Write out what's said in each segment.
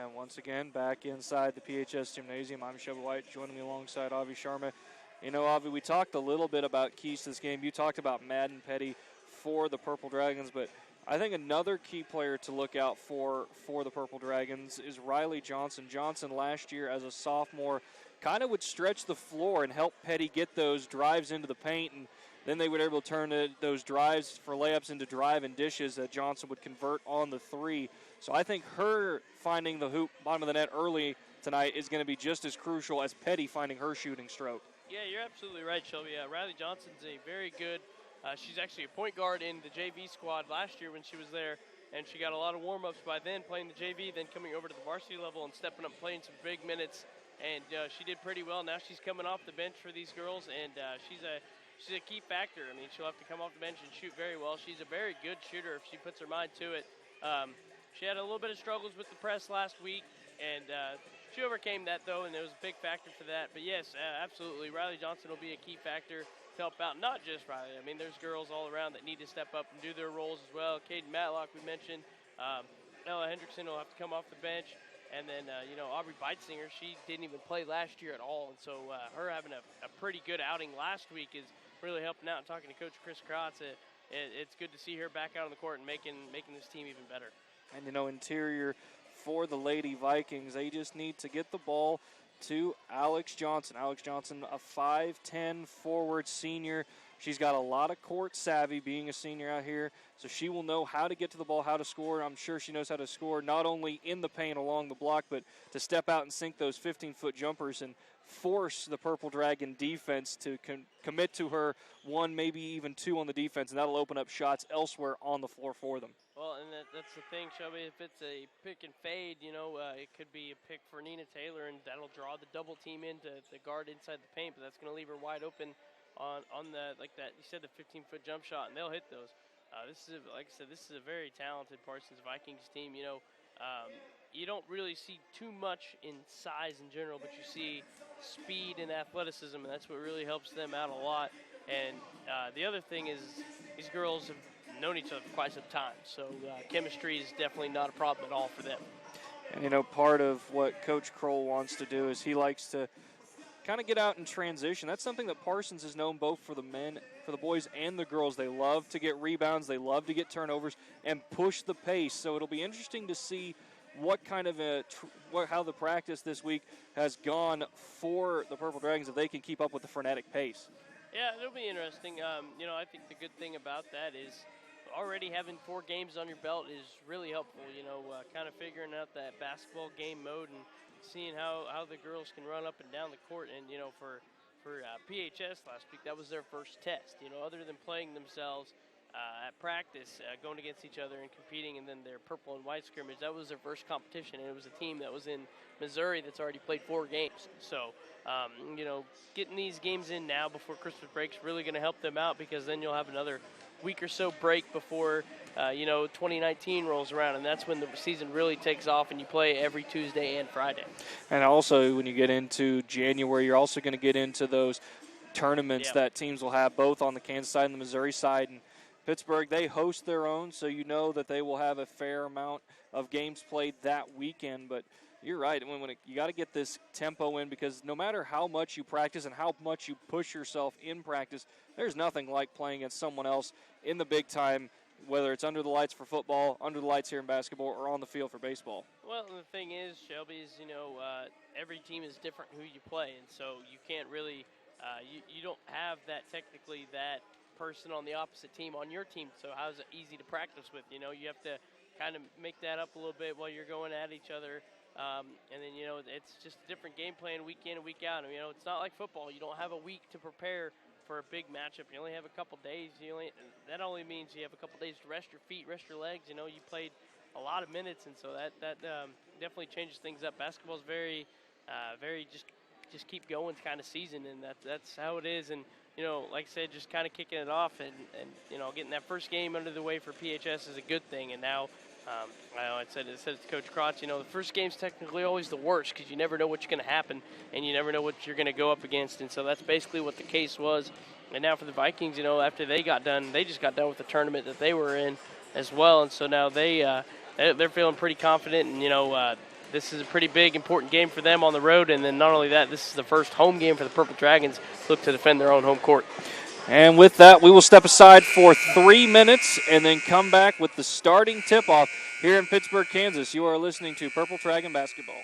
And once again, back inside the PHS Gymnasium, I'm Shelby White, joining me alongside Avi Sharma. You know, Avi, we talked a little bit about keys to this game. You talked about Madden Petty for the Purple Dragons, but I think another key player to look out for the Purple Dragons is Riley Johnson. Johnson last year as a sophomore kind of would stretch the floor and help Petty get those drives into the paint, and then they would be able to turn those drives for layups into drive and dishes that Johnson would convert on the three. So I think her finding the hoop bottom of the net early tonight is going to be just as crucial as Petty finding her shooting stroke. Yeah, you're absolutely right, Shelby. Riley Johnson's a very good she's actually a point guard in the JV squad last year when she was there, and she got a lot of warm-ups by then playing the JV, then coming over to the varsity level and stepping up playing some big minutes, and she did pretty well. Now she's coming off the bench for these girls, and she's a key factor. I mean, she'll have to come off the bench and shoot very well. She's a very good shooter if she puts her mind to it. She had a little bit of struggles with the press last week, and she overcame that, though, and it was a big factor for that. But, yes, absolutely, Riley Johnson will be a key factor to help out. Not just Riley. I mean, there's girls all around that need to step up and do their roles as well. Caden Matlock, we mentioned. Ella Hendrickson will have to come off the bench. And then, Aubrey Beitzinger, she didn't even play last year at all. And so her having a pretty good outing last week is really helping out. And talking to Coach Chris Krotz, it's good to see her back out on the court and making this team even better. And, interior for the Lady Vikings, they just need to get the ball to Alex Johnson. Alex Johnson, a 5'10" forward senior. She's got a lot of court savvy being a senior out here, so she will know how to get to the ball, how to score. I'm sure she knows how to score not only in the paint along the block, but to step out and sink those 15-foot jumpers and force the Purple Dragon defense to commit to her one, maybe even two on the defense, and that'll open up shots elsewhere on the floor for them. Well, and that's the thing, Shelby. If it's a pick and fade, it could be a pick for Nina Taylor, and that'll draw the double team into the guard inside the paint, but that's going to leave her wide open on the, like that, you said, the 15-foot jump shot, and they'll hit those. Like I said, this is a very talented Parsons Vikings team. You don't really see too much in size in general, but you see speed and athleticism, and that's what really helps them out a lot. And the other thing is these girls have known each other for quite some time, so chemistry is definitely not a problem at all for them. And, part of what Coach Kroll wants to do is he likes to kind of get out in transition. That's something that Parsons has known both for the men, for the boys and the girls. They love to get rebounds. They love to get turnovers and push the pace. So it'll be interesting to see what kind of how the practice this week has gone for the Purple Dragons, if they can keep up with the frenetic pace. Yeah, it'll be interesting. I think the good thing about that is already having 4 games on your belt is really helpful. Kind of figuring out that basketball game mode and seeing how the girls can run up and down the court. And, for PHS last week, that was their first test. Other than playing themselves at practice, going against each other and competing, and then their purple and white scrimmage, that was their first competition. And it was a team that was in Missouri that's already played 4 games. So, getting these games in now before Christmas break is really going to help them out, because then you'll have another week or so break before 2019 rolls around, and that's when the season really takes off and you play every Tuesday and Friday. And also when you get into January, you're also going to get into those tournaments that teams will have both on the Kansas side and the Missouri side. And Pittsburgh, they host their own, so you know that they will have a fair amount of games played that weekend. But you're right, you got to get this tempo in, because no matter how much you practice and how much you push yourself in practice, there's nothing like playing against someone else in the big time, whether it's under the lights for football, under the lights here in basketball, or on the field for baseball. Well, the thing is, Shelby, is every team is different who you play, and so you can't really you don't have that person on the opposite team on your team, so how's it easy to practice with? You have to kind of make that up a little bit while you're going at each other. And then, it's just a different game plan week in and week out. It's not like football. You don't have a week to prepare for a big matchup. You only have a couple days. That only means you have a couple days to rest your feet, rest your legs. You played a lot of minutes, and so that definitely changes things up. Basketball's very just keep going kind of season, and that's how it is. And, like I said, just kind of kicking it off and getting that first game under the way for PHS is a good thing. And now, I said to Coach Krotz, the first game's technically always the worst, because you never know what's going to happen, and you never know what you're going to go up against. And so that's basically what the case was. And now for the Vikings, after they just got done with the tournament that they were in as well. And so now they're feeling pretty confident. And, this is a pretty big, important game for them on the road. And then not only that, this is the first home game for the Purple Dragons to look to defend their own home court. And with that, we will step aside for 3 minutes and then come back with the starting tip-off here in Pittsburg, Kansas. You are listening to Purple Dragon Basketball.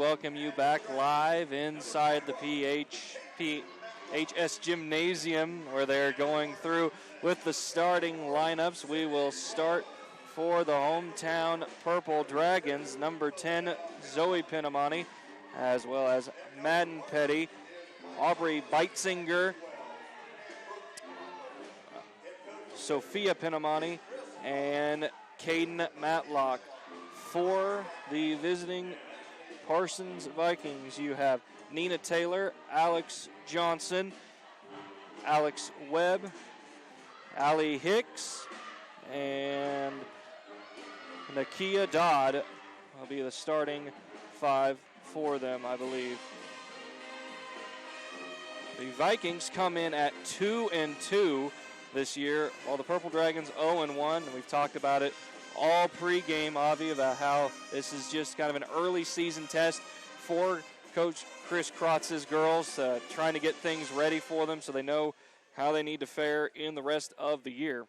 welcome you back live inside the PHS Gymnasium, where they're going through with the starting lineups. We will start for the hometown Purple Dragons, number 10, Zoe Pinamani, as well as Madden Petty, Aubrey Beitzinger, Sophia Pinamani, and Caden Matlock. For the visiting Parsons Vikings, you have Nina Taylor, Alex Johnson, Alex Webb, Allie Hicks, and Nakia Dodd will be the starting 5 for them, I believe. The Vikings come in at 2-2 this year, while the Purple Dragons 0-1. And we've talked about it all pregame, Avi, about how this is just kind of an early season test for Coach Chris Krotz's girls, trying to get things ready for them so they know how they need to fare in the rest of the year.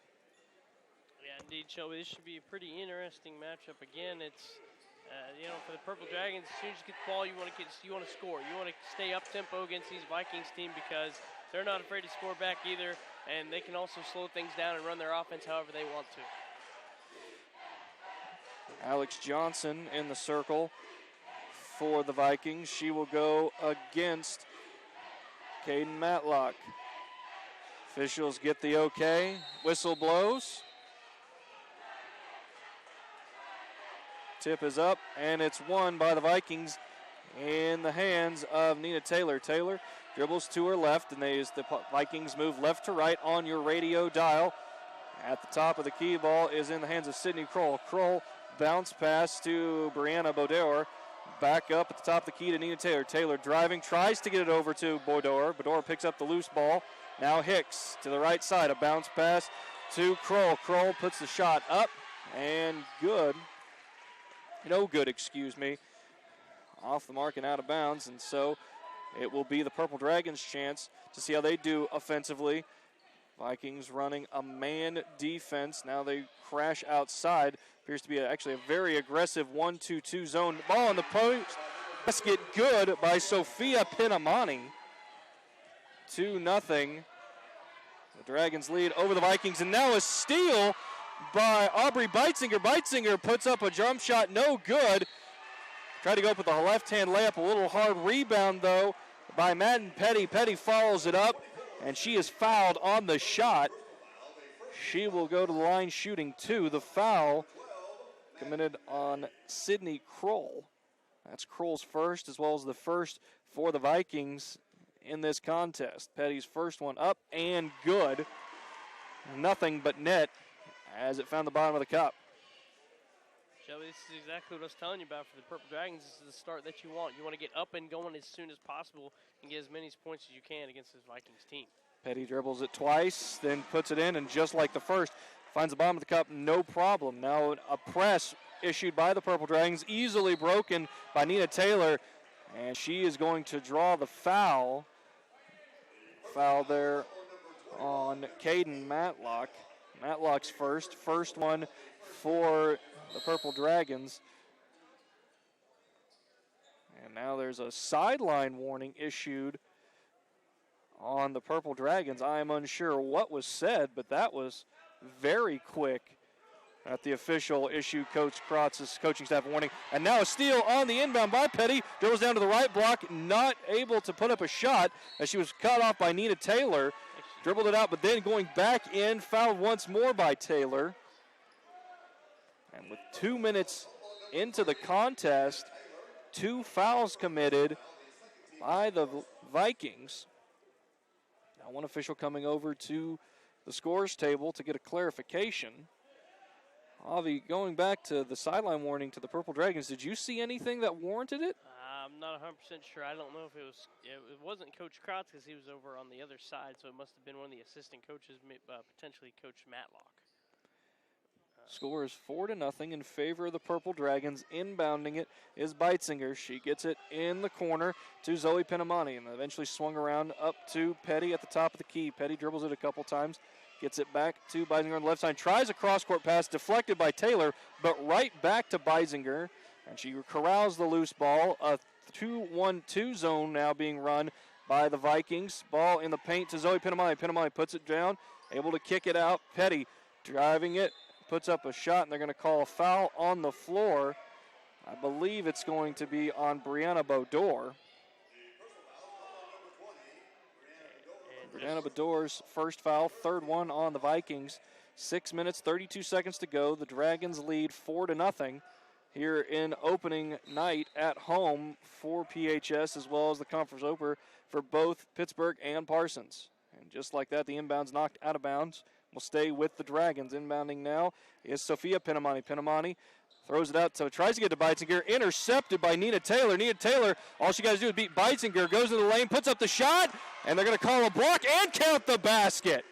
Yeah, indeed, Shelby. This should be a pretty interesting matchup. Again, it's for the Purple Dragons, as soon as you get the ball, you want to score. You want to stay up tempo against these Vikings team because they're not afraid to score back either, and they can also slow things down and run their offense however they want to. Alex Johnson in the circle for the Vikings. She will go against Caden Matlock. Officials get the okay. Whistle blows. Tip is up, and it's won by the Vikings in the hands of Nina Taylor. Taylor dribbles to her left, and the Vikings move left to right on your radio dial. At the top of the key, ball is in the hands of Sydney Kroll. Kroll bounce pass to Brianna Bodor. Back up at the top of the key to Nina Taylor. Taylor driving, tries to get it over to Bodor. Bodor picks up the loose ball. Now Hicks to the right side. A bounce pass to Kroll. Kroll puts the shot up, and good. No good, excuse me. Off the mark and out of bounds, and so it will be the Purple Dragons' chance to see how they do offensively. Vikings running a man defense. Now they crash outside. Appears to be actually a very aggressive 1-2-2 zone. Ball on the post. Basket good by Sophia Pinamani. 2-0. The Dragons lead over the Vikings, and now a steal by Aubrey Beitzinger. Beitzinger puts up a jump shot, no good. Tried to go up with a left-hand layup, a little hard rebound, though, by Madden Petty. Petty follows it up, and she is fouled on the shot. She will go to the line shooting 2. The foul committed on Sydney Kroll. That's Kroll's first, as well as the first for the Vikings in this contest. Petty's first one up and good. Nothing but net as it found the bottom of the cup. Shelby, this is exactly what I was telling you about for the Purple Dragons. This is the start that you want. You want to get up and going as soon as possible and get as many points as you can against this Vikings team. Petty dribbles it twice, then puts it in, and just like the first, finds the bottom of the cup, no problem. Now a press issued by the Purple Dragons, easily broken by Nina Taylor, and she is going to draw the foul. Foul there on Caden Matlock. Matlock's first one for the Purple Dragons. And now there's a sideline warning issued on the Purple Dragons. I am unsure what was said, but that was very quick at the official issue Coach Krotz's coaching staff warning. And now a steal on the inbound by Petty. Dribbles down to the right block, not able to put up a shot as she was cut off by Nina Taylor. Dribbled it out, but then going back in, fouled once more by Taylor. And with 2 minutes into the contest, 2 fouls committed by the Vikings. Now one official coming over to the scores table to get a clarification. Avi, going back to the sideline warning to the Purple Dragons, did you see anything that warranted it? I'm not 100% sure. I don't know if it wasn't Coach Krotz because he was over on the other side, so it must have been one of the assistant coaches, potentially Coach Matlock. Score is 4-0 in favor of the Purple Dragons. Inbounding it is Beitzinger. She gets it in the corner to Zoe Pinamani, and eventually swung around up to Petty at the top of the key. Petty dribbles it a couple times, gets it back to Beisinger on the left side, tries a cross-court pass, deflected by Taylor, but right back to Beisinger, and she corrals the loose ball. A 2-1-2 zone now being run by the Vikings. Ball in the paint to Zoe Pinamani. Pinamani puts it down, able to kick it out. Petty driving it, puts up a shot, and they're going to call a foul on the floor. I believe it's going to be on Brianna Bodor. Brianna Bodor's first foul, third one on the Vikings. 6 minutes, 32 seconds to go. The Dragons lead 4-0 here in opening night at home for PHS, as well as the conference opener for both Pittsburgh and Parsons. And just like that, the inbound's knocked out of bounds. Will stay with the Dragons. Inbounding now is Sophia Pinamani. Pinamani throws it out, so tries to get to Beitzinger. Intercepted by Nina Taylor. Nina Taylor, all she got to do is beat Beitzinger. Goes to the lane, puts up the shot, and they're going to call a block and count the basket.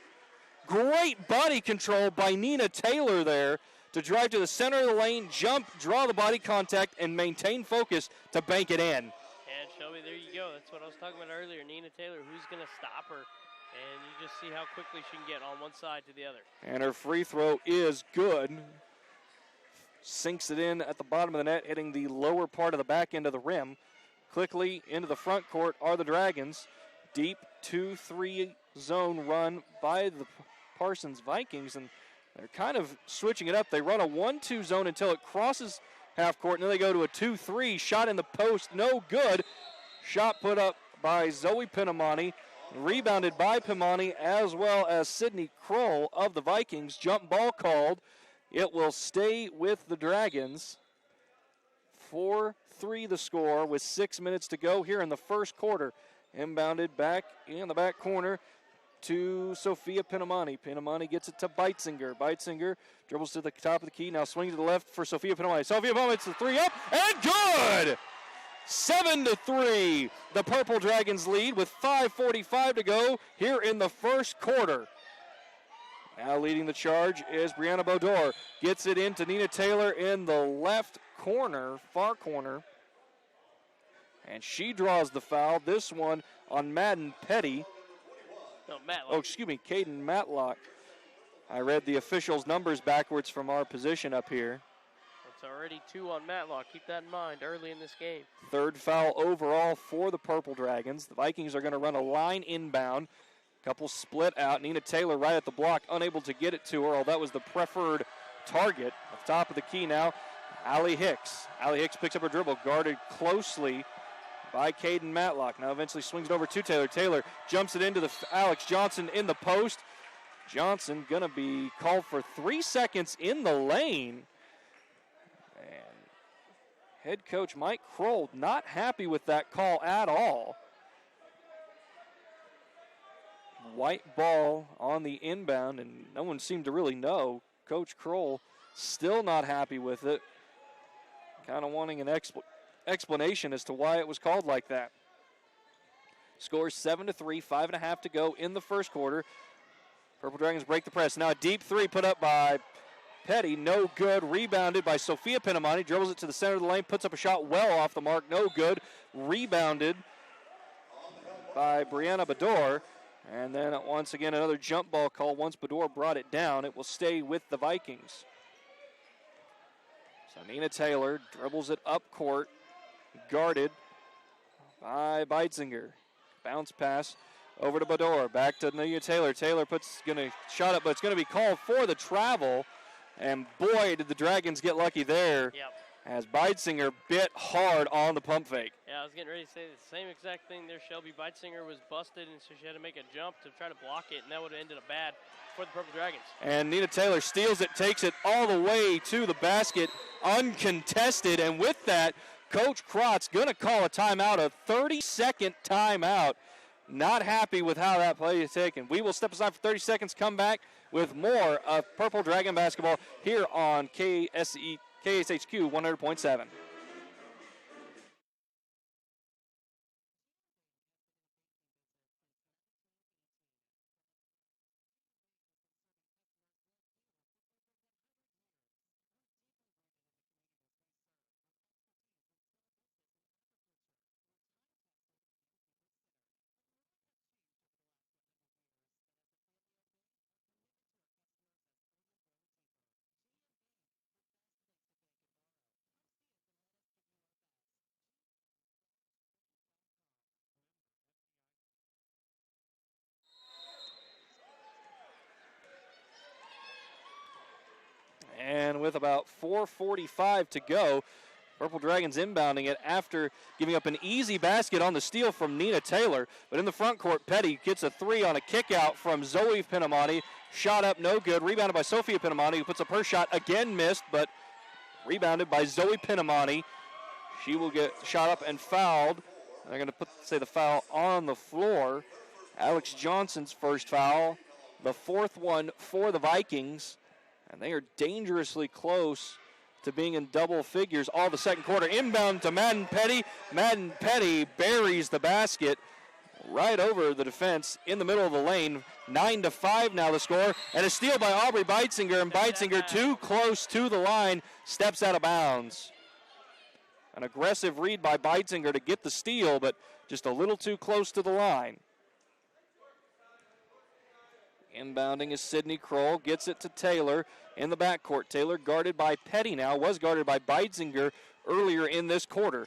Great body control by Nina Taylor there to drive to the center of the lane, jump, draw the body contact, and maintain focus to bank it in. And Shelby, there you go. That's what I was talking about earlier. Nina Taylor, who's going to stop her? And you just see how quickly she can get on one side to the other. And her free throw is good. Sinks it in at the bottom of the net, hitting the lower part of the back end of the rim. Quickly into the front court are the Dragons. Deep 2-3 zone run by the Parsons Vikings, and they're kind of switching it up. They run a 1-2 zone until it crosses half court, and then they go to a 2-3. Shot in the post, no good. Shot put up by Zoe Pinamani. Rebounded by Pinamani, as well as Sydney Kroll of the Vikings. Jump ball called. It will stay with the Dragons. 4-3 the score with 6 minutes to go here in the first quarter. Inbounded back in the back corner to Sophia Pinamani. Pinamani gets it to Beitzinger. Beitzinger dribbles to the top of the key. Now swings to the left for Sophia Pinamani. Sophia Pinamani hits the three up, and good! 7-3. The Purple Dragons lead with 5:45 to go here in the first quarter. Now leading the charge is Brianna Bodor. Gets it into Nina Taylor in the left corner, far corner. And she draws the foul. This one on Madden Petty. No, Matlock. Oh, excuse me, Caden Matlock. I read the officials' numbers backwards from our position up here. It's already 2 on Matlock. Keep that in mind early in this game. Third foul overall for the Purple Dragons. The Vikings are going to run a line inbound. Couple split out. Nina Taylor right at the block, unable to get it to her. That was the preferred target. At the top of the key now, Allie Hicks. Allie Hicks picks up her dribble, guarded closely by Caden Matlock. Now eventually swings it over to Taylor. Taylor jumps it into the Alex Johnson in the post. Johnson going to be called for 3 seconds in the lane. And head coach Mike Kroll not happy with that call at all. White ball on the inbound, and no one seemed to really know. Coach Kroll still not happy with it. Kind of wanting an explanation as to why it was called like that. Score 7-3, 5.5 to go in the first quarter. Purple Dragons break the press. Now a deep three put up by Petty, no good. Rebounded by Sophia Pinamani, dribbles it to the center of the lane, puts up a shot well off the mark, no good. Rebounded by Brianna Bodor. And then once again another jump ball call. Once Bodor brought it down, it will stay with the Vikings. So Nina Taylor dribbles it up court, guarded by Beitzinger. Bounce pass over to Bodor, back to Nina Taylor. Taylor gonna shot it, but it's gonna be called for the travel. And boy, did the Dragons get lucky there. Yep. As Beitzinger bit hard on the pump fake. Yeah, I was getting ready to say the same exact thing there. Shelby Beitzinger was busted, and so she had to make a jump to try to block it, and that would have ended up bad for the Purple Dragons. And Nina Taylor steals it, takes it all the way to the basket, uncontested. And with that, Coach Krotz going to call a timeout, a 30-second timeout. Not happy with how that play is taken. We will step aside for 30 seconds, come back with more of Purple Dragon basketball here on KSHQ 100.7. And with about 4:45 to go, Purple Dragons inbounding it after giving up an easy basket on the steal from Nina Taylor. But in the front court, Petty gets a three on a kick out from Zoe Pinamani. Shot up, no good. Rebounded by Sophia Pinamani, who puts up her shot. Again missed, but rebounded by Zoe Pinamani. She will get shot up and fouled. They're going to say the foul on the floor. Alex Johnson's first foul, the fourth one for the Vikings. And they are dangerously close to being in double figures all the second quarter. Inbound to Madden Petty. Madden Petty buries the basket right over the defense in the middle of the lane. 9-5 now the score. And a steal by Aubrey Beitzinger. And Beitzinger too close to the line, steps out of bounds. An aggressive read by Beitzinger to get the steal, but just a little too close to the line. Inbounding is Sydney Kroll, gets it to Taylor in the backcourt. Taylor guarded by Petty now, was guarded by Beitzinger earlier in this quarter.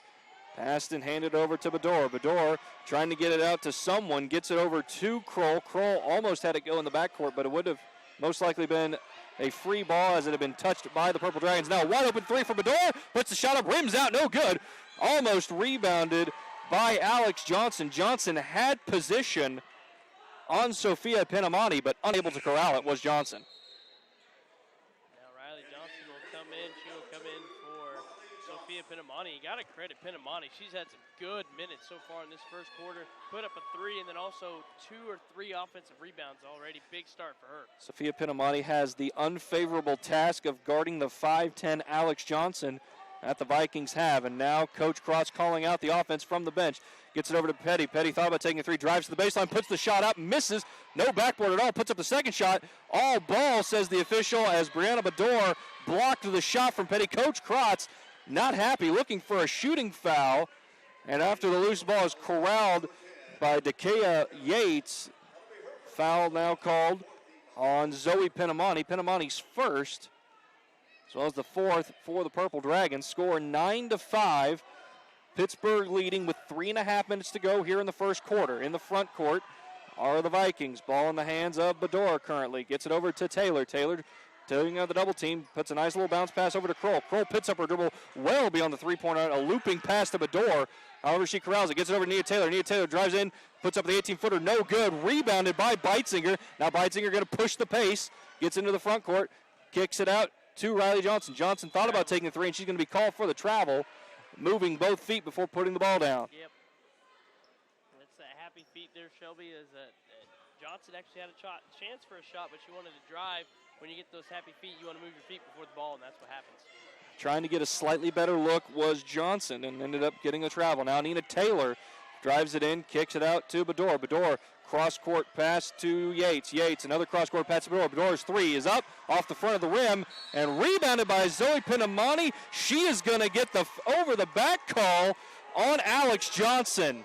Passed and handed over to Bador. Bador trying to get it out to someone, gets it over to Kroll. Kroll almost had it go in the backcourt, but it would have most likely been a free ball as it had been touched by the Purple Dragons. Now wide open three for Bador, puts the shot up, rims out, no good. Almost rebounded by Alex Johnson. Johnson had position on Sophia Pinamani, but unable to corral it was Johnson. Now Riley Johnson will come in. She will come in for Sophia Pinamani. You got to credit Pinamani. She's had some good minutes so far in this first quarter. Put up a three and then also 2 or 3 offensive rebounds already. Big start for her. Sophia Pinamani has the unfavorable task of guarding the 5'10" Alex Johnson that the Vikings have. And now Coach Cross calling out the offense from the bench. Gets it over to Petty. Petty thought about taking a three, drives to the baseline, puts the shot up, misses. No backboard at all, puts up the second shot. All ball, says the official, as Brianna Bador blocked the shot from Petty. Coach Krotz not happy, looking for a shooting foul. And after the loose ball is corralled by Dakea Yates, foul now called on Zoe Pinamani. Pinamani's first, as well as the fourth for the Purple Dragons. Score 9-5. Pittsburgh leading with 3.5 minutes to go here in the first quarter. In the front court are the Vikings. Ball in the hands of Bador currently. Gets it over to Taylor. Taylor taking the double team. Puts a nice little bounce pass over to Kroll. Kroll picks up her dribble well beyond the three-point line. A looping pass to Bador. However, she corrals it. Gets it over to Nia Taylor. Nia Taylor drives in. Puts up the 18-footer. No good. Rebounded by Beitzinger. Now Beitzinger going to push the pace. Gets into the front court. Kicks it out to Riley Johnson. Johnson thought about taking the three, and she's going to be called for the travel. Moving both feet before putting the ball down. Yep. That's a happy feet there, Shelby, as Johnson actually had a chance for a shot, but she wanted to drive. When you get those happy feet, you want to move your feet before the ball, and that's what happens. Trying to get a slightly better look was Johnson and ended up getting a travel. Now Nina Taylor drives it in, kicks it out to Bador. Bador, cross-court pass to Yates. Yates, another cross-court pass to Bador. Bador's three is up off the front of the rim and rebounded by Zoe Pinamani. She is going to get the over-the-back call on Alex Johnson.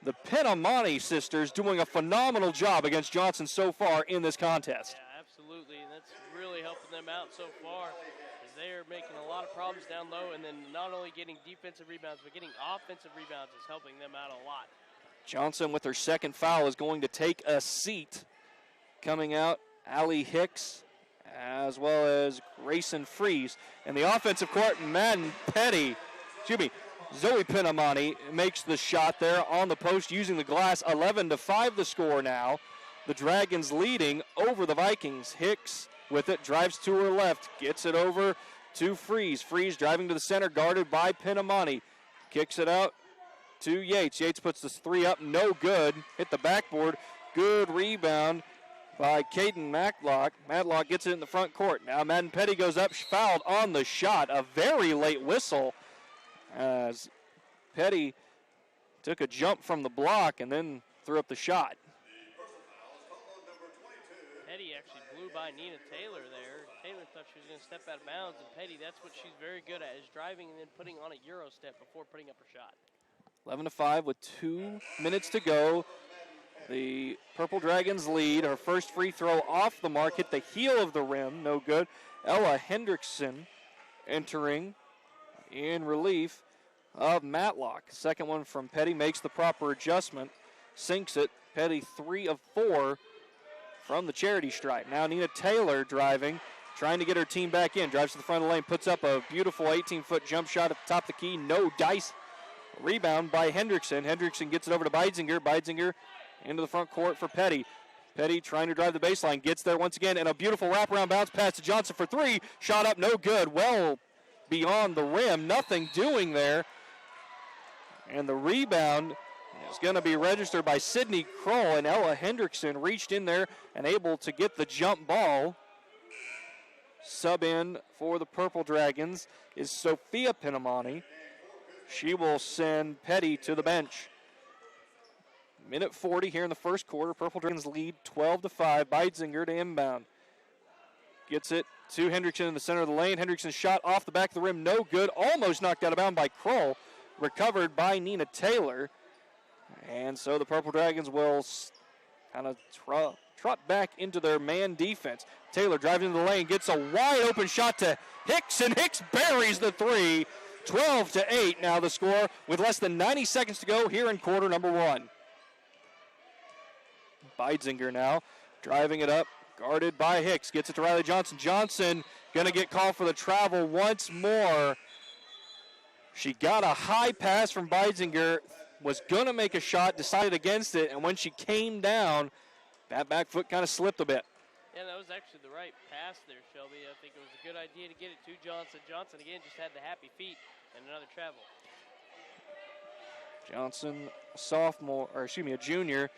The Pinamani sisters doing a phenomenal job against Johnson so far in this contest. Yeah, absolutely, and that's really helping them out so far. They are making a lot of problems down low, and then not only getting defensive rebounds, but getting offensive rebounds is helping them out a lot. Johnson with her second foul is going to take a seat. Coming out, Allie Hicks, as well as Grayson Fries. And the offensive court, Madden Petty, Zoe Pinamani makes the shot there on the post using the glass. 11-5 the score now. The Dragons leading over the Vikings. Hicks with it, drives to her left, gets it over to Fries. Fries driving to the center, guarded by Pinamani. Kicks it out to Yates. Yates puts this three up, no good. Hit the backboard. Good rebound by Caden Matlock. Matlock gets it in the front court. Now Madden Petty goes up, fouled on the shot. A very late whistle as Petty took a jump from the block and then threw up the shot. Petty actually blew by Nina Taylor there. Taylor thought she was going to step out of bounds, and Petty, that's what she's very good at, is driving and then putting on a Euro step before putting up her shot. 11-5 with 2 minutes to go. The Purple Dragons lead. Her first free throw off the mark, hit the heel of the rim, no good. Ella Hendrickson entering in relief of Matlock. Second one from Petty, makes the proper adjustment, sinks it. Petty 3 of 4 from the charity stripe. Now Nina Taylor driving, trying to get her team back in. Drives to the front of the lane, puts up a beautiful 18-foot jump shot at the top of the key. No dice. Rebound by Hendrickson. Hendrickson gets it over to Beidzinger. Beidzinger into the front court for Petty. Petty trying to drive the baseline. Gets there once again, and a beautiful wraparound bounce pass to Johnson for three. Shot up, no good. Well beyond the rim. Nothing doing there. And the rebound is going to be registered by Sydney Kroll, and Ella Hendrickson reached in there and able to get the jump ball. Sub in for the Purple Dragons is Sophia Pinamani. She will send Petty to the bench. Minute 40 here in the first quarter. Purple Dragons lead 12-5. Beidzinger to inbound. Gets it to Hendrickson in the center of the lane. Hendrickson's shot off the back of the rim, no good. Almost knocked out of bounds by Kroll. Recovered by Nina Taylor. And so the Purple Dragons will kind of trot back into their man defense. Taylor driving into the lane, gets a wide open shot to Hicks, and Hicks buries the three. 12-8 now the score with less than 90 seconds to go here in quarter number one. Beidzinger now driving it up, guarded by Hicks. Gets it to Riley Johnson. Johnson going to get called for the travel once more. She got a high pass from Beidzinger, was going to make a shot, decided against it, and when she came down, that back foot kind of slipped a bit. Yeah, that was actually the right pass there, Shelby. I think it was a good idea to get it to Johnson. Johnson, again, just had the happy feet and another travel. Johnson, a junior,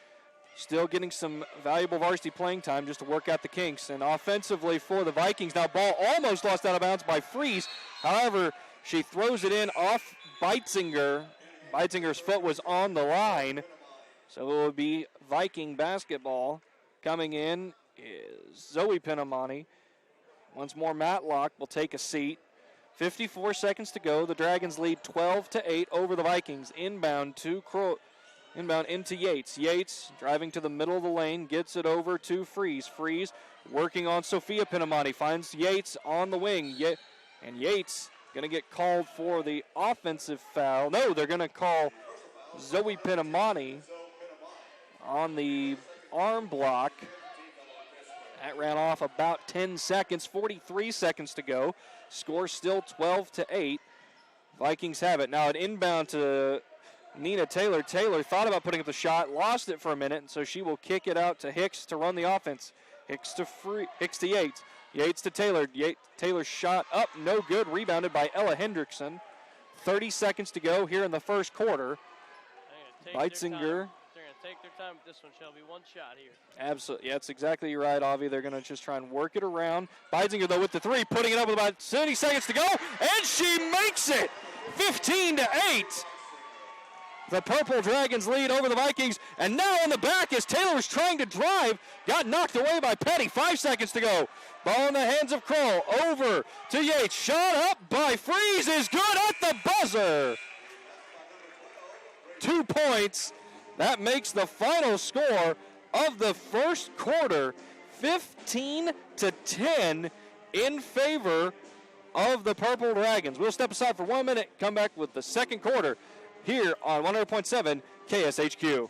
still getting some valuable varsity playing time just to work out the kinks. And offensively for the Vikings, now ball almost lost out of bounds by Fries. However, she throws it in off Beitzinger. Beitzinger's foot was on the line. So it will be Viking basketball. Coming in is Zoe Pinamani. Once more, Matlock will take a seat. 54 seconds to go. The Dragons lead 12-8 over the Vikings. Inbound into Yates. Yates driving to the middle of the lane, gets it over to Fries. Fries working on Sophia Pinamani. Finds Yates on the wing. And Yates going to get called for the offensive foul. No, they're going to call Zoe Pinamani on the arm block. That ran off about 10 seconds, 43 seconds to go. Score still 12-8. Vikings have it. Now an inbound to Nina Taylor. Taylor thought about putting up the shot, lost it for a minute, and so she will kick it out to Hicks to run the offense. Hicks to Yates. Yates to Taylor. Taylor's shot up, no good. Rebounded by Ella Hendrickson. 30 seconds to go here in the first quarter. Beitzinger. Take their time with this one, Shelby. One shot here. Absolutely. Yeah, that's exactly right, Avi. They're going to just try and work it around. Beitzinger, though, with the three, putting it up with about 70 seconds to go, and she makes it! 15-8. The Purple Dragons lead over the Vikings, and now in the back as Taylor was trying to drive, got knocked away by Petty. 5 seconds to go. Ball in the hands of Kroll. Over to Yates. Shot up by Fries is good at the buzzer. 2 points. That makes the final score of the first quarter 15-10 in favor of the Purple Dragons. We'll step aside for 1 minute, come back with the second quarter here on 100.7 KSHQ.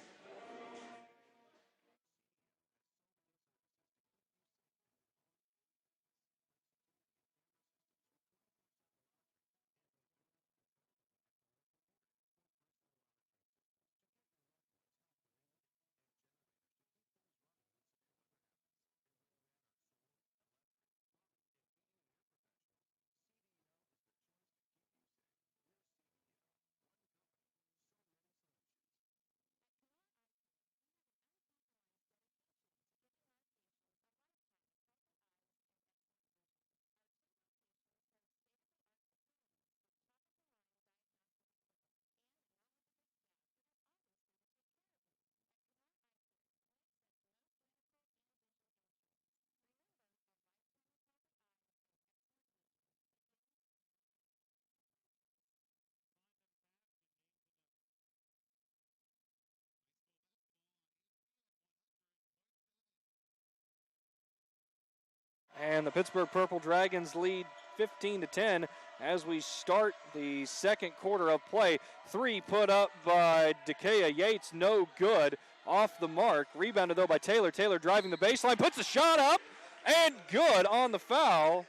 And the Pittsburgh Purple Dragons lead 15-10 as we start the second quarter of play. Three put up by Dakea Yates, no good, off the mark. Rebounded, though, by Taylor. Taylor driving the baseline, puts the shot up, and good on the foul.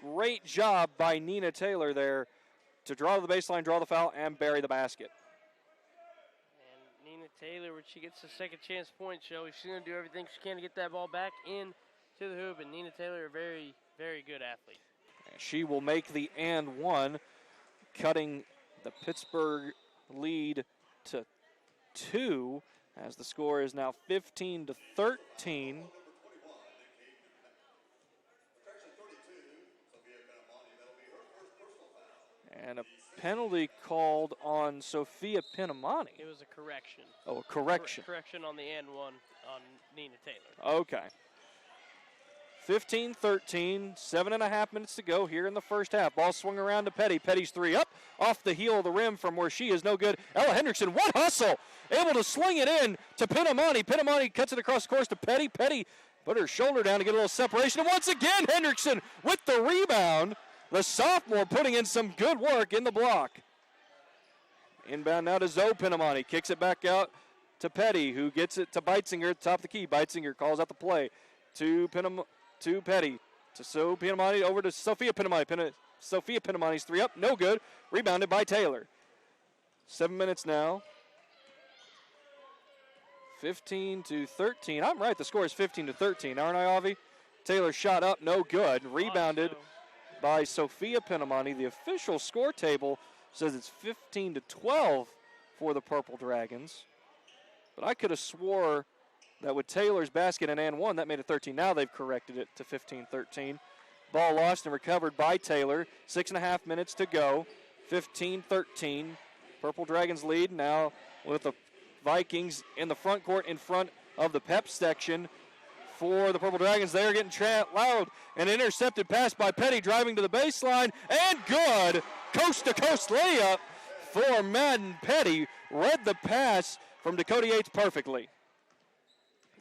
Great job by Nina Taylor there to draw to the baseline, draw the foul, and bury the basket. And Nina Taylor, when she gets the second chance point, Shelby, she's going to do everything she can to get that ball back in to the hoop. And Nina Taylor, a very, very good athlete. She will make the and one, cutting the Pittsburgh lead to 2 as the score is now 15-13. And a penalty called on Sophia Pinamani. It was a correction. Oh, a correction. Correction on the and one on Nina Taylor. Okay. 15-13, 7.5 minutes to go here in the first half. Ball swung around to Petty. Petty's three up, off the heel of the rim from where she is no good. Ella Hendrickson, what hustle! Able to sling it in to Pinamani. Pinamani cuts it across the course to Petty. Petty put her shoulder down to get a little separation. And once again, Hendrickson with the rebound. The sophomore putting in some good work in the block. Inbound now to Zoe Pinamani. Kicks it back out to Petty, who gets it to Beitzinger at the top of the key. Beitzinger calls out the play to Petty. To Zoe Pinamani over to Sophia Pinamani. Sophia Pinamani's three up, no good. Rebounded by Taylor. 7 minutes now. 15-13. I'm right, the score is 15-13, aren't I, Avi? Taylor shot up, no good. Rebounded by Sophia Pinamani. The official score table says it's 15-12 for the Purple Dragons. But I could have swore that with Taylor's basket and one, that made it 13. Now they've corrected it to 15-13. Ball lost and recovered by Taylor. 6.5 minutes to go. 15-13. Purple Dragons lead now with the Vikings in the front court in front of the Pep section. For the Purple Dragons, they're getting loud. An intercepted pass by Petty driving to the baseline. And good coast-to-coast layup for Madden Petty. Read the pass from Dakota Yates perfectly.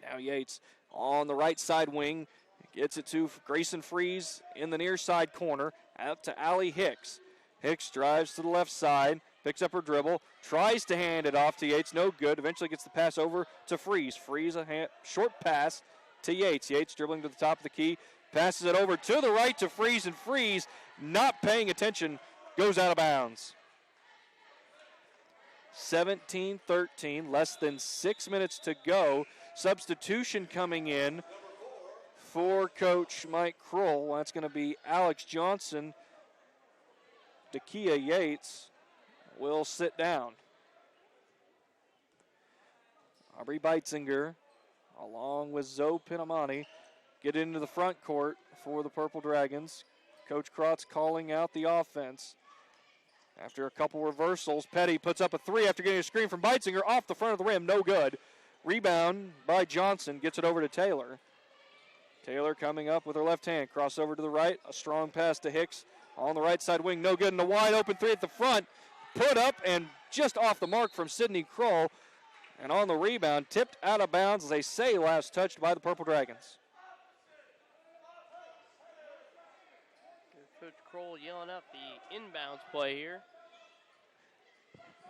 Now Yates on the right side wing. Gets it to Grayson Freeze in the near side corner. Out to Allie Hicks. Hicks drives to the left side. Picks up her dribble. Tries to hand it off to Yates. No good. Eventually gets the pass over to Freeze. Freeze a short pass to Yates. Yates dribbling to the top of the key. Passes it over to the right to Freeze. And Freeze, not paying attention, goes out of bounds. 17-13. Less than 6 minutes to go. Substitution coming in for Coach Mike Kroll. That's going to be Alex Johnson. Dakia Yates will sit down. Aubrey Beitzinger, along with Zoe Pinamani, get into the front court for the Purple Dragons. Coach Krotz calling out the offense. After a couple reversals, Petty puts up a three after getting a screen from Beitzinger off the front of the rim. No good. Rebound by Johnson. Gets it over to Taylor. Taylor coming up with her left hand. Crossover to the right. A strong pass to Hicks on the right side wing. No good. And a wide open three at the front. Put up and just off the mark from Sydney Kroll. And on the rebound, tipped out of bounds, as they say, last touched by the Purple Dragons. Coach Kroll yelling out the inbounds play here.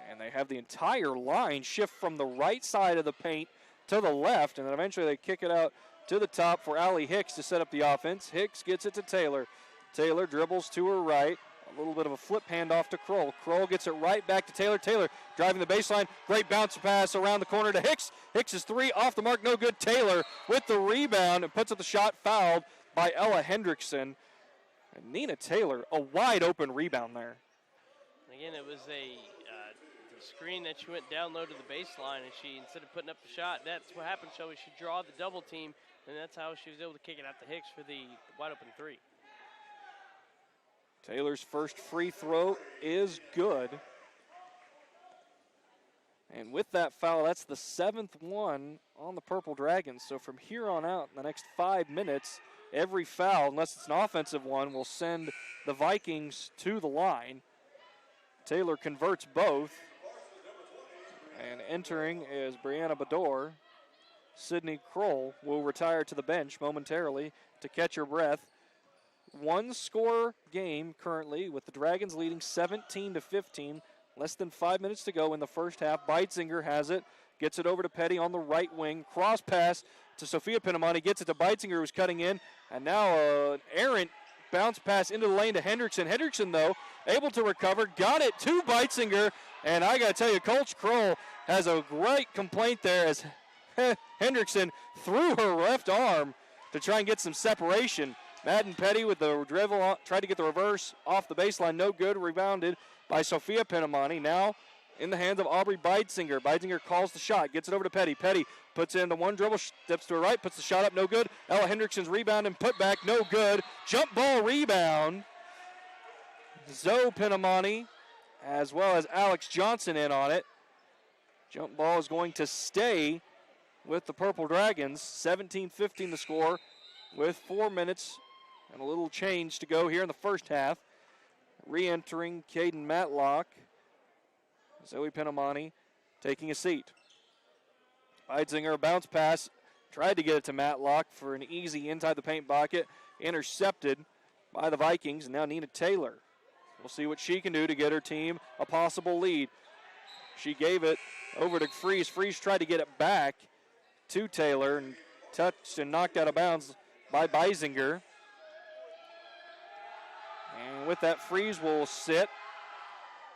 And they have the entire line shift from the right side of the paint to the left, and then eventually they kick it out to the top for Allie Hicks to set up the offense. Hicks gets it to Taylor. Taylor dribbles to her right. A little bit of a flip handoff to Kroll. Kroll gets it right back to Taylor. Taylor driving the baseline. Great bounce pass around the corner to Hicks. Hicks is three off the mark. No good. Taylor with the rebound and puts up the shot, fouled by Ella Hendrickson. And Nina Taylor, a wide open rebound there. Again, it was a screen that she went down low to the baseline, and she, instead of putting up the shot, that's what happened, Shelby. She draw the double team, and that's how she was able to kick it out to Hicks for the wide open three. Taylor's first free throw is good. And with that foul, that's the 7th one on the Purple Dragons. So from here on out, in the next 5 minutes, every foul, unless it's an offensive one, will send the Vikings to the line. Taylor converts both. And entering is Brianna Bador. Sydney Kroll will retire to the bench momentarily to catch her breath. One score game currently with the Dragons leading 17-15. Less than 5 minutes to go in the first half. Beitzinger has it. Gets it over to Petty on the right wing. Cross pass to Sophia Pinamani, gets it to Beitzinger, who's cutting in, and now an errant bounce pass into the lane to Hendrickson. Hendrickson, though, able to recover, got it to Beitzinger, and I got to tell you, Coach Kroll has a great complaint there as Hendrickson threw her left arm to try and get some separation. Madden Petty with the dribble, tried to get the reverse off the baseline, no good, rebounded by Sophia Pinamani. Now in the hands of Aubrey Beitzinger. Beitzinger calls the shot, gets it over to Petty. Petty puts in the one dribble, steps to her right, puts the shot up, no good. Ella Hendrickson's rebound and put back, no good. Jump ball rebound. Zoe Pinamani as well as Alex Johnson in on it. Jump ball is going to stay with the Purple Dragons. 17-15 the score with 4 minutes and a little change to go here in the first half. Re-entering Caden Matlock. Zoe Pinamani taking a seat. Beitzinger, a bounce pass, tried to get it to Matlock for an easy inside the paint bucket. Intercepted by the Vikings, and now Nina Taylor. We'll see what she can do to get her team a possible lead. She gave it over to Freeze. Freeze tried to get it back to Taylor and touched and knocked out of bounds by Beitzinger. And with that, Freeze will sit.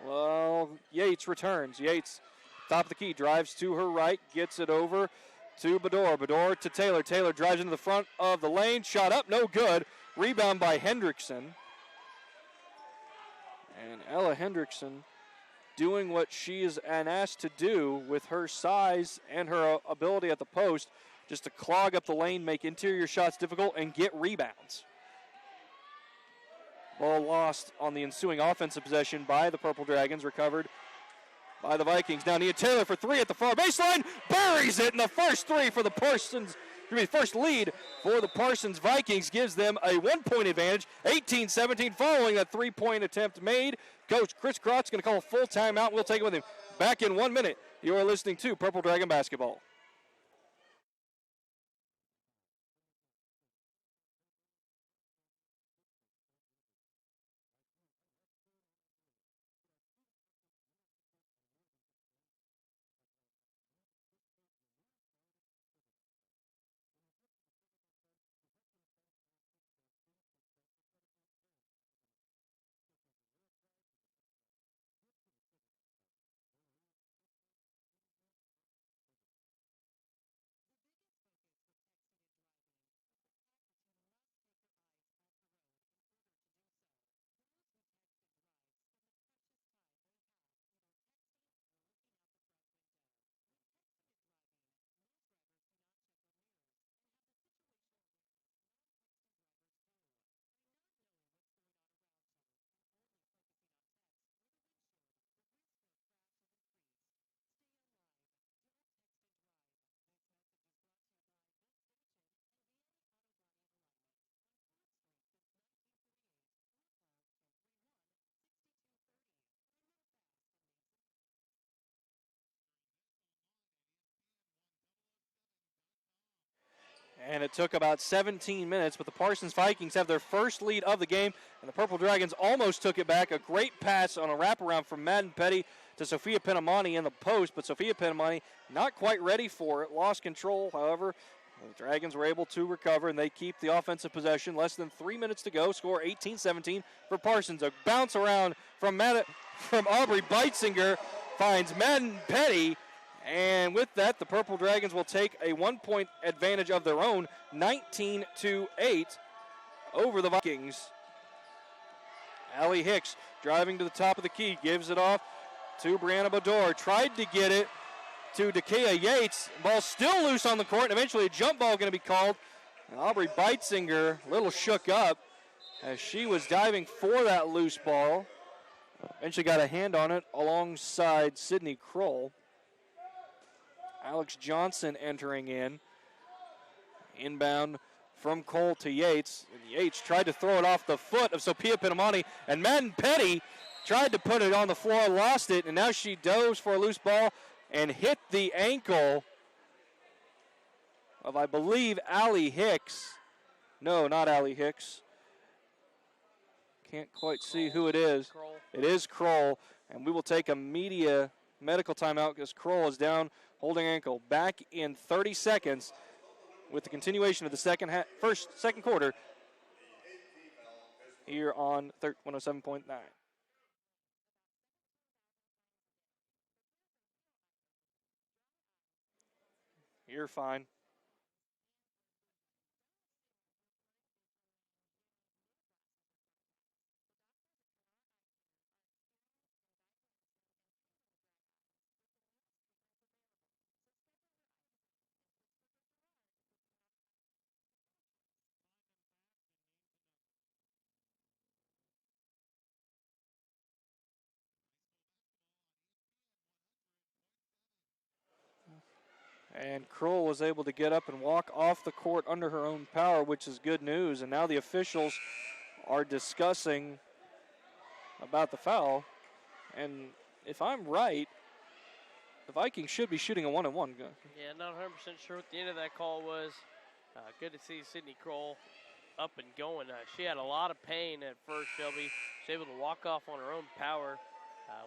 Well, Yates returns. Yates, top of the key, drives to her right, gets it over to Bador. Bador to Taylor. Taylor drives into the front of the lane. Shot up, no good. Rebound by Hendrickson. And Ella Hendrickson doing what she is asked to do with her size and her ability at the post, just to clog up the lane, make interior shots difficult, and get rebounds. Ball lost on the ensuing offensive possession by the Purple Dragons, recovered by the Vikings. Now Nia Taylor for three at the far baseline, buries it, and the first three for the Parsons. First lead for the Parsons Vikings gives them a 1 point advantage, 18-17 following that 3 point attempt made. Coach Chris Crotts going to call a full timeout. We'll take it with him. Back in 1 minute. You are listening to Purple Dragon Basketball. And it took about 17 minutes, but the Parsons Vikings have their first lead of the game, and the Purple Dragons almost took it back. A great pass on a wraparound from Madden Petty to Sophia Pinamani in the post, but Sophia Pinamani not quite ready for it. Lost control, however. The Dragons were able to recover, and they keep the offensive possession. Less than 3 minutes to go. Score 18-17 for Parsons. A bounce around from Aubrey Beitzinger finds Madden Petty. And with that, the Purple Dragons will take a 1 point advantage of their own, 19-8 over the Vikings. Allie Hicks driving to the top of the key, gives it off to Brianna Bador. Tried to get it to Dakia Yates. Ball still loose on the court, and eventually a jump ball going to be called. And Aubrey Beitzinger a little shook up as she was diving for that loose ball. Eventually got a hand on it alongside Sydney Kroll. Alex Johnson entering in. Inbound from Cole to Yates. And Yates tried to throw it off the foot of Sophia Pinamani. And Madden Petty tried to put it on the floor, lost it. And now she dove for a loose ball and hit the ankle of, I believe, Allie Hicks. No, not Allie Hicks. Can't quite see who it is. Kroll. It is Kroll. And we will take a medical timeout because Kroll is down holding ankle. Back in 30 seconds. with the continuation of the second quarter here on 107.9. You're fine. And Kroll was able to get up and walk off the court under her own power, which is good news. And now the officials are discussing about the foul. And if I'm right, the Vikings should be shooting a 1-on-1 gun. Yeah, not 100% sure what the end of that call was. Good to see Sydney Kroll up and going. She had a lot of pain at first, Shelby. She was able to walk off on her own power.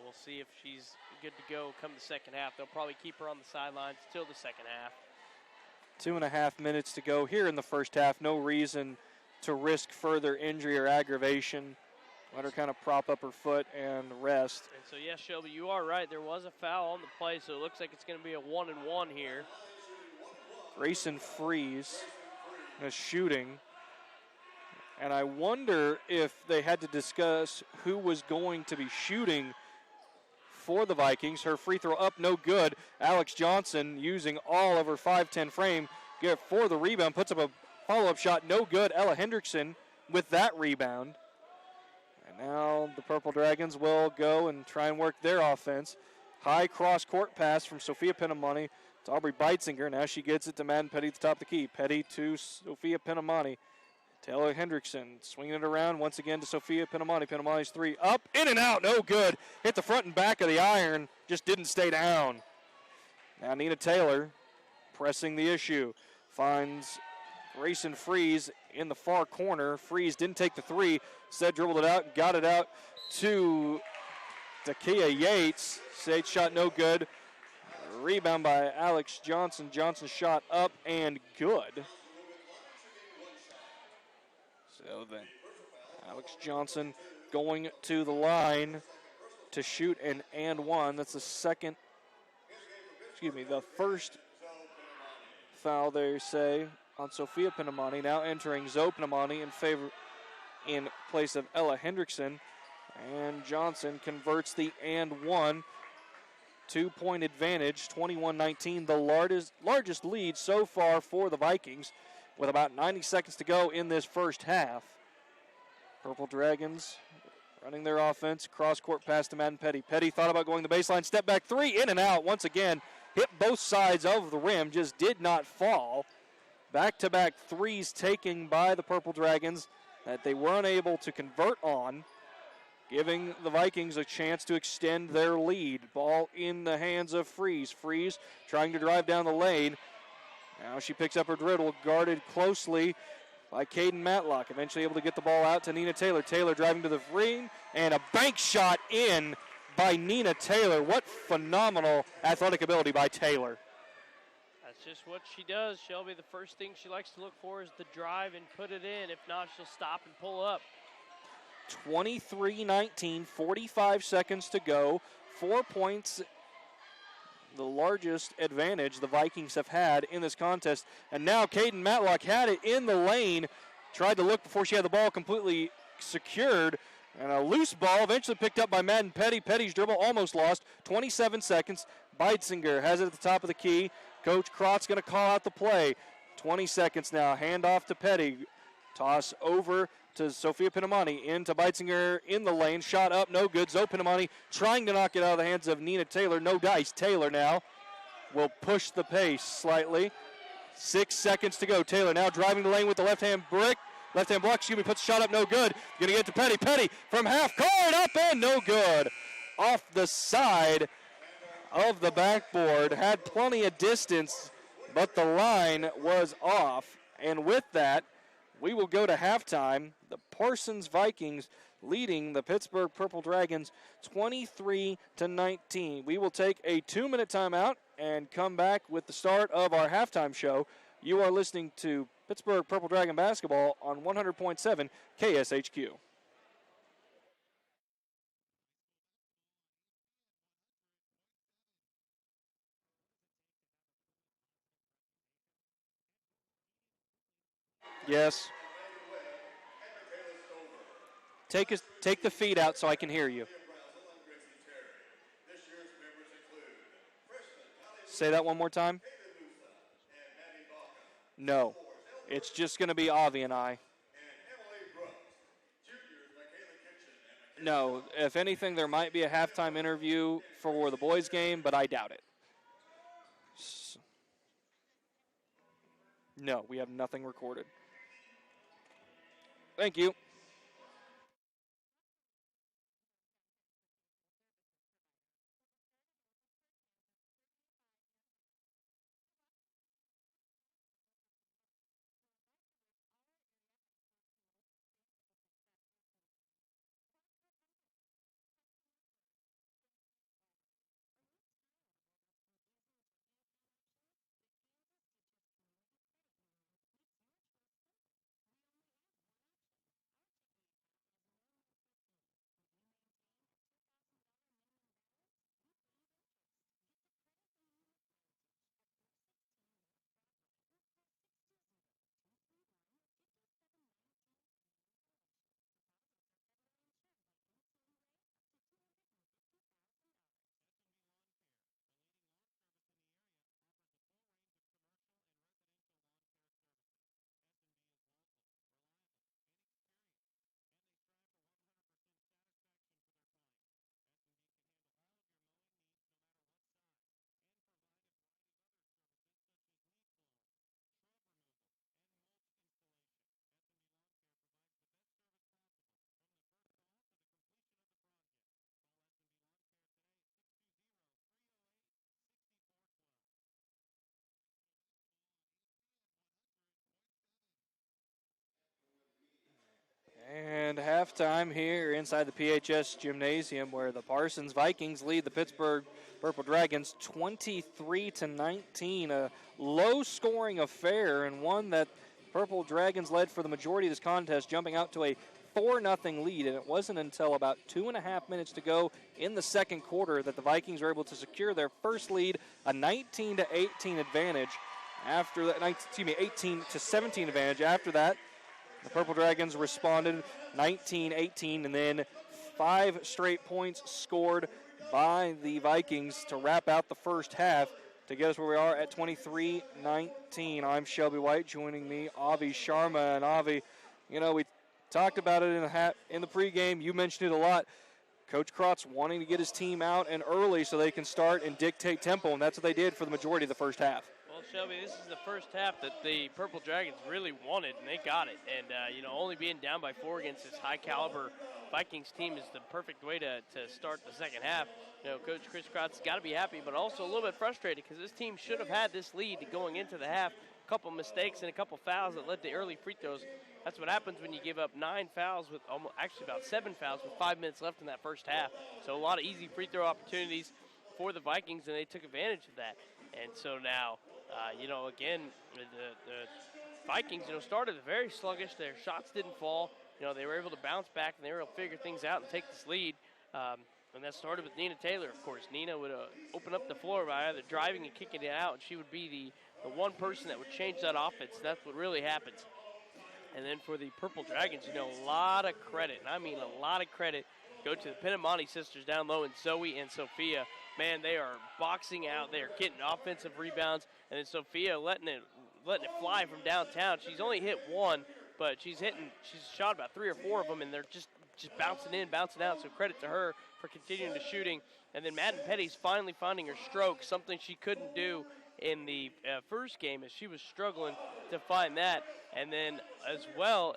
We'll see if she's good to go come the second half. They'll probably keep her on the sidelines till the second half. 2.5 minutes to go here in the first half. No reason to risk further injury or aggravation. Let her kind of prop up her foot and rest. And so, yes, Shelby, you are right. There was a foul on the play, so it looks like it's going to be a 1-and-1 here. Grayson Freeze is shooting. And I wonder if they had to discuss who was going to be shooting for the Vikings. Her free throw up, no good. Alex Johnson using all of her 5'10 frame for the rebound. Puts up a follow-up shot, no good. Ella Hendrickson with that rebound. And now the Purple Dragons will go and try and work their offense. High cross-court pass from Sophia Pinamani to Aubrey Beitzinger. Now she gets it to Madden Petty at the top of the key. Petty to Sophia Pinamani. Taylor Hendrickson swinging it around once again to Sophia Pinamani. Pinamani's three up, in and out, no good. Hit the front and back of the iron, just didn't stay down. Now Nina Taylor pressing the issue. Finds Grayson Freeze in the far corner. Freeze didn't take the three, instead dribbled it out and got it out to Takia Yates. Yates shot no good. Rebound by Alex Johnson. Johnson shot up and good. So then Alex Johnson going to the line to shoot an and one. That's the first foul they say on Sophia Pinamani. Now entering Zoe Pinamani in place of Ella Hendrickson. And Johnson converts the and one. 2-point advantage, 21-19, the largest lead so far for the Vikings, with about 90 seconds to go in this first half. Purple Dragons running their offense. Cross-court pass to Madden Petty. Petty thought about going the baseline. Step back three, in and out once again. Hit both sides of the rim, just did not fall. Back-to-back threes taken by the Purple Dragons that they were unable to convert on, giving the Vikings a chance to extend their lead. Ball in the hands of Freeze. Freeze trying to drive down the lane. Now she picks up her dribble, guarded closely by Caden Matlock. Eventually able to get the ball out to Nina Taylor. Taylor driving to the ring, and a bank shot in by Nina Taylor. What phenomenal athletic ability by Taylor. That's just what she does, Shelby. The first thing she likes to look for is the drive and put it in. If not, she'll stop and pull up. 23-19, 45 seconds to go. 4 points, the largest advantage the Vikings have had in this contest. And now Caden Matlock had it in the lane. Tried to look before she had the ball completely secured. And a loose ball eventually picked up by Madden Petty. Petty's dribble almost lost. 27 seconds. Beitzinger has it at the top of the key. Coach Krott's going to call out the play. 20 seconds now. Hand off to Petty. Toss over to Sophia Pinamani. Into Beitzinger in the lane. Shot up, no good. Zoe Pinamani trying to knock it out of the hands of Nina Taylor. No dice. Taylor now will push the pace slightly. 6 seconds to go. Taylor now driving the lane with the left-hand block, puts the shot up, no good. Going to get to Petty. Petty from half court, up and no good. Off the side of the backboard. Had plenty of distance, but the line was off. And with that, we will go to halftime. The Parsons Vikings leading the Pittsburgh Purple Dragons 23-19. We will take a 2-minute timeout and come back with the start of our halftime show You are listening to Pittsburgh Purple Dragon basketball on 100.7 KSHQ. Yes. Take the feet out so I can hear you. Say that one more time. No. It's just going to be Avi and I. No. If anything, there might be a halftime interview for the boys' game, but I doubt it. No, we have nothing recorded. Thank you. And halftime here inside the PHS gymnasium, where the Parsons Vikings lead the Pittsburgh Purple Dragons 23-19. A low-scoring affair, and one that Purple Dragons led for the majority of this contest, jumping out to a 4-0 lead. And it wasn't until about 2.5 minutes to go in the second quarter that the Vikings were able to secure their first lead, a 19-18 advantage. After that, 18-17 advantage. After that, the Purple Dragons responded 19-18, and then 5 straight points scored by the Vikings to wrap out the first half to get us where we are at 23-19. I'm Shelby White. Joining me, Avi Sharma. And Avi, we talked about it in the pregame. You mentioned it a lot. Coach Krotz wanting to get his team out and early so they can start and dictate tempo, and that's what they did for the majority of the first half. Well, Shelby, this is the first half that the Purple Dragons really wanted, and they got it. And, only being down by 4 against this high-caliber Vikings team is the perfect way to start the second half. Coach Chris Krotz has got to be happy, but also a little bit frustrated because this team should have had this lead going into the half. A couple mistakes and a couple fouls that led to early free throws. That's what happens when you give up 9 fouls with about 7 fouls with 5 minutes left in that first half. So a lot of easy free throw opportunities for the Vikings, and they took advantage of that. And so now, again, the Vikings, started very sluggish. Their shots didn't fall. They were able to bounce back, and they were able to figure things out and take this lead. And that started with Nina Taylor, of course. Nina would open up the floor by either driving and kicking it out, and she would be the one person that would change that offense. That's what really happens. And then for the Purple Dragons, a lot of credit, and I mean a lot of credit, go to the Pinamonti sisters down low, and Zoe and Sophia. Man, they are boxing out. They are getting offensive rebounds, and then Sophia letting it fly from downtown. She's only hit 1, but she's shot about 3 or 4 of them, and they're just bouncing in, bouncing out. So credit to her for continuing the shooting. And then Madden Petty's finally finding her stroke, something she couldn't do in the first game as she was struggling to find that. And then as well,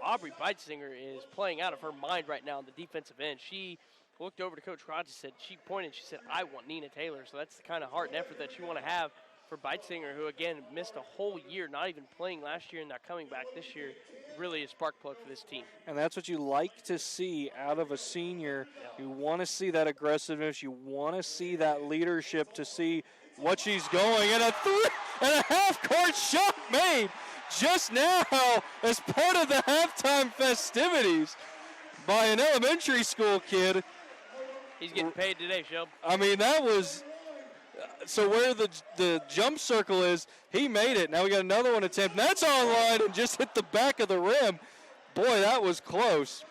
Aubrey Beitzinger is playing out of her mind right now on the defensive end. She looked over to Coach Rogers, she said, I want Nina Taylor. So that's the kind of heart and effort that you want to have for Beitzinger, who, again, missed a whole year, not even playing last year and not coming back this year. Really a spark plug for this team. And that's what you like to see out of a senior. Yeah. You want to see that aggressiveness. You want to see that leadership, to see what she's going, and a half-court shot made just now as part of the halftime festivities by an elementary school kid. He's getting paid today, Shelb. I mean, that was so where the jump circle is, he made it. Now we got another one attempt. That's online and just hit the back of the rim. Boy, that was close.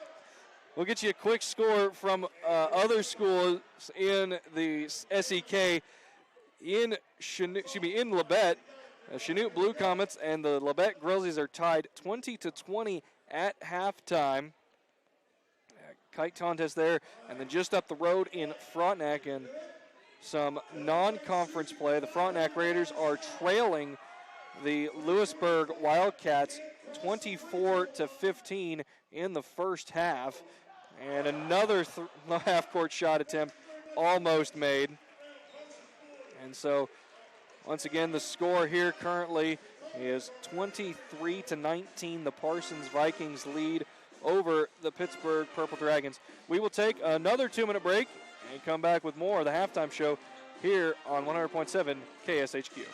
We'll get you a quick score from other schools in the SEK. In Labette, Chanute Blue Comets and the Labette Grizzlies are tied 20-20 at halftime. Kite contest there, and then just up the road in Frontenac and some non-conference play. The Frontenac Raiders are trailing the Lewisburg Wildcats 24-15 in the first half. And another half-court shot attempt almost made. And so, once again, the score here currently is 23-19. The Parsons Vikings lead over the Pittsburg Purple Dragons. We will take another 2-minute break and come back with more of the halftime show here on 100.7 KSHQ.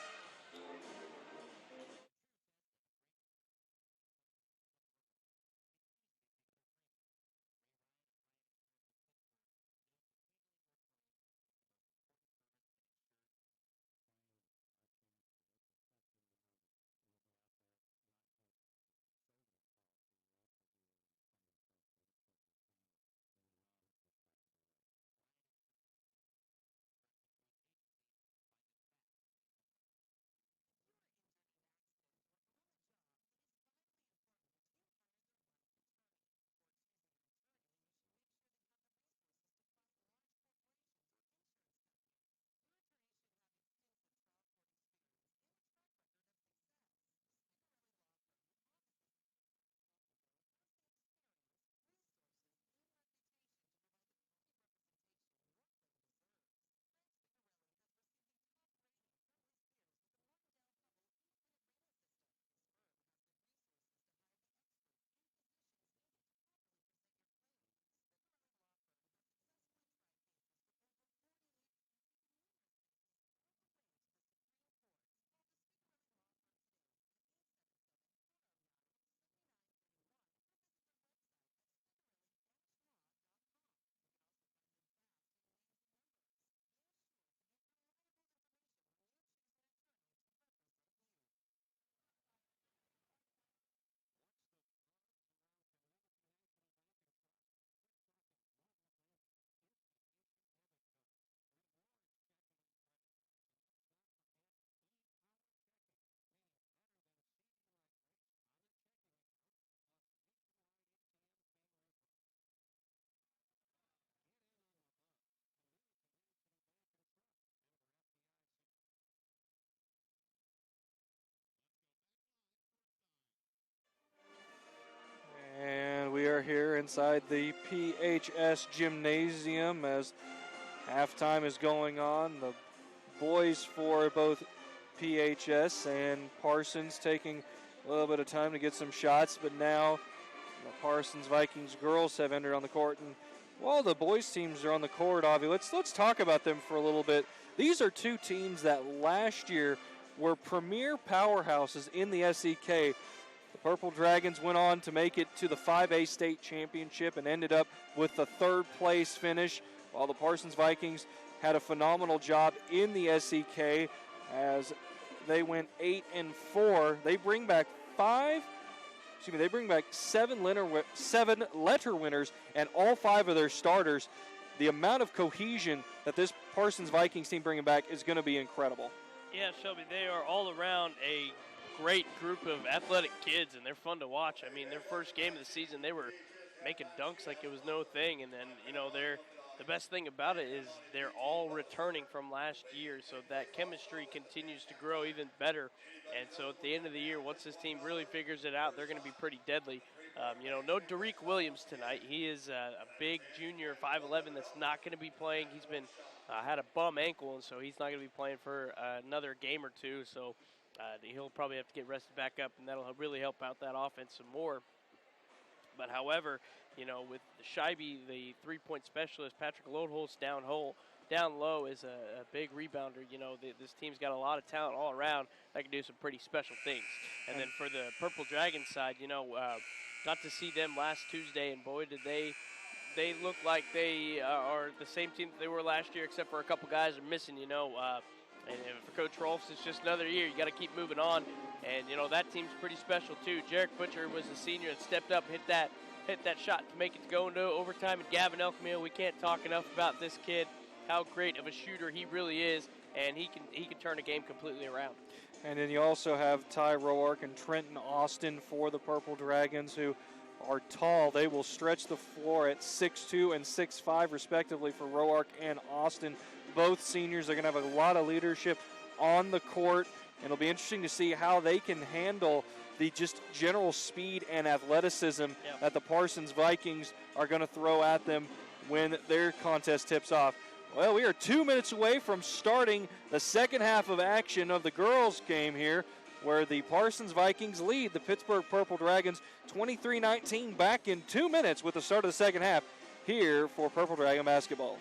And we are here inside the PHS Gymnasium as halftime is going on. The boys for both PHS and Parsons taking a little bit of time to get some shots, but now the Parsons Vikings girls have entered on the court. And while the boys teams are on the court, Avi, let's talk about them for a little bit. These are two teams that last year were premier powerhouses in the SEK. The Purple Dragons went on to make it to the 5A state championship and ended up with the third place finish, while the Parsons Vikings had a phenomenal job in the SEK as they went 8-4. They bring back seven letter winners and all five of their starters. The amount of cohesion that this Parsons Vikings team bringing back is going to be incredible. Yeah, Shelby, they are all around a great group of athletic kids, and they're fun to watch. I mean, their first game of the season, they were making dunks like it was no thing, and then, the best thing about it is they're all returning from last year, so that chemistry continues to grow even better. And so at the end of the year, once this team really figures it out, they're going to be pretty deadly. No Derek Williams tonight. He is a big junior, 5'11", that's not going to be playing. He's been had a bum ankle, and so he's not going to be playing for another game or two. So he'll probably have to get rested back up, and that'll really help out that offense some more. But however, with the Scheibe, the three-point specialist, Patrick Lodeholtz down hole, down low is a big rebounder. You know, this team's got a lot of talent all around that can do some pretty special things. And then for the Purple Dragons side, you know, got to see them last Tuesday, and boy, did they look like they are the same team that they were last year, except for a couple guys are missing, you know. And for Coach Rolfs, it's just another year. You got to keep moving on. And, you know, that team's pretty special, too. Jarek Butcher was a senior that stepped up and hit that shot to make it go into overtime. And Gavin Elkmeal, we can't talk enough about this kid, how great of a shooter he really is. And he can turn a game completely around. And then you also have Ty Roark and Trenton Austin for the Purple Dragons, who are tall. They will stretch the floor at 6'2" and 6'5", respectively, for Roark and Austin. Both seniors are going to have a lot of leadership on the court, and it'll be interesting to see how they can handle the just general speed and athleticism that the Parsons Vikings are going to throw at them when their contest tips off. Well, we are 2 minutes away from starting the second half of action of the girls' game here, where the Parsons Vikings lead the Pittsburgh Purple Dragons 23-19 back in 2 minutes with the start of the second half here for Purple Dragon basketball.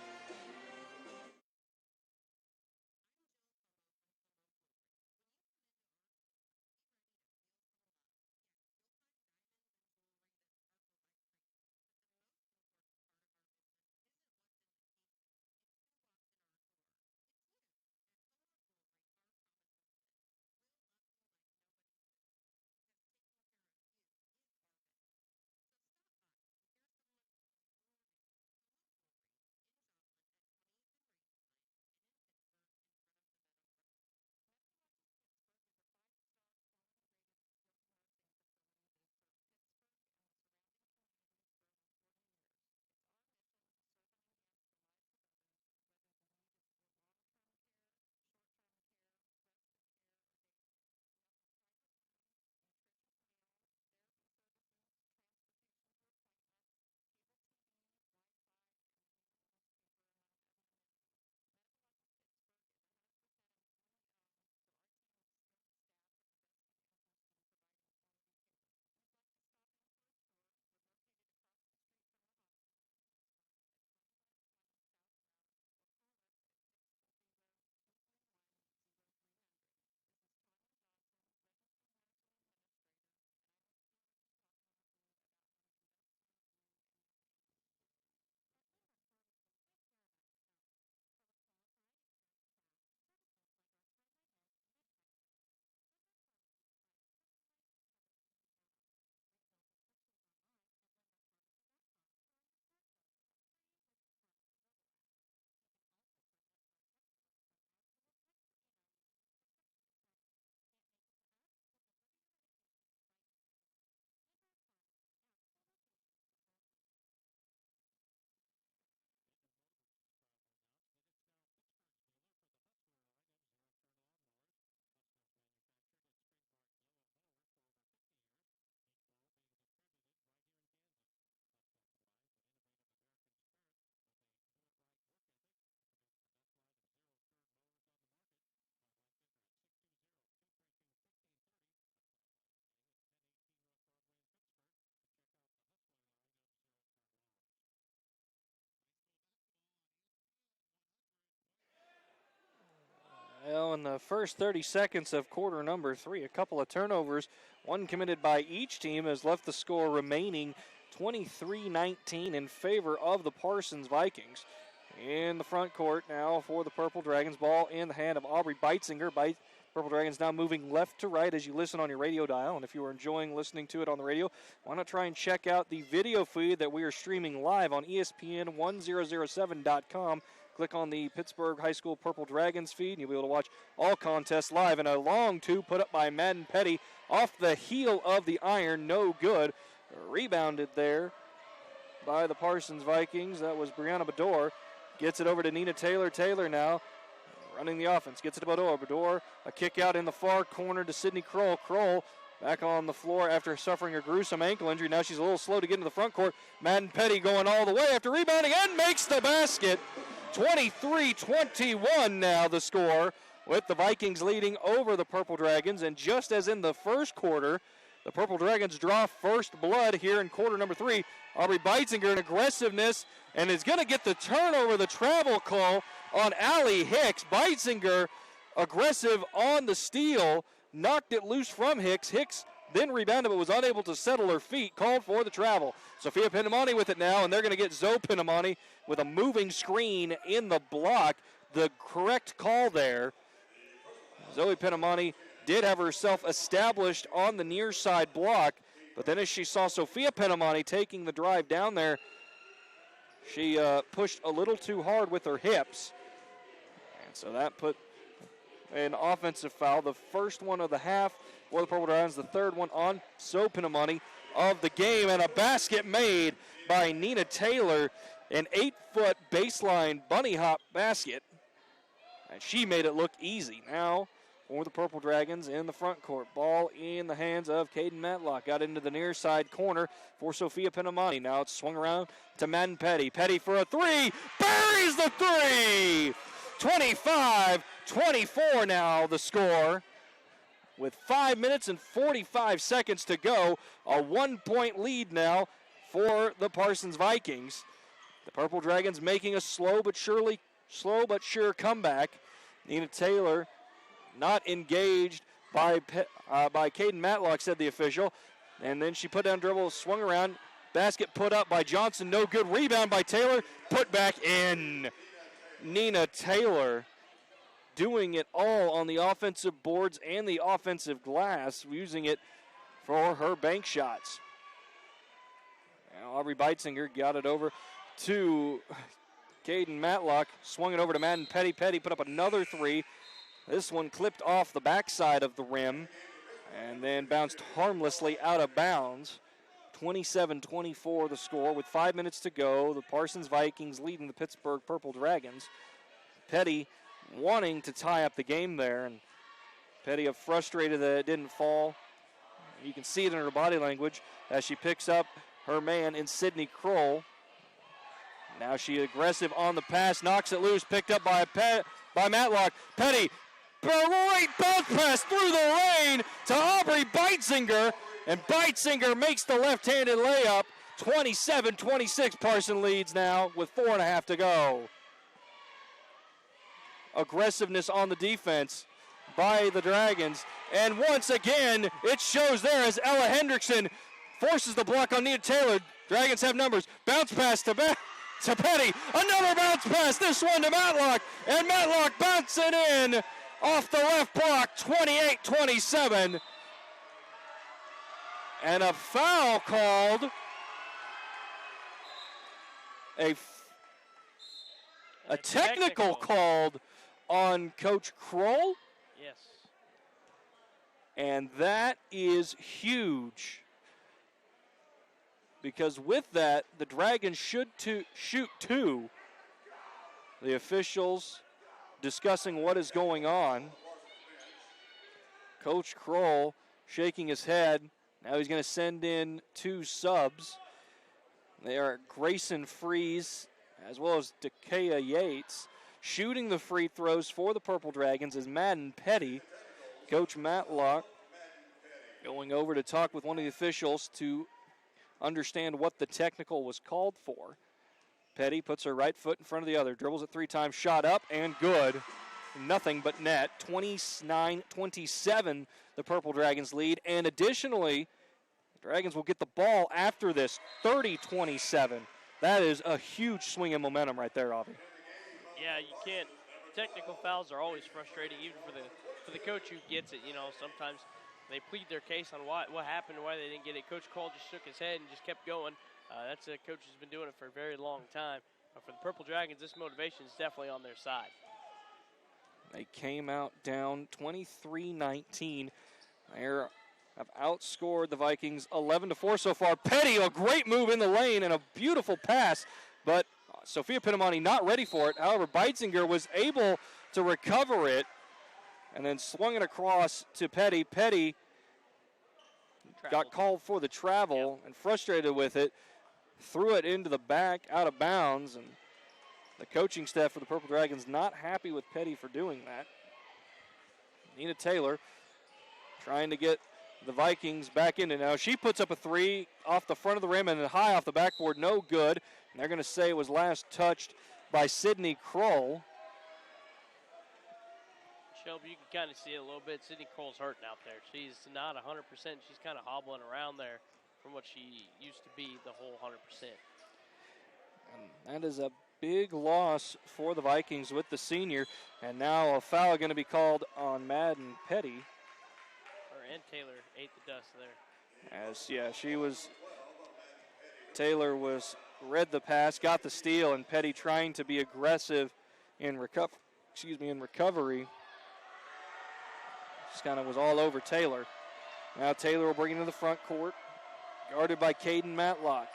Well, in the first 30 seconds of quarter number 3, a couple of turnovers, one committed by each team, has left the score remaining 23-19 in favor of the Parsons Vikings. In the front court now for the Purple Dragons, ball in the hand of Aubrey Beitzinger. Purple Dragons now moving left to right as you listen on your radio dial. And if you are enjoying listening to it on the radio, why not try and check out the video feed that we are streaming live on ESPN1007.com. Click on the Pittsburgh High School Purple Dragons feed, and you'll be able to watch all contests live. And a long two put up by Madden Petty off the heel of the iron. No good. Rebounded there by the Parsons Vikings. That was Brianna Bador. Gets it over to Nina Taylor. Taylor now running the offense. Gets it to Bador. Bador, a kick out in the far corner to Sydney Kroll. Kroll back on the floor after suffering a gruesome ankle injury. Now she's a little slow to get into the front court. Madden Petty going all the way after rebounding and makes the basket. 23-21 now the score, with the Vikings leading over the Purple Dragons. And just as in the first quarter, the Purple Dragons draw first blood here in quarter number 3. Aubrey Beitzinger in aggressiveness and is going to get the turnover, the travel call. on Allie Hicks. Beitzinger aggressive on the steal, knocked it loose from Hicks. Hicks then rebounded but was unable to settle her feet, called for the travel. Sophia Pinamani with it now, and they're going to get Zoe Pinamani with a moving screen in the block. The correct call there. Zoe Pinamani did have herself established on the near side block, but then as she saw Sophia Pinamani taking the drive down there, she pushed a little too hard with her hips. And so that put an offensive foul, the first one of the half for the Purple Dragons, the third one on Zoe Pinamani of the game, and a basket made by Nina Taylor, an 8-foot baseline bunny hop basket. And she made it look easy. Now for the Purple Dragons in the front court. Ball in the hands of Caden Matlock. Got into the near side corner for Sophia Pinamani. Now it's swung around to Madden Petty. Petty for a three. Buries the three! 25-24 now the score. With 5 minutes and 45 seconds to go. A 1-point lead now for the Parsons Vikings. The Purple Dragons making a slow but sure comeback. Nina Taylor not engaged by Caden Matlock, said the official. And then she put down dribble, swung around. Basket put up by Johnson. No good. Rebound by Taylor. Put back in. Nina Taylor doing it all on the offensive boards and the offensive glass, using it for her bank shots. Now Aubrey Beitzinger got it over to Caden Matlock, swung it over to Madden Petty. Petty put up another three. This one clipped off the backside of the rim and then bounced harmlessly out of bounds. 27-24 the score with 5 minutes to go. The Parsons Vikings leading the Pittsburgh Purple Dragons. Petty wanting to tie up the game there, and Petty frustrated that it didn't fall. You can see it in her body language as she picks up her man in Sydney Kroll. Now she aggressive on the pass, knocks it loose, picked up by Matlock. Petty, great bounce pass through the lane to Aubrey Beitzinger, and Beitzinger makes the left-handed layup. 27-26, Parson leads now with 4.5 to go. Aggressiveness on the defense by the Dragons, and once again it shows there as Ella Hendrickson forces the block on Nina Taylor. Dragons have numbers. Bounce pass to Petty. Another bounce pass, this one to Matlock, and Matlock bouncing in off the left block. 28-27, and a foul called. A technical called on Coach Kroll. Yes. And that is huge, because with that, the Dragons should shoot two. The officials discussing what is going on. Coach Kroll shaking his head. Now he's going to send in two subs. They are Grayson Freeze as well as Dakea Yates. Shooting the free throws for the Purple Dragons is Madden Petty. Coach Matlock going over to talk with one of the officials to understand what the technical was called for. Petty puts her right foot in front of the other, dribbles it 3 times, shot up, and good. Nothing but net. 29-27, the Purple Dragons lead. And additionally, the Dragons will get the ball after this, 30-27. That is a huge swing in momentum right there, Avi. Yeah, you can't. Technical fouls are always frustrating, even for the coach who gets it. You know, sometimes they plead their case on what happened and why they didn't get it. Coach Kroll just shook his head and just kept going. That's a coach who's been doing it for a very long time. But for the Purple Dragons, this motivation is definitely on their side. They came out down 23-19. They have outscored the Vikings 11-4 so far. Petty, a great move in the lane and a beautiful pass, but Sophia Pinamani not ready for it. However, Beitzinger was able to recover it and then swung it across to Petty. Petty got called for the travel and frustrated with it, threw it into the back out of bounds, and the coaching staff for the Purple Dragons not happy with Petty for doing that. Nina Taylor trying to get the Vikings back in it now. She puts up a three off the front of the rim and then high off the backboard, no good. And they're going to say it was last touched by Sydney Kroll. Shelby, you can kind of see it a little bit. Sydney Kroll's hurting out there. She's not 100%. She's kind of hobbling around there from what she used to be the whole 100%. And that is a big loss for the Vikings with the senior. And now a foul going to be called on Madden Petty. And Taylor ate the dust there. Taylor read the pass, got the steal, and Petty trying to be aggressive in recovery. Just kind of was all over Taylor. Now Taylor will bring it to the front court, guarded by Caden Matlock.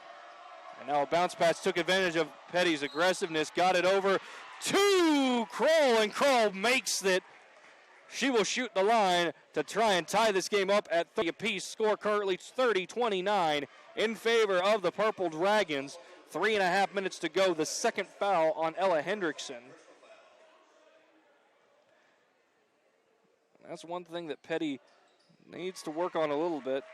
And now a bounce pass took advantage of Petty's aggressiveness, got it over to Kroll, and Kroll makes it. She will shoot the line to try and tie this game up at 30 apiece. Score currently 30-29 in favor of the Purple Dragons. 3.5 minutes to go. The second foul on Ella Hendrickson. That's one thing that Petty needs to work on a little bit.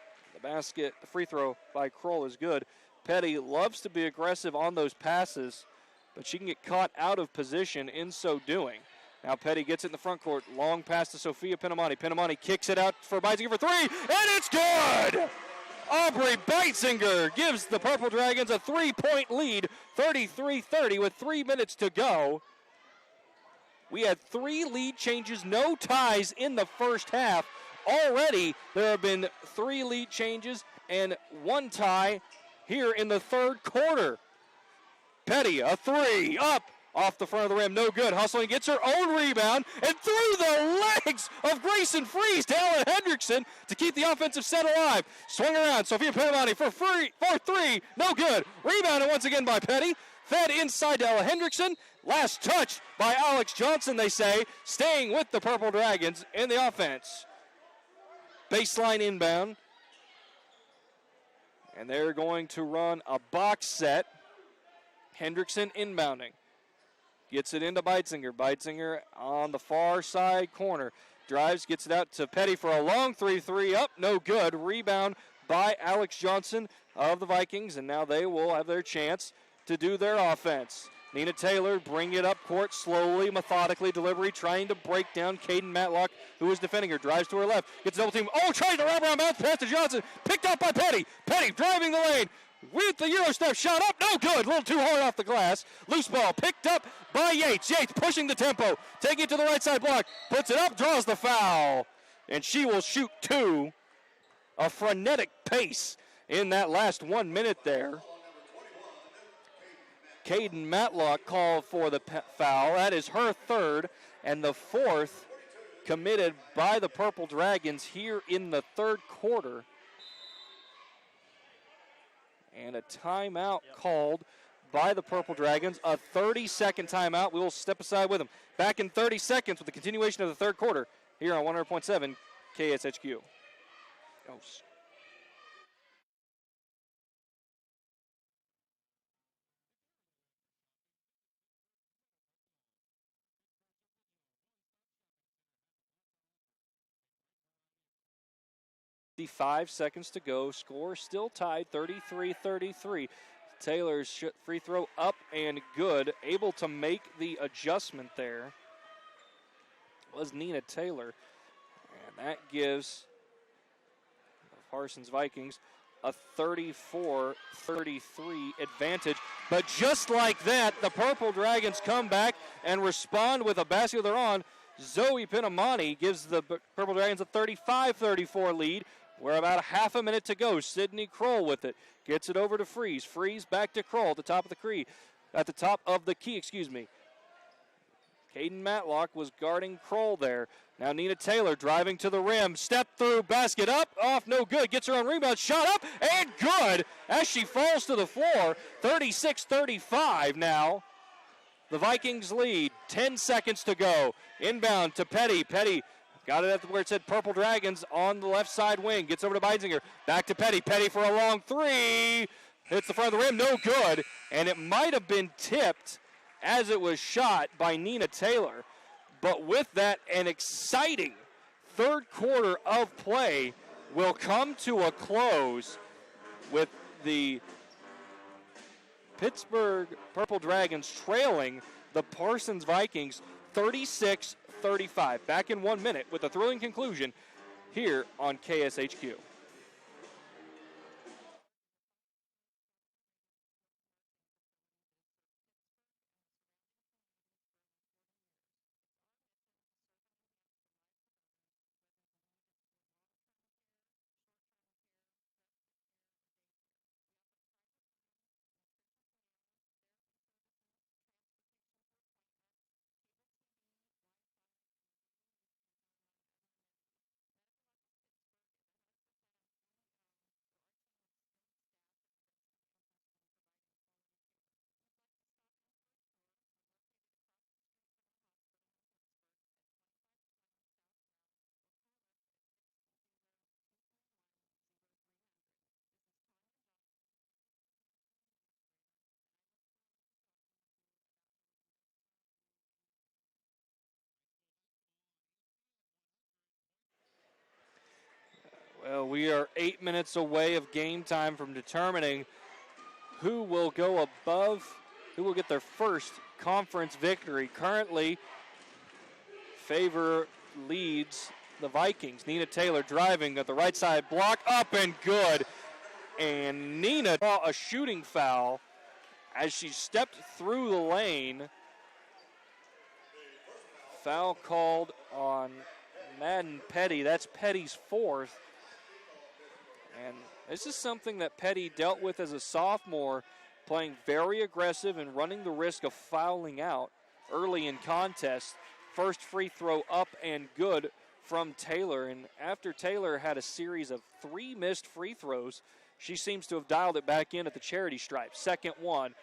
The free throw by Kroll is good. Petty loves to be aggressive on those passes, but she can get caught out of position in so doing. Now Petty gets it in the front court. Long pass to Sophia Pinamani. Pinamani kicks it out for Beitzinger for three, and it's good! Aubrey Beitzinger gives the Purple Dragons a 3-point lead, 33-30 with 3 minutes to go. We had 3 lead changes, no ties in the first half. Already there have been 3 lead changes and 1 tie here in the third quarter. Petty, a 3, up, off the front of the rim, no good. Hustling, gets her own rebound, and through the legs of Grayson Freeze to Ellen Hendrickson to keep the offensive set alive. Swing around, Sophia Pinamani for 3, no good. Rebounded once again by Petty. Fed inside to Ella Hendrickson. Last touch by Alex Johnson, they say, staying with the Purple Dragons in the offense. Baseline inbound. And they're going to run a box set. Hendrickson inbounding. Gets it into Beitzinger. Beitzinger on the far side corner. Drives, gets it out to Petty for a long 3-3. Up, no good. Rebound by Alex Johnson of the Vikings. And now they will have their chance to do their offense. Nina Taylor bring it up court slowly, methodically. Delivery trying to break down Caden Matlock, who is defending her. Drives to her left. Gets a double team. Oh, tries to wrap around bounce pass to Johnson. Picked up by Petty. Petty driving the lane. With the Euro step shot up, no good. A little too hard off the glass. Loose ball picked up by Yates. Yates pushing the tempo. Taking it to the right side block. Puts it up, draws the foul. And she will shoot 2. A frenetic pace in that last 1 minute there. Caden Matlock called for the foul. That is her third and the 4th committed by the Purple Dragons here in the third quarter. And a timeout called by the Purple Dragons. A 30-second timeout. We will step aside with them. Back in 30 seconds with the continuation of the third quarter here on 100.7 KSHQ. Oh, 5 seconds to go. Score still tied, 33-33. Taylor's free throw up and good. Able to make the adjustment there was Nina Taylor. And that gives the Parsons Vikings a 34-33 advantage. But just like that, the Purple Dragons come back and respond with a basket of their own. Zoe Pinamani gives the Purple Dragons a 35-34 lead. We're about a half a minute to go. Sydney Kroll with it. Gets it over to Freeze. Freeze back to Kroll at the top of the key. Caden Matlock was guarding Kroll there. Now Nina Taylor driving to the rim. Step through, basket up, off, no good. Gets her own rebound, shot up, and good as she falls to the floor. 36-35 now. The Vikings lead. 10 seconds to go. Inbound to Petty. Petty got it at where it said Purple Dragons on the left side wing. Gets over to Beitzinger. Back to Petty. Petty for a long 3. Hits the front of the rim. No good. And it might have been tipped as it was shot by Nina Taylor. But with that, an exciting third quarter of play will come to a close with the Pittsburgh Purple Dragons trailing the Parsons Vikings 36-35. Back in 1 minute with a thrilling conclusion here on KSHQ. Well, we are 8 minutes away of game time from determining who will go above, who will get their first conference victory. Currently, favor leads the Vikings. Nina Taylor driving at the right side, block up and good. And Nina saw a shooting foul as she stepped through the lane. Foul called on Madden Petty. That's Petty's fourth. And this is something that Petty dealt with as a sophomore, playing very aggressive and running the risk of fouling out early in contests. First free throw up and good from Taylor. And after Taylor had a series of 3 missed free throws, she seems to have dialed it back in at the charity stripe. Second one,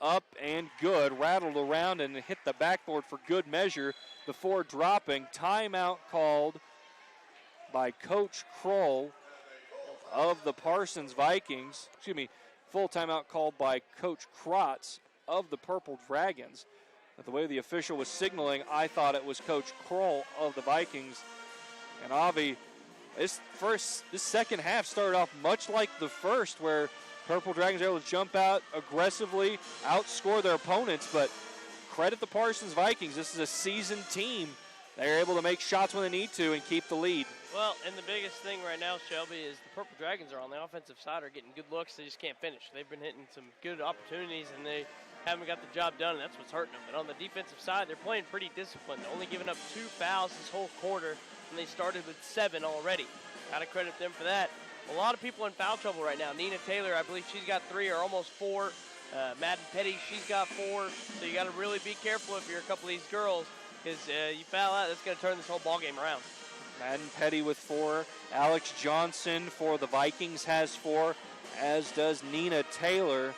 up and good. Rattled around and hit the backboard for good measure before dropping. Timeout called by Coach Kroll of the Parsons Vikings. Full timeout called by Coach Krotz of the Purple Dragons. But the way the official was signaling, I thought it was Coach Kroll of the Vikings. And Avi, this second half started off much like the first, where Purple Dragons were able to jump out aggressively, outscore their opponents, but credit the Parsons Vikings. This is a seasoned team. They're able to make shots when they need to and keep the lead. Well, and the biggest thing right now, Shelby, is the Purple Dragons are on the offensive side, are getting good looks. They just can't finish. They've been hitting some good opportunities, and they haven't got the job done, and that's what's hurting them. But on the defensive side, they're playing pretty disciplined. They're only giving up 2 fouls this whole quarter, and they started with 7 already. Got to credit them for that. A lot of people in foul trouble right now. Nina Taylor, I believe she's got 3 or almost 4. Madden Petty, she's got 4. So you got to really be careful if you're a couple of these girls, because you foul out, that's going to turn this whole ball game around. Madden Petty with 4. Alex Johnson for the Vikings has 4, as does Nina Taylor.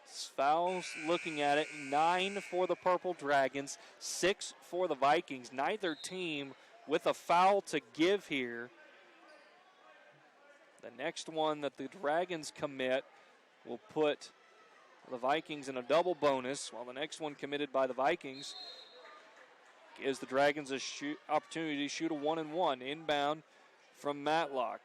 Fouls, looking at it, 9 for the Purple Dragons, 6 for the Vikings. Neither team with a foul to give here. The next one that the Dragons commit will put the Vikings in a double bonus, while the next one committed by the Vikings gives the Dragons a opportunity to shoot a 1-and-1. Inbound from Matlock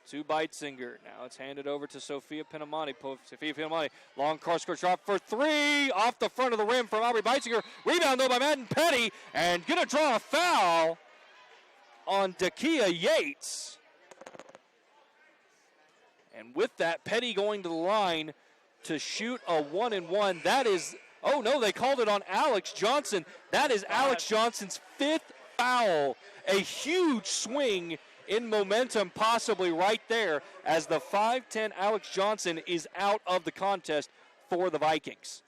to Beitzinger. Now it's handed over to Sophia Pinamonti. Sophia Pinamonti, long cross-court shot for 3 off the front of the rim from Aubrey Beitzinger. Rebound, though, by Madden Petty, and going to draw a foul on Dakia Yates. And with that, Petty going to the line to shoot a 1-and-1. That is, oh no, they called it on Alex Johnson. That is Alex Johnson's 5th foul. A huge swing in momentum possibly right there, as the 5'10 Alex Johnson is out of the contest for the Vikings.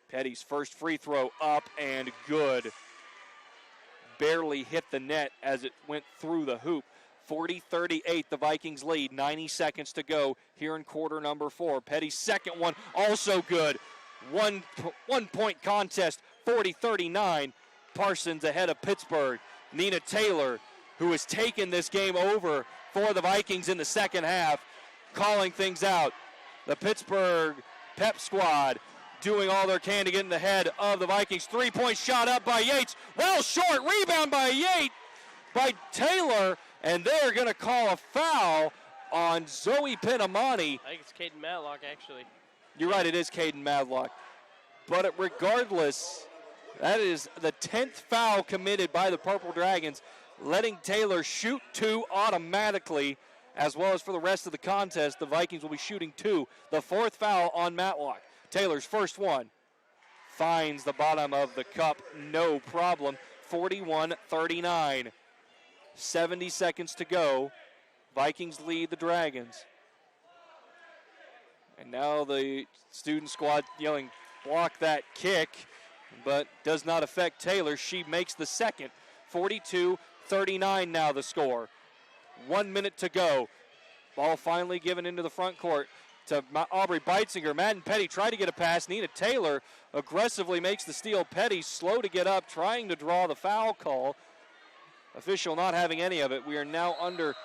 Petty's first free throw up and good. Barely hit the net as it went through the hoop. 40-38, the Vikings lead. 90 seconds to go here in quarter number 4. Petty's second one also good. One point contest, 40-39. Parsons ahead of Pittsburgh. Nina Taylor, who has taken this game over for the Vikings in the second half, calling things out. The Pittsburgh Pep squad doing all they can to get in the head of the Vikings. 3-point shot up by Yates. Well short. Rebound by Taylor. And they're going to call a foul on Zoe Pinamonti. I think it's Caden Matlock, actually. You're right, it is Caden Matlock. But regardless, That is the 10th foul committed by the Purple Dragons, letting Taylor shoot 2 automatically, as well as for the rest of the contest. The Vikings will be shooting 2. The 4th foul on Matlock. Taylor's first one finds the bottom of the cup, no problem. 41-39. 70 seconds to go. Vikings lead the Dragons. And now the student squad yelling, block that kick, but does not affect Taylor. She makes the second. 42-39 now the score. 1 minute to go. Ball finally given into the front court to Aubrey Beitzinger. Madden Petty tried to get a pass. Nina Taylor aggressively makes the steal. Petty slow to get up, trying to draw the foul call. Official not having any of it. We are now under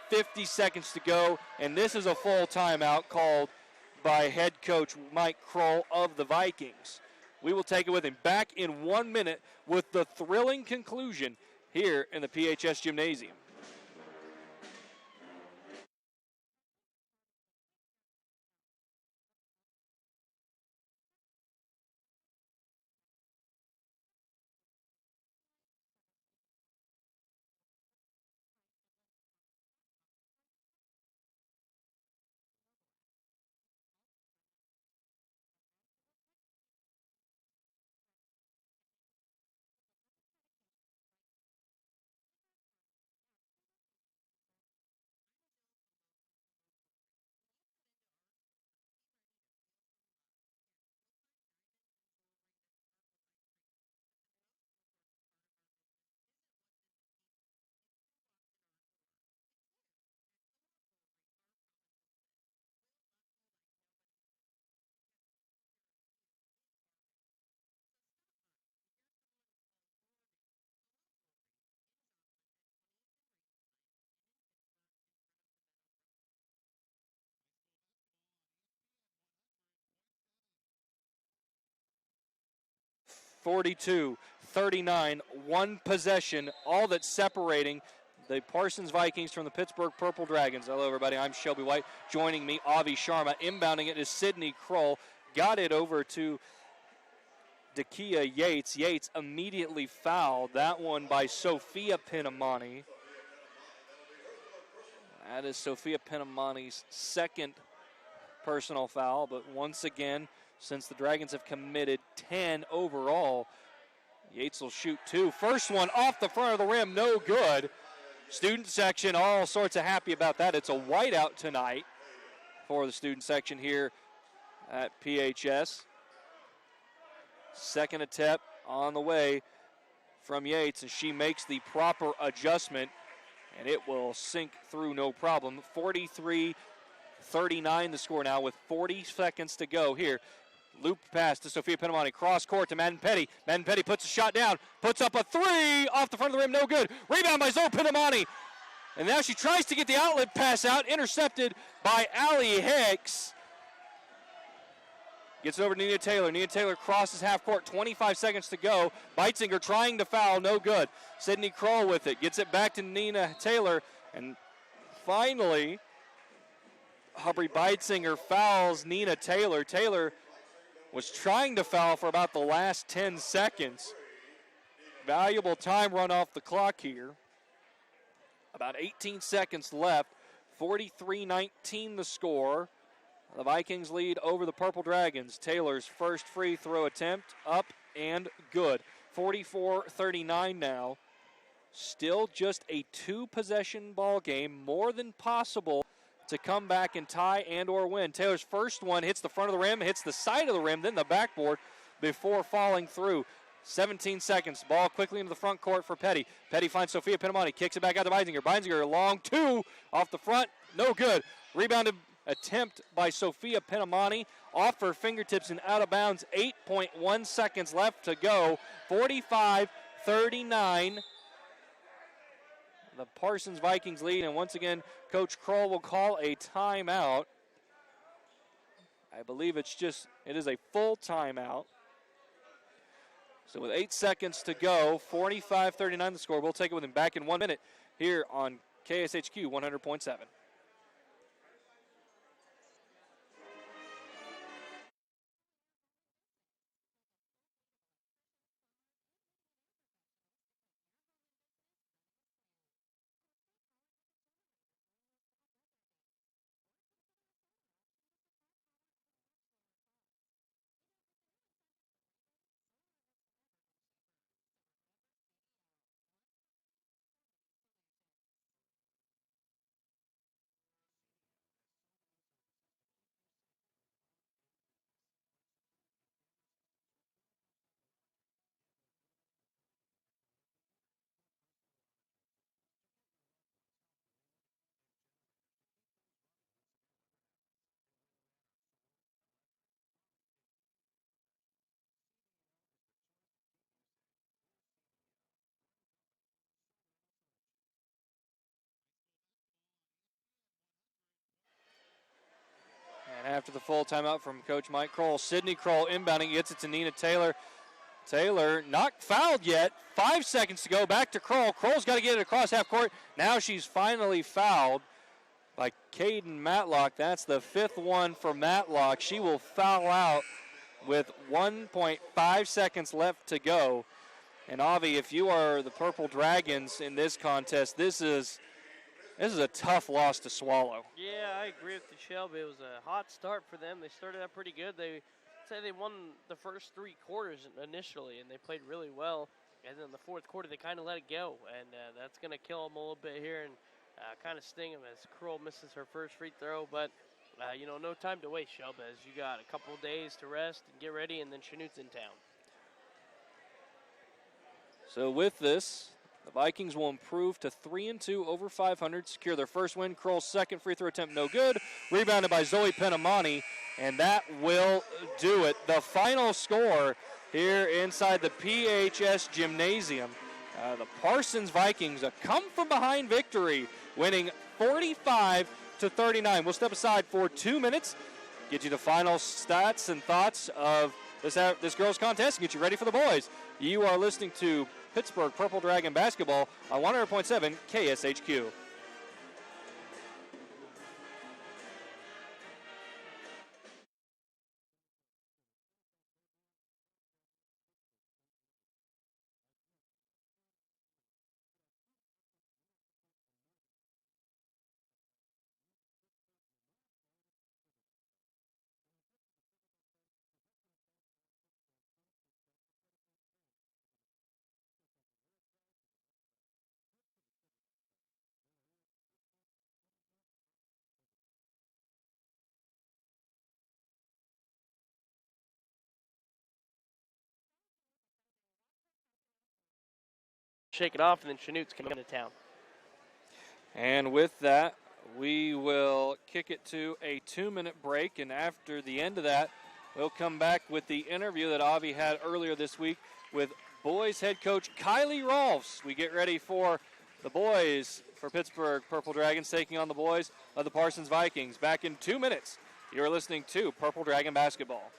50 seconds to go, and this is a full timeout called by head coach Mike Kroll of the Vikings. We will take it with him back in 1 minute with the thrilling conclusion here in the PHS Gymnasium. (42-39), one possession, all that's separating the Parsons Vikings from the Pittsburgh Purple Dragons. Hello, everybody. I'm Shelby White. Joining me, Avi Sharma. Inbounding it is Sydney Kroll. Got it over to Dakia Yates. Yates immediately fouled. That one by Sophia Pinamani. That is Sophia Pinamani's second personal foul, but once again, since the Dragons have committed 10 overall, Yates will shoot 2. First one off the front of the rim, no good. Student section, all sorts of happy about that. It's a whiteout tonight for the student section here at PHS. Second attempt on the way from Yates, and she makes the proper adjustment, and it will sink through no problem. 43-39 the score now with 40 seconds to go here. Loop pass to Sophia Pinamani. Cross court to Madden Petty. Madden Petty puts a shot down. Puts up a 3 off the front of the rim. No good. Rebound by Zoe Pinamani. And now she tries to get the outlet pass out. Intercepted by Allie Hicks. Gets it over to Nina Taylor. Nina Taylor crosses half court. 25 seconds to go. Beitzinger trying to foul. No good. Sydney Kroll with it. Gets it back to Nina Taylor. And finally, Aubrey Beitzinger fouls Nina Taylor. Taylor was trying to foul for about the last 10 seconds. Valuable time run off the clock here. About 18 seconds left. 43-19 the score. The Vikings lead over the Purple Dragons. Taylor's first free throw attempt up and good. 44-39 now. Still just a 2-possession ball game. More than possible to come back and tie and or win. Taylor's first one hits the front of the rim, hits the side of the rim, then the backboard before falling through. 17 seconds. Ball quickly into the front court for Petty. Petty finds Sophia Pinamani, kicks it back out to Beitzinger. Beitzinger long 2 off the front, no good. Rebounded attempt by Sophia Pinamani off her fingertips and out of bounds. 8.1 seconds left to go. 45-39. The Parsons Vikings lead, and once again, Coach Kroll will call a timeout. I believe it is a full timeout. So with 8 seconds to go, 45-39 the score. We'll take it with him back in 1 minute here on KSHQ 100.7. after the full timeout from Coach Mike Kroll. Sydney Kroll inbounding, gets it to Nina Taylor. Taylor not fouled yet. 5 seconds to go. Back to Kroll. Kroll's got to get it across half court. Now she's finally fouled by Caden Matlock. That's the 5th one for Matlock. She will foul out with 1.5 seconds left to go. And Avi, if you are the Purple Dragons in this contest, this is a tough loss to swallow. Yeah, I agree with Shelby. It was a hot start for them. They started out pretty good. They say they won the first 3 quarters initially, and they played really well. And then the fourth quarter, they kind of let it go, and that's going to kill them a little bit here and kind of sting them as Kroll misses her first free throw. But, no time to waste, Shelby, as you got a couple days to rest and get ready, and then Chanute's in town. So with this, the Vikings will improve to 3-2 over 500, secure their first win. Kroll's second free throw attempt, no good. Rebounded by Zoe Penamani, and that will do it. The final score here inside the PHS Gymnasium. The Parsons Vikings, a come-from-behind victory, winning 45-39. We'll step aside for 2 minutes, get you the final stats and thoughts of this girls' contest, and get you ready for the boys. You are listening to Pittsburgh Purple Dragon basketball on 100.7 KSHQ. Shake it off, and then Chanute's coming into town. And with that, we will kick it to a 2-minute break, and after the end of that, we'll come back with the interview that Avi had earlier this week with boys head coach Kylie Rolfs. We get ready for the boys for Pittsburgh Purple Dragons taking on the boys of the Parsons Vikings. Back in 2 minutes, you're listening to Purple Dragon basketball.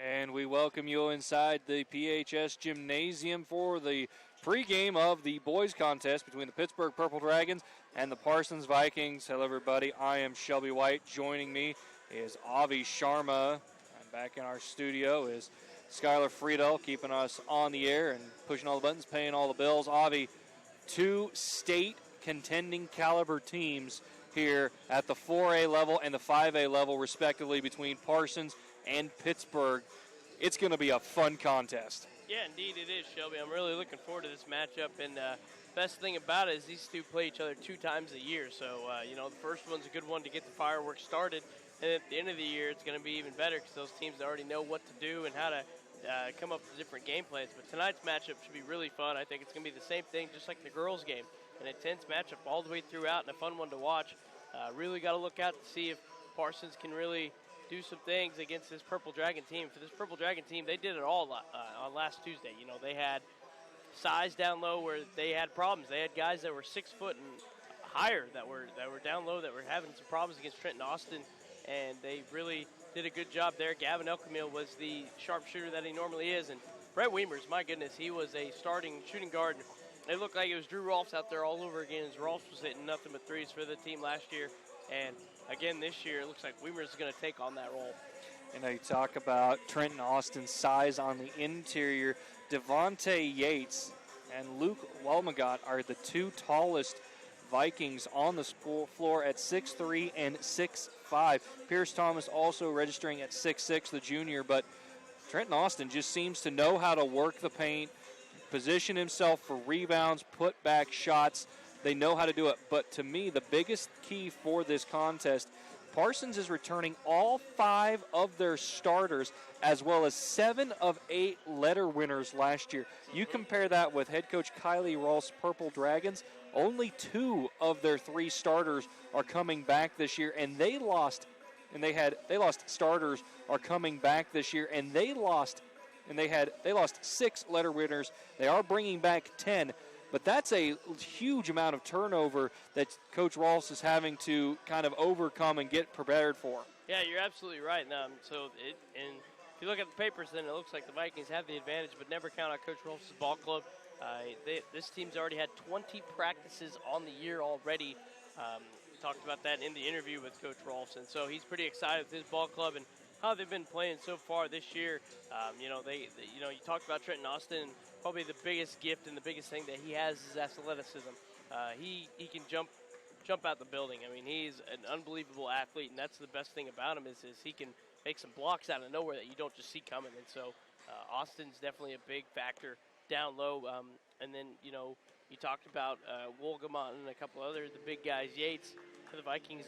And we welcome you inside the PHS Gymnasium for the pregame of the boys contest between the Pittsburgh Purple Dragons and the Parsons Vikings. Hello, everybody. I am Shelby White. Joining me is Avi Sharma. And back in our studio is Skylar Friedel, keeping us on the air and pushing all the buttons, paying all the bills. Avi, two state contending caliber teams here at the 4A level and the 5A level, respectively, between Parsons and Pittsburgh. It's going to be a fun contest. Yeah, indeed it is, Shelby. I'm really looking forward to this matchup, and best thing about it is these two play each other 2 times a year. So, the first one's a good one to get the fireworks started, and at the end of the year, it's going to be even better because those teams already know what to do and how to come up with different game plans. But tonight's matchup should be really fun. I think it's going to be the same thing, just like the girls' game. An intense matchup all the way throughout and a fun one to watch. Really got to look out to see if Parsons can really do some things against this Purple Dragon team. For this Purple Dragon team, they did it all on last Tuesday. They had size down low where they had problems. They had guys that were 6 foot and higher that were down low that were having some problems against Trenton Austin, and they really did a good job there. Gavin Elkamil was the sharpshooter that he normally is, and Brett Wiemers, my goodness, he was a starting shooting guard. It looked like it was Drew Rolfs out there all over again, as Rolfs was hitting nothing but threes for the team last year. And again this year, it looks like Wiemers is going to take on that role. And you talk about Trenton Austin's size on the interior. Devontae Yates and Luke Walmagot are the 2 tallest Vikings on the floor at 6'3" and 6'5". Pierce Thomas also registering at 6'6", the junior. But Trenton Austin just seems to know how to work the paint, position himself for rebounds, put back shots. They know how to do it. But to me, the biggest key for this contest, Parsons is returning all 5 of their starters, as well as 7 of 8 letter winners last year. You compare that with head coach Kylie Rolf's Purple Dragons, only 2 of their 3 starters are coming back this year, and they lost starters are coming back this year, and they lost 6 letter winners. They are bringing back 10. But that's a huge amount of turnover that Coach Rolfs is having to kind of overcome and get prepared for. Yeah, you're absolutely right. And if you look at the papers, then it looks like the Vikings have the advantage, but never count on Coach Rolfs' ball club. This team's already had 20 practices on the year already. We talked about that in the interview with Coach Rolfs, and so he's pretty excited with his ball club and how they've been playing so far this year. You talked about Trenton Austin. Probably the biggest gift and the biggest thing that he has is athleticism. He can jump out the building. I mean, he's an unbelievable athlete, and that's the best thing about him is he can make some blocks out of nowhere that you don't just see coming. And so Austin's definitely a big factor down low. And then, you talked about Wolgamont and a couple other the big guys. Yates for the Vikings.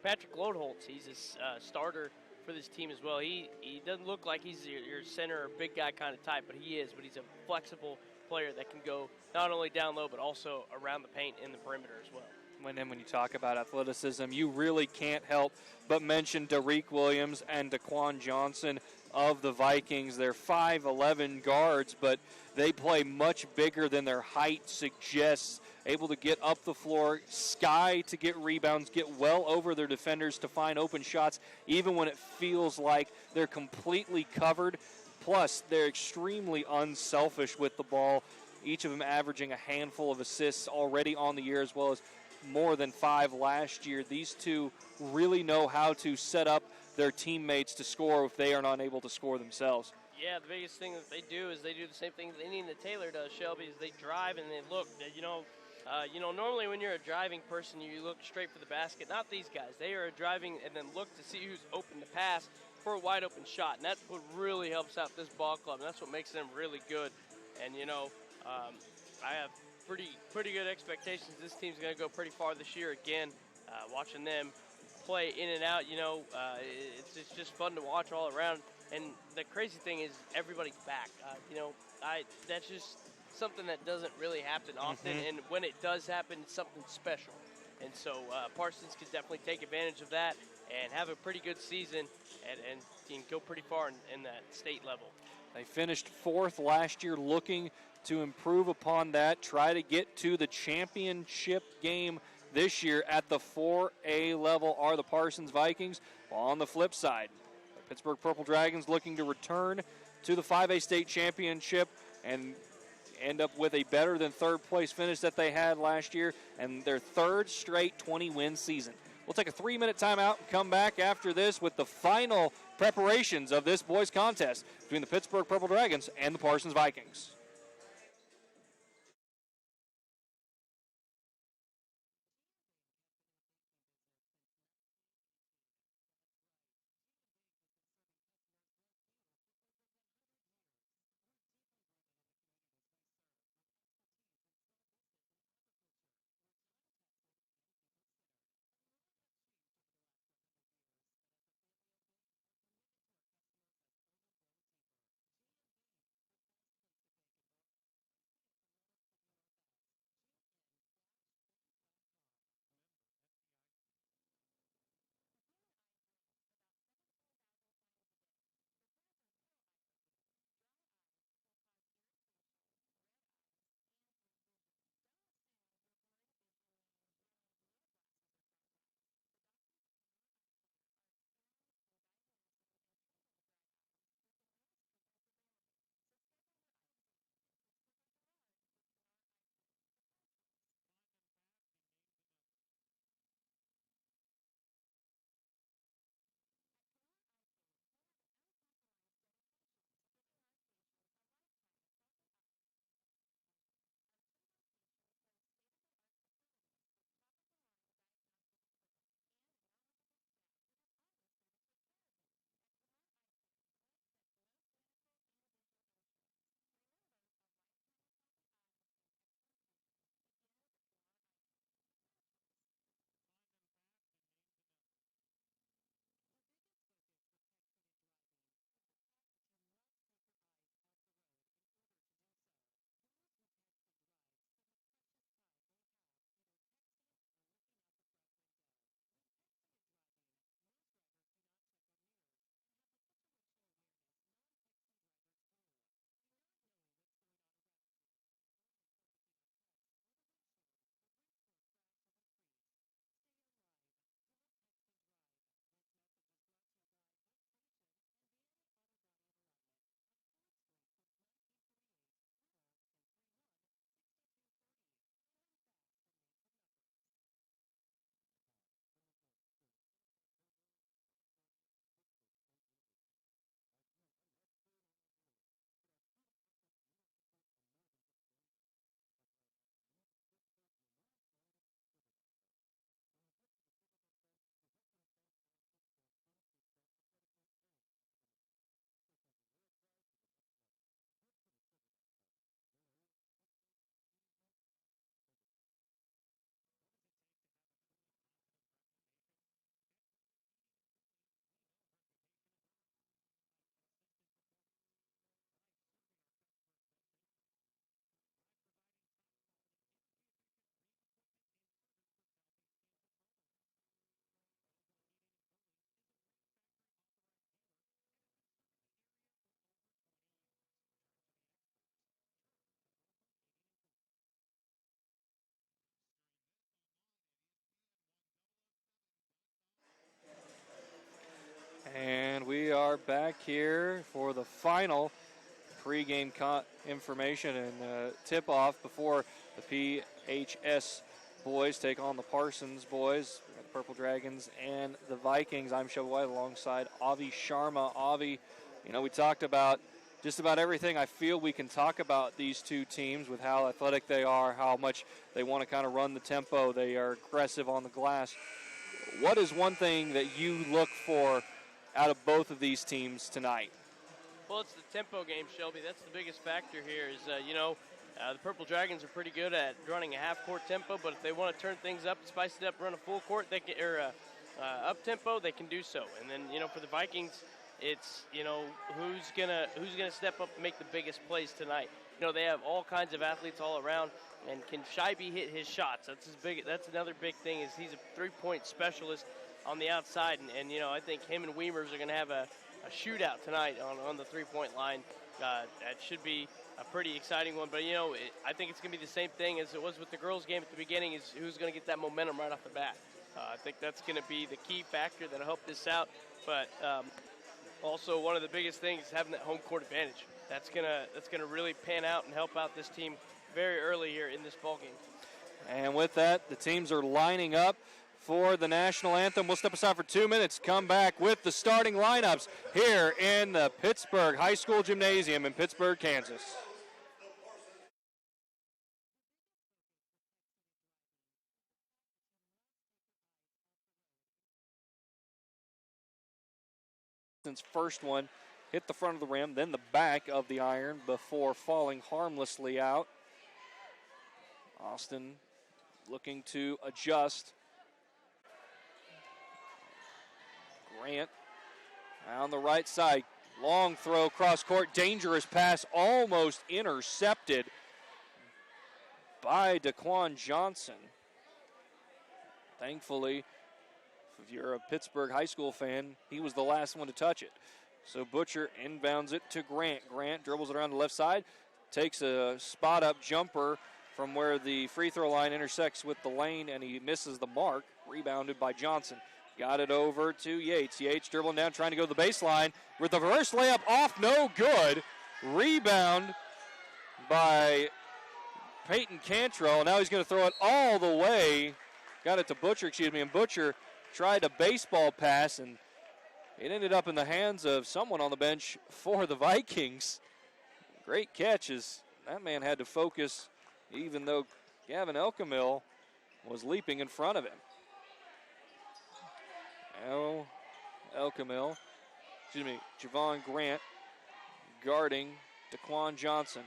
Patrick Lodholtz, he's a starter for this team as well. He doesn't look like he's your center or big guy kind of type, but he is. But he's a flexible player that can go not only down low but also around the paint in the perimeter as well. When you talk about athleticism, you really can't help but mention Derek Williams and Daquan Johnson of the Vikings. They're 5'11" guards, but they play much bigger than their height suggests. Able to get up the floor, sky to get rebounds, get well over their defenders to find open shots, even when it feels like they're completely covered. Plus, they're extremely unselfish with the ball, each of them averaging a handful of assists already on the year, as well as more than 5 last year. These two really know how to set up their teammates to score if they are not able to score themselves. Yeah, the biggest thing that they do is they do the same thing that Indiana Taylor does, Shelby, is they drive and they look. Normally when you're a driving person, you look straight for the basket. Not these guys. They are driving and then look to see who's open to pass for a wide open shot. And that's what really helps out this ball club. And that's what makes them really good. And, I have pretty good expectations. This team's going to go pretty far this year again. Watching them play in and out, it's just fun to watch all around. And the crazy thing is everybody's back. That's just something that doesn't really happen often, and when it does happen, it's something special. And so Parsons can definitely take advantage of that and have a pretty good season and can go pretty far in that state level. They finished 4th last year, looking to improve upon that, try to get to the championship game this year at the 4A level are the Parsons Vikings. While on the flip side, the Pittsburgh Purple Dragons looking to return to the 5A state championship and end up with a better than third place finish that they had last year and their third straight 20-win season. We'll take a 3-minute timeout and come back after this with the final preparations of this boys contest between the Pittsburgh Purple Dragons and the Parsons Vikings. And we are back here for the final pregame information and tip-off before the PHS boys take on the Parsons boys, the Purple Dragons, and the Vikings. I'm Shelby White alongside Avi Sharma. Avi, we talked about just about everything. I feel we can talk about these two teams with how athletic they are, how much they want to kind of run the tempo. They are aggressive on the glass. What is one thing that you look for out of both of these teams tonight? Well, it's the tempo game, Shelby. That's the biggest factor here is, the Purple Dragons are pretty good at running a half-court tempo, but if they want to turn things up, spice it up, run a full court, they can, or up-tempo, they can do so. And then, for the Vikings, it's, who's gonna step up and make the biggest plays tonight. They have all kinds of athletes all around, and can Scheibe hit his shots? That's another big thing is he's a three-point specialist on the outside, and I think him and Weimers are going to have a shootout tonight on the three-point line. That should be a pretty exciting one, but I think it's going to be the same thing as it was with the girls' game at the beginning. Is who's going to get that momentum right off the bat? I think that's going to be the key factor that'll help this out. But Also, one of the biggest things is having that home court advantage. That's gonna really pan out and help out this team very early here in this ball game. And with that, the teams are lining up for the national anthem. We'll step aside for 2 minutes, come back with the starting lineups here in the Pittsburg High School Gymnasium in Pittsburg, Kansas. First one hit the front of the rim, then the back of the iron before falling harmlessly out. Austin looking to adjust. Grant on the right side. Long throw cross court. Dangerous pass almost intercepted by Daquan Johnson. Thankfully, if you're a Pittsburg high school fan, he was the last one to touch it. So Butcher inbounds it to Grant. Grant dribbles it around the left side, takes a spot-up jumper from where the free throw line intersects with the lane, and he misses the mark. Rebounded by Johnson. Got it over to Yates. Yates dribbling down, trying to go to the baseline with the reverse layup off, no good. Rebound by Peyton Cantrell. Now he's going to throw it all the way. Got it to Butcher, and Butcher tried a baseball pass, and it ended up in the hands of someone on the bench for the Vikings. Great catches. That man had to focus, even though Gavin Elkamil was leaping in front of him. Now Javon Grant guarding Daquan Johnson.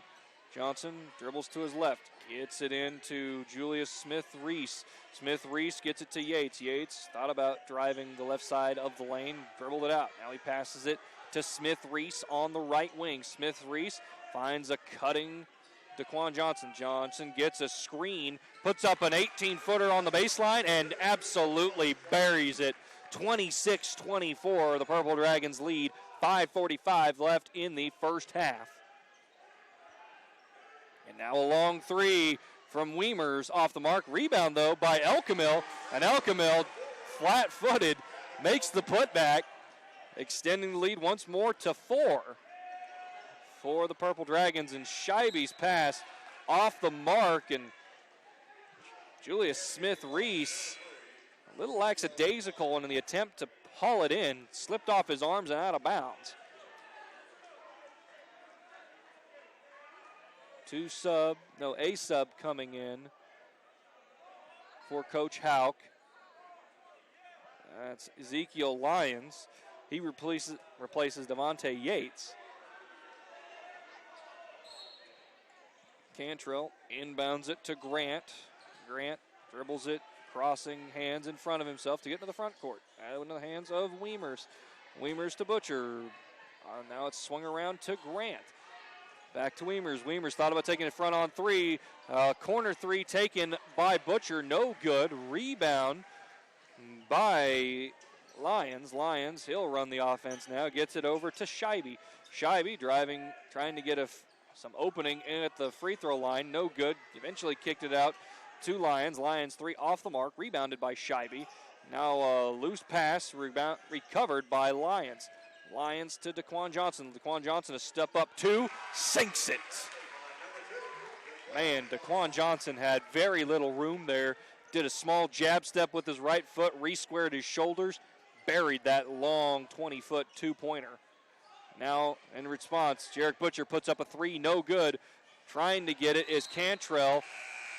Johnson dribbles to his left, gets it into Julius Smith-Reese. Smith-Reese gets it to Yates. Yates thought about driving the left side of the lane, dribbled it out. Now he passes it to Smith-Reese on the right wing. Smith-Reese finds a cutting Daquan Johnson. Johnson gets a screen, puts up an 18-footer on the baseline, and absolutely buries it. 26-24, the Purple Dragons lead. 5:45 left in the first half. And now a long three from Weimers off the mark. Rebound, though, by Elkamil. And Elkamil, flat-footed, makes the putback, extending the lead once more to 4 for the Purple Dragons. And Scheibe's pass off the mark. And Julius Smith-Reese, a little lackadaisical in the attempt to haul it in, slipped off his arms and out of bounds. A sub coming in for Coach Hauk. That's Ezekiel Lyons. He replaces Devontae Yates. Cantrell inbounds it to Grant. Grant dribbles it, crossing hands in front of himself to get into the front court. Out into the hands of Weimers. Weimers to Butcher. Now it's swung around to Grant. Back to Weimers. Weimers thought about taking it front on three. Corner three taken by Butcher. No good. Rebound by Lyons. Lyons, he'll run the offense now. Gets it over to Scheibe. Scheibe driving, trying to get some opening in at the free throw line. No good. Eventually kicked it out to Lyons. Lyons three off the mark. Rebounded by Scheibe. Now a loose pass recovered by Lyons. Lyons to Daquan Johnson. Daquan Johnson a step up two, sinks it. Man, Daquan Johnson had very little room there. Did a small jab step with his right foot, re-squared his shoulders, buried that long 20-foot two-pointer. Now, in response, Jarek Butcher puts up a three, no good. Trying to get it is Cantrell.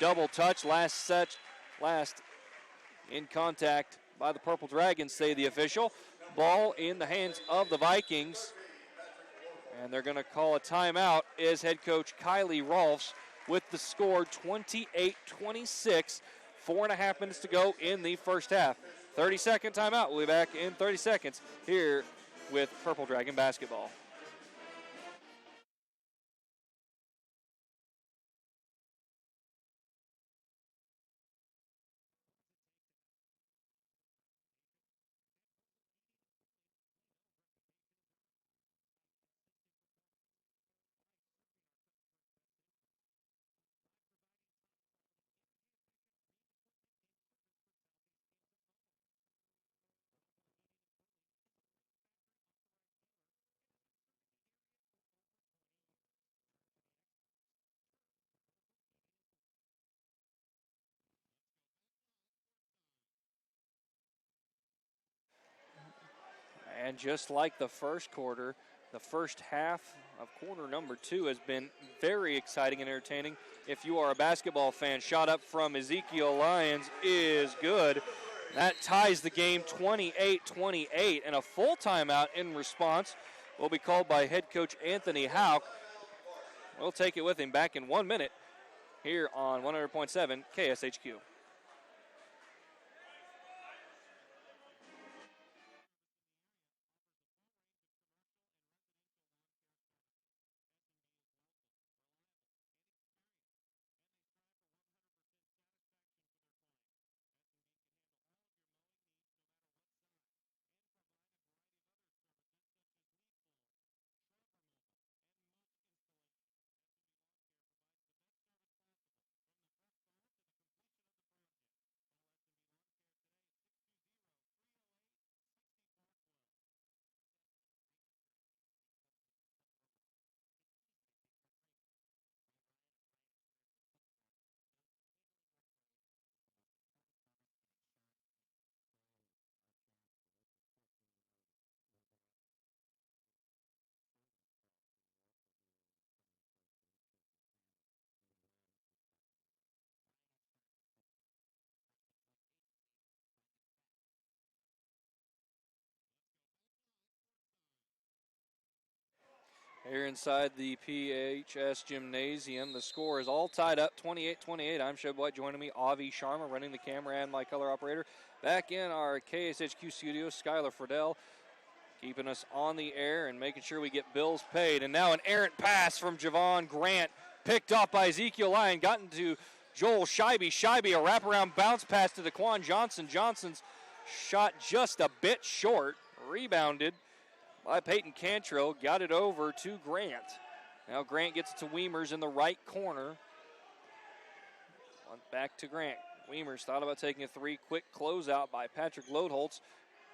Double touch, last in contact by the Purple Dragons, say the official. Ball in the hands of the Vikings. And they're going to call a timeout as head coach Kylie Rolfs with the score 28-26. 4.5 minutes to go in the first half. 30-second timeout. We'll be back in 30 seconds here with Purple Dragon basketball. And just like the first quarter, the first half of quarter number 2 has been very exciting and entertaining. If you are a basketball fan, shot up from Ezekiel Lyons is good. That ties the game 28-28, and a full timeout in response will be called by head coach Anthony Houck. We'll take it with him back in 1 minute here on 100.7 KSHQ. Here inside the PHS Gymnasium, the score is all tied up, 28-28. I'm Sheb White. Joining me, Avi Sharma, running the camera, and my color operator. Back in our KSHQ studio, Skylar Friedel, keeping us on the air and making sure we get bills paid. And now an errant pass from Javon Grant, picked off by Ezekiel Lyon, gotten to Joel Scheibe. Scheibe, a wraparound bounce pass to Daquan Johnson. Johnson's shot just a bit short, rebounded by Peyton Cantrell, got it over to Grant. Now Grant gets it to Weimers in the right corner. Back to Grant. Weimers thought about taking a three. Quick closeout by Patrick Lodeholtz.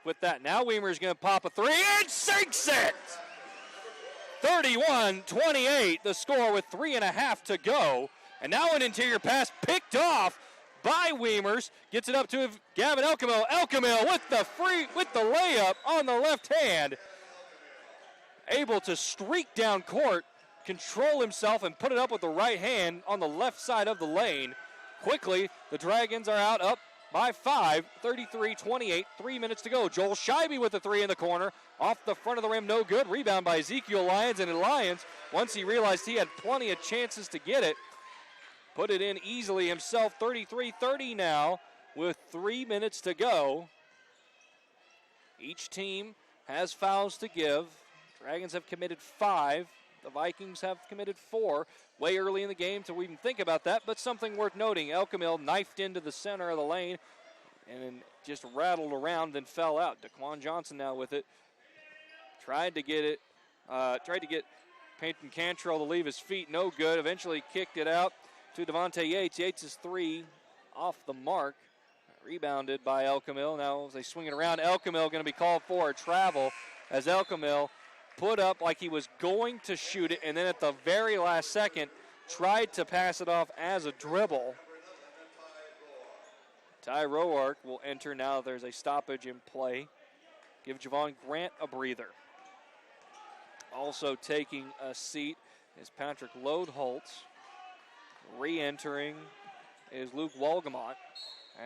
With that, now Weimers going to pop a three and sinks it! 31-28, the score with 3.5 to go. And now an interior pass picked off by Weimers. Gets it up to Gavin Elkamil. Elkamil with the layup on the left hand. Able to streak down court, control himself, and put it up with the right hand on the left side of the lane. Quickly, the Dragons are out up by 5, 33-28, 3 minutes to go. Joel Scheibe with the three in the corner, off the front of the rim, no good. Rebound by Ezekiel Lyons, and Lyons, once he realized he had plenty of chances to get it, put it in easily himself. 33-30 now with 3 minutes to go. Each team has fouls to give. Dragons have committed 5. The Vikings have committed 4. Way early in the game to even think about that, but something worth noting. Elkamil knifed into the center of the lane and just rattled around, then fell out. Daquan Johnson now with it. Tried to get Peyton Cantrell to leave his feet. No good. Eventually kicked it out to Devontae Yates. Yates' three off the mark. Rebounded by Elkamil. Now as they swing it around, Elkamil going to be called for a travel as Elkamil put up like he was going to shoot it, and then at the very last second tried to pass it off as a dribble. Ty Roark will enter now. There's a stoppage in play. Give Javon Grant a breather. Also taking a seat is Patrick Lodeholtz. Re-entering is Luke Walgamont.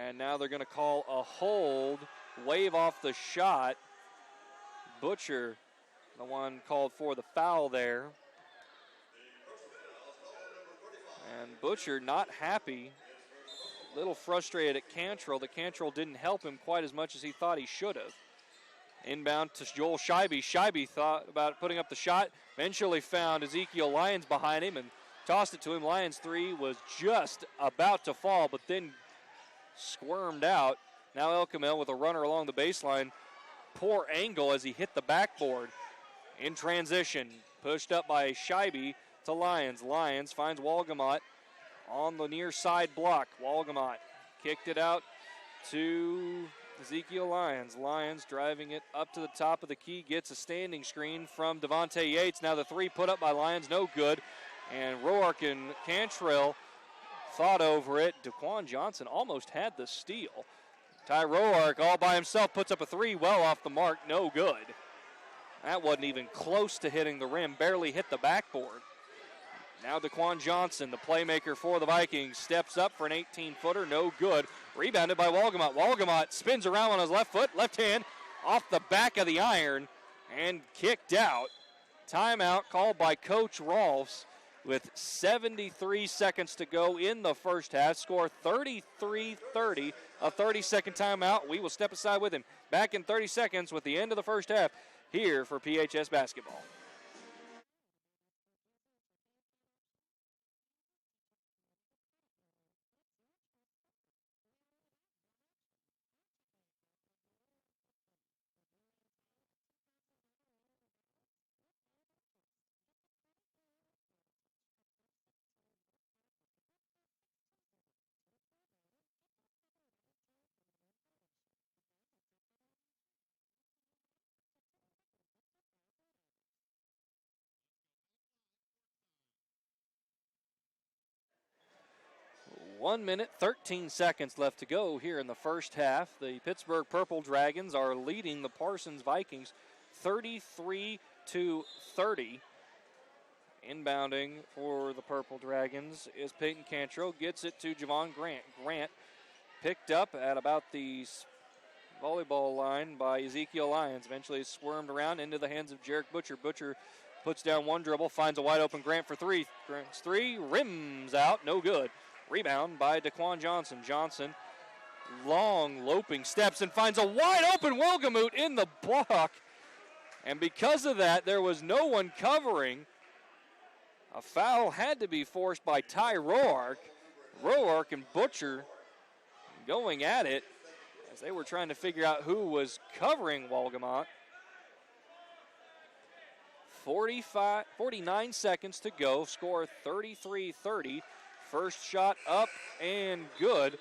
And now they're going to call a hold, wave off the shot. Butcher, the one called for the foul there. And Butcher not happy, a little frustrated at Cantrell. The Cantrell didn't help him quite as much as he thought he should have. Inbound to Joel Scheibe. Scheibe thought about putting up the shot, eventually found Ezekiel Lyons behind him and tossed it to him. Lyons' three was just about to fall, but then squirmed out. Now Elkamil with a runner along the baseline. Poor angle as he hit the backboard. In transition, pushed up by Scheibe to Lyons. Lyons finds Walgamont on the near side block. Walgamont kicked it out to Ezekiel Lyons. Lyons driving it up to the top of the key, gets a standing screen from Devontae Yates. Now the three put up by Lyons, no good. And Roark and Cantrell fought over it. Daquan Johnson almost had the steal. Ty Roark all by himself puts up a three, well off the mark, no good. That wasn't even close to hitting the rim, barely hit the backboard. Now DeQuan Johnson, the playmaker for the Vikings, steps up for an 18-footer, no good. Rebounded by Wolgamott. Wolgamott spins around on his left foot, left hand, off the back of the iron, and kicked out. Timeout called by Coach Rolfs with 73 seconds to go in the first half. Score 33-30, a 30-second timeout. We will step aside with him. Back in 30 seconds with the end of the first half here for PHS basketball. One minute, 13 seconds left to go here in the first half. The Pittsburgh Purple Dragons are leading the Parsons Vikings 33-30. Inbounding for the Purple Dragons is Peyton Cantrell. Gets it to Javon Grant. Grant picked up at about the volleyball line by Ezekiel Lyons. Eventually squirmed around into the hands of Jarek Butcher. Butcher puts down one dribble, finds a wide open Grant for three. Grant's three, rims out, no good. Rebound by DeQuan Johnson. Johnson, long loping steps and finds a wide open Wolgamott in the block. And because of that, there was no one covering. A foul had to be forced by Ty Roark. Roark and Butcher going at it as they were trying to figure out who was covering Wolgamott. 49 seconds to go. Score 33-30. First shot up and good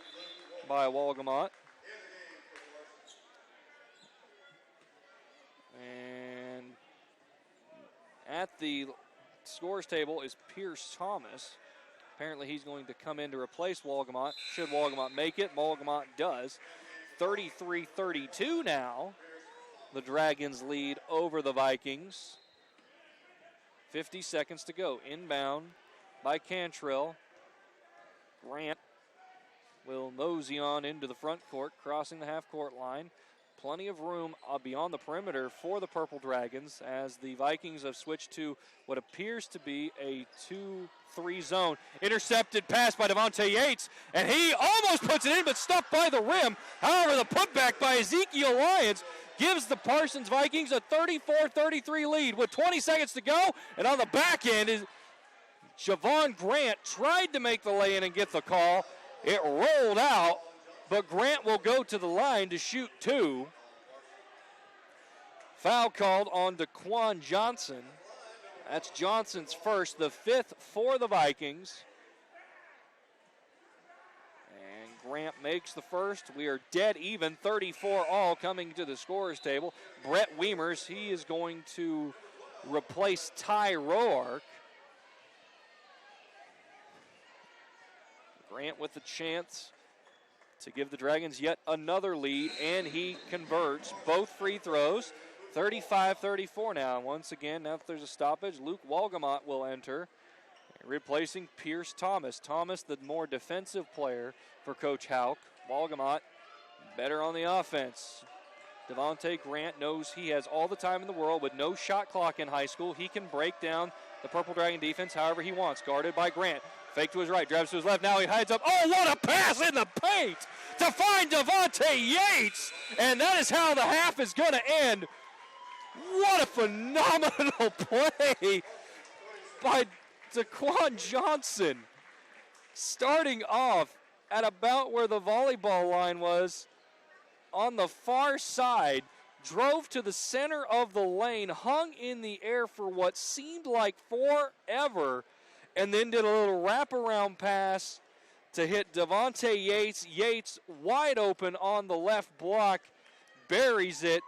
by Wolgamott. And at the scores table is Pierce Thomas. Apparently he's going to come in to replace Wolgamott. Should Wolgamott make it? Wolgamott does. 33-32 now. The Dragons lead over the Vikings. 50 seconds to go. Inbound by Cantrell. Grant will mosey on into the front court, crossing the half-court line. Plenty of room beyond the perimeter for the Purple Dragons as the Vikings have switched to what appears to be a 2-3 zone. Intercepted pass by Devontae Yates, and he almost puts it in, but stopped by the rim. However, the putback by Ezekiel Lyons gives the Parsons Vikings a 34-33 lead with 20 seconds to go, and on the back end is Javon Grant tried to make the lay-in and get the call. It rolled out, but Grant will go to the line to shoot two. Foul called on DeQuan Johnson. That's Johnson's first, the fifth for the Vikings. And Grant makes the first. We are dead even, 34 all coming to the scorers table. Brett Weimers, he is going to replace Ty Roark. Grant with the chance to give the Dragons yet another lead, and he converts both free throws. 35-34 now. Once again, now that there's a stoppage, Luke Wolgamott will enter, replacing Pierce Thomas. Thomas, the more defensive player for Coach Houck. Wolgamott, better on the offense. Devontae Grant knows he has all the time in the world with no shot clock in high school. He can break down the Purple Dragon defense however he wants. Guarded by Grant. Fake to his right, drives to his left. Now he hides up. Oh, what a pass in the paint to find Devontae Yates. And that is how the half is going to end. What a phenomenal play by DeQuan Johnson. Starting off at about where the volleyball line was on the far side, drove to the center of the lane, hung in the air for what seemed like forever, and then did a little wraparound pass to hit Devontae Yates. Yates wide open on the left block, buries it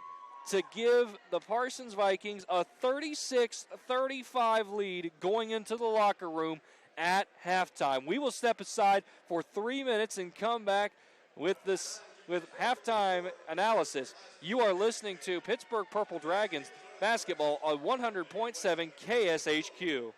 to give the Parsons Vikings a 36-35 lead going into the locker room at halftime. We will step aside for 3 minutes and come back with with halftime analysis. You are listening to Pittsburgh Purple Dragons basketball on 100.7 KSHQ.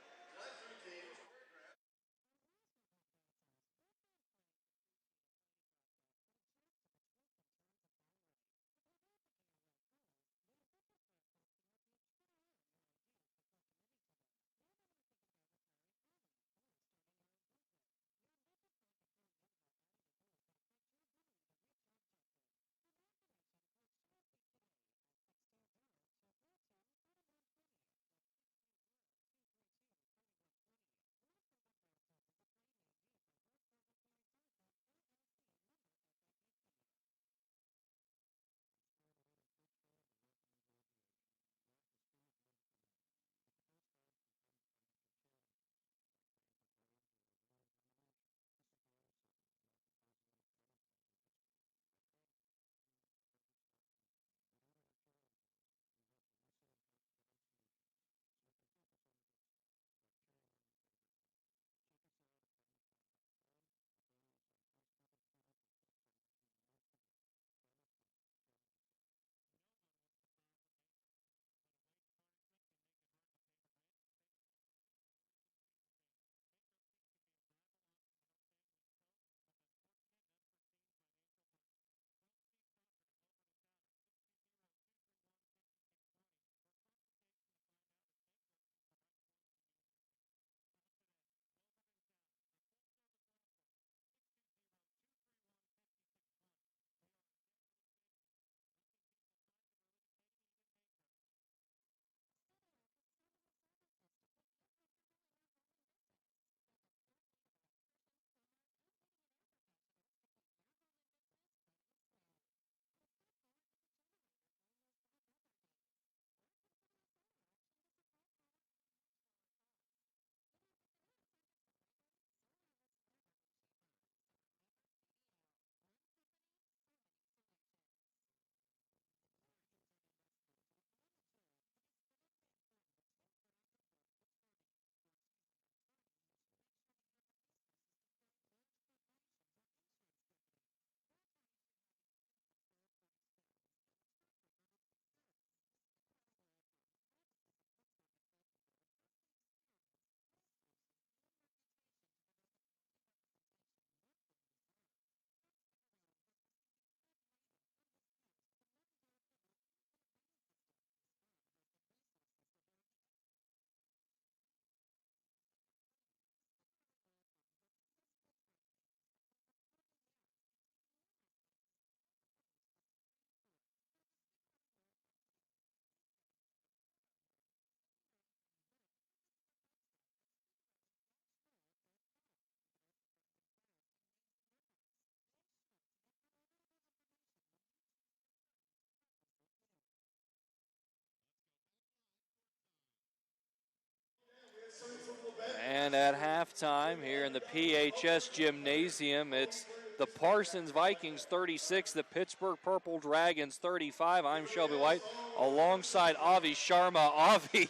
And at halftime here in the PHS Gymnasium, it's the Parsons Vikings 36, the Pittsburgh Purple Dragons 35. I'm Shelby White alongside Avi Sharma. Avi,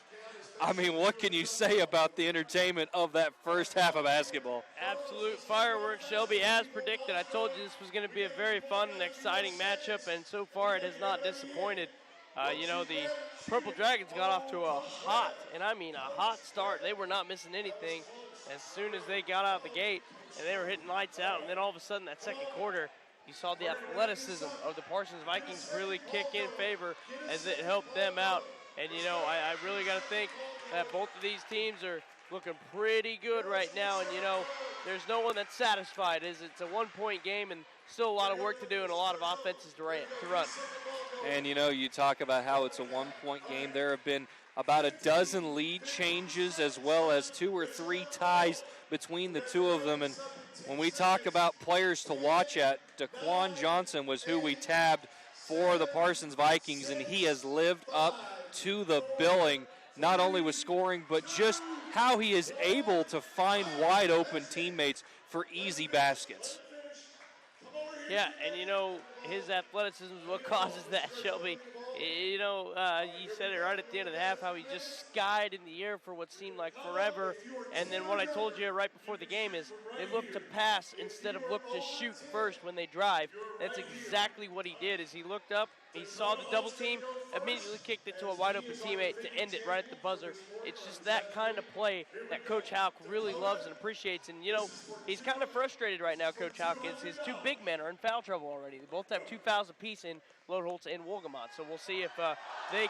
I mean, what can you say about the entertainment of that first half of basketball? Absolute fireworks, Shelby, as predicted. I told you this was going to be a very fun and exciting matchup, and so far it has not disappointed. The Purple Dragons got off to a hot, and I mean a hot start. They were not missing anything as soon as they got out of the gate, and they were hitting lights out. And then all of a sudden, that second quarter, you saw the athleticism of the Parsons Vikings really kick in favor as it helped them out. And, I really got to think that both of these teams are looking pretty good right now. And, there's no one that's satisfied. It's a one-point game and still a lot of work to do and a lot of offenses to run. And, you talk about how it's a one-point game. There have been about a dozen lead changes as well as 2 or 3 ties between the two of them. And when we talk about players to watch at, Daquan Johnson was who we tabbed for the Parsons Vikings, and he has lived up to the billing, not only with scoring, but just how he is able to find wide-open teammates for easy baskets. Yeah, and his athleticism is what causes that, Shelby. You said it right at the end of the half, how he just skied in the air for what seemed like forever. And then what I told you right before the game is they look to pass instead of look to shoot first when they drive. That's exactly what he did. Is he looked up, he saw the double team, immediately kicked it to a wide open teammate to end it right at the buzzer. It's just that kind of play that Coach Houck really loves and appreciates. And he's kind of frustrated right now, Coach Houck. His two big men are in foul trouble already. They both have 2 fouls apiece in Lodeholtz and Wolgamott. So we'll see if they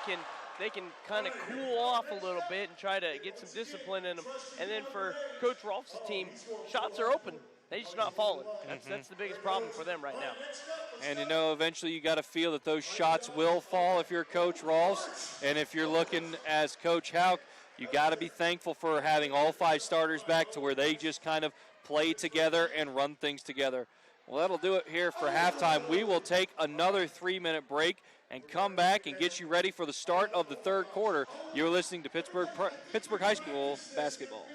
can kind of cool off a little bit and try to get some discipline in them. And then for Coach Rolf's team, shots are open. They're just not falling. That's the biggest problem for them right now. And eventually you got to feel that those shots will fall if you're Coach Rolfs. And if you're looking as Coach Houck, you got to be thankful for having all 5 starters back to where they just kind of play together and run things together. Well, that'll do it here for halftime. We will take another 3-minute break and come back and get you ready for the start of the third quarter. You're listening to Pittsburgh High School basketball.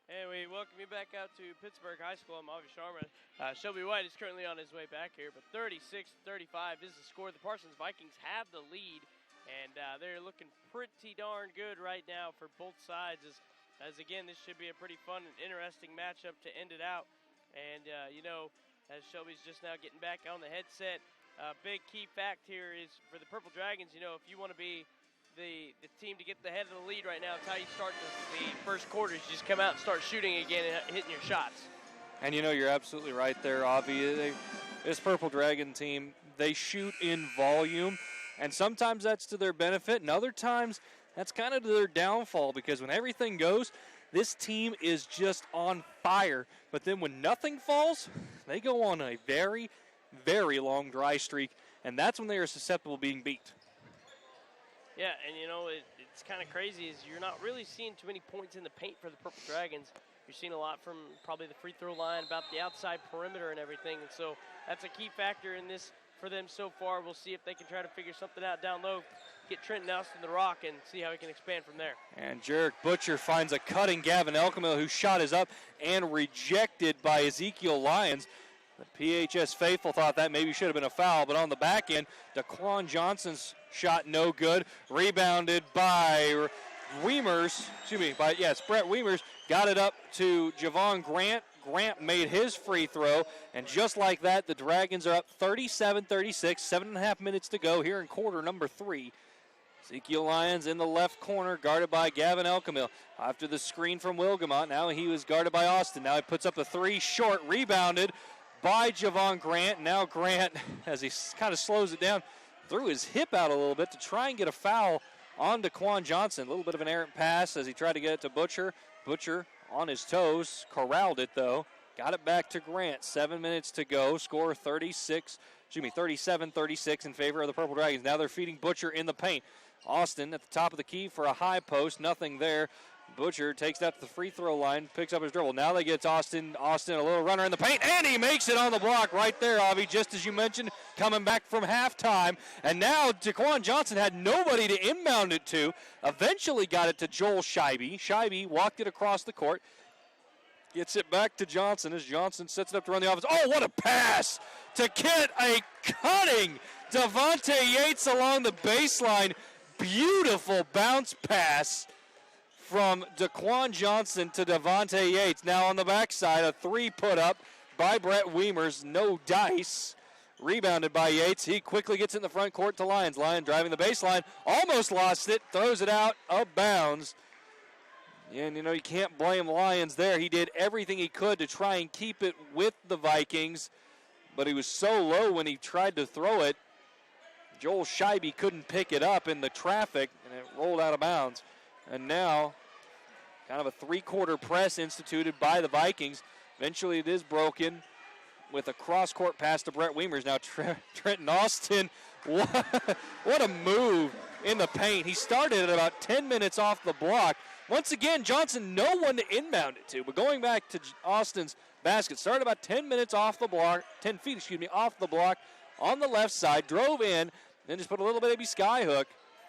And we welcome you back out to Pittsburgh High School. I'm Avi Sharma. Shelby White is currently on his way back here, but 36-35 is the score. The Parsons Vikings have the lead, and they're looking pretty darn good right now for both sides. As again, this should be a pretty fun and interesting matchup to end it out. And, as Shelby's just now getting back on the headset, big key fact here is for the Purple Dragons, if you want to be the team to get the head of the lead right now, it's how you start the first quarter. You just come out and start shooting again and hitting your shots. And you're absolutely right there, Avi. This Purple Dragon team, they shoot in volume, and sometimes that's to their benefit, and other times that's kind of to their downfall, because when everything goes, This team is just on fire. But then when nothing falls, they go on a very, very long dry streak, and that's when they are susceptible to being beat. Yeah, and it's kind of crazy is you're not really seeing too many points in the paint for the Purple Dragons. You're seeing a lot from probably the free throw line, about the outside perimeter and everything, and so that's a key factor in this for them so far. We'll see if they can try to figure something out down low, get Trenton Austin the rock, and see how he can expand from there. And Jarek Butcher finds a cutting Gavin Elkamil, whose shot is up and rejected by Ezekiel Lyons. The PHS faithful thought that maybe should have been a foul, but on the back end, Daquan Johnson's shot no good. Rebounded by Weimers, it's Brett Weimers. Got it up to Javon Grant. Grant made his free throw, and just like that, the Dragons are up 37-36, 7.5 minutes to go here in quarter number 3. Ezekiel Lyons in the left corner, guarded by Gavin Elkamil. After the screen from Wilgamot, now he was guarded by Austin. Now he puts up a 3, short, rebounded by Javon Grant. Now Grant, as he kind of slows it down, threw his hip out a little bit to try and get a foul on Daquan Johnson. A little bit of an errant pass as he tried to get it to Butcher. Butcher on his toes, corralled it though. Got it back to Grant. 7 minutes to go. Score 37-36 in favor of the Purple Dragons. Now they're feeding Butcher in the paint. Austin at the top of the key for a high post. Nothing there. Butcher takes that to the free throw line, picks up his dribble. Now they get Austin, a little runner in the paint, and he makes it on the block right there, Avi, just as you mentioned, coming back from halftime. And now Daquan Johnson had nobody to inbound it to. Eventually got it to Joel Scheibe. Scheibe walked it across the court, gets it back to Johnson as Johnson sets it up to run the offense. Oh, what a pass to get a cutting Devontae Yates along the baseline. Beautiful bounce pass from Daquan Johnson to Devontae Yates. Now on the backside, a 3 put up by Brett Weimers. No dice. Rebounded by Yates. He quickly gets in the front court to Lyons. Lyons driving the baseline. Almost lost it. Throws it out of bounds. And, you can't blame Lyons there. He did everything he could to try and keep it with the Vikings. But he was so low when he tried to throw it. Joel Scheibe couldn't pick it up in the traffic, and it rolled out of bounds. And now, kind of a 3-quarter press instituted by the Vikings. Eventually it is broken with a cross-court pass to Brett Weimers. Now Trenton Austin, what a move in the paint. He started at about 10 minutes off the block. Once again, Johnson, no one to inbound it to. But going back to Austin's basket, started about 10 minutes off the block, 10 feet, off the block on the left side, drove in, then just put a little baby sky hook,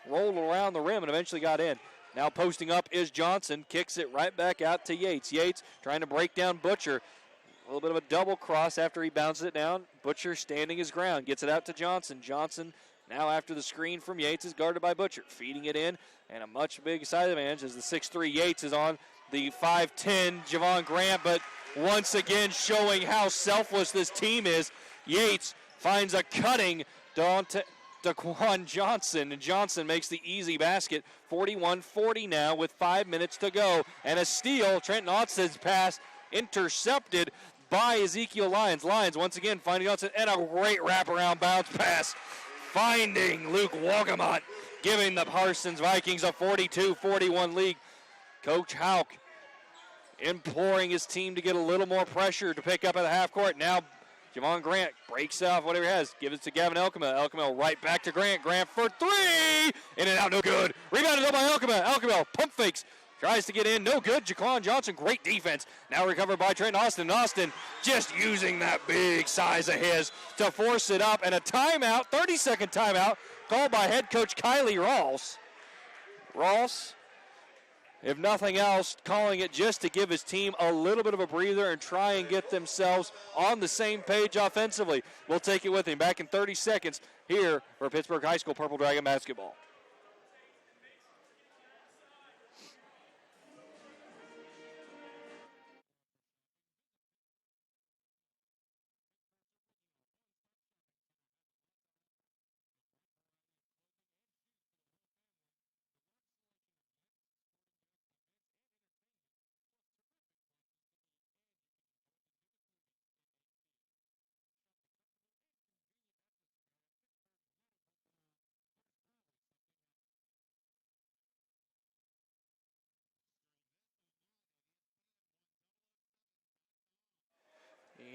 rolled around the rim, and eventually got in. Now posting up is Johnson, kicks it right back out to Yates. Yates trying to break down Butcher. A little bit of a double cross after he bounces it down. Butcher standing his ground, gets it out to Johnson. Johnson now after the screen from Yates is guarded by Butcher. Feeding it in, and a much big side advantage as the 6'3 Yates is on the 5'10 Javon Grant, but once again showing how selfless this team is. Yates finds a cutting Daquan Johnson, and Johnson makes the easy basket. 41-40 now with 5 minutes to go. And a steal, Trenton Austin's pass intercepted by Ezekiel Lyons. Lyons once again finding Johnson, and a great wraparound bounce pass. Finding Luke Wolgamott, giving the Parsons Vikings a 42-41 lead. Coach Hauk imploring his team to get a little more pressure to pick up at the half court. Now Javon Grant breaks off whatever he has, gives it to Gavin Elkamil. Elkamil right back to Grant. Grant for 3! In and out, no good. Rebounded up by Elkamil. Elkamil pump fakes. Tries to get in, no good. Jaquan Johnson, great defense. Now recovered by Trenton Austin. Austin just using that big size of his to force it up. And a timeout, 30-second timeout, called by head coach Kylie Rawls. Rawls, if nothing else, calling it just to give his team a little bit of a breather and try and get themselves on the same page offensively. We'll take it with him back in 30 seconds here for Pittsburg High School Purple Dragon basketball.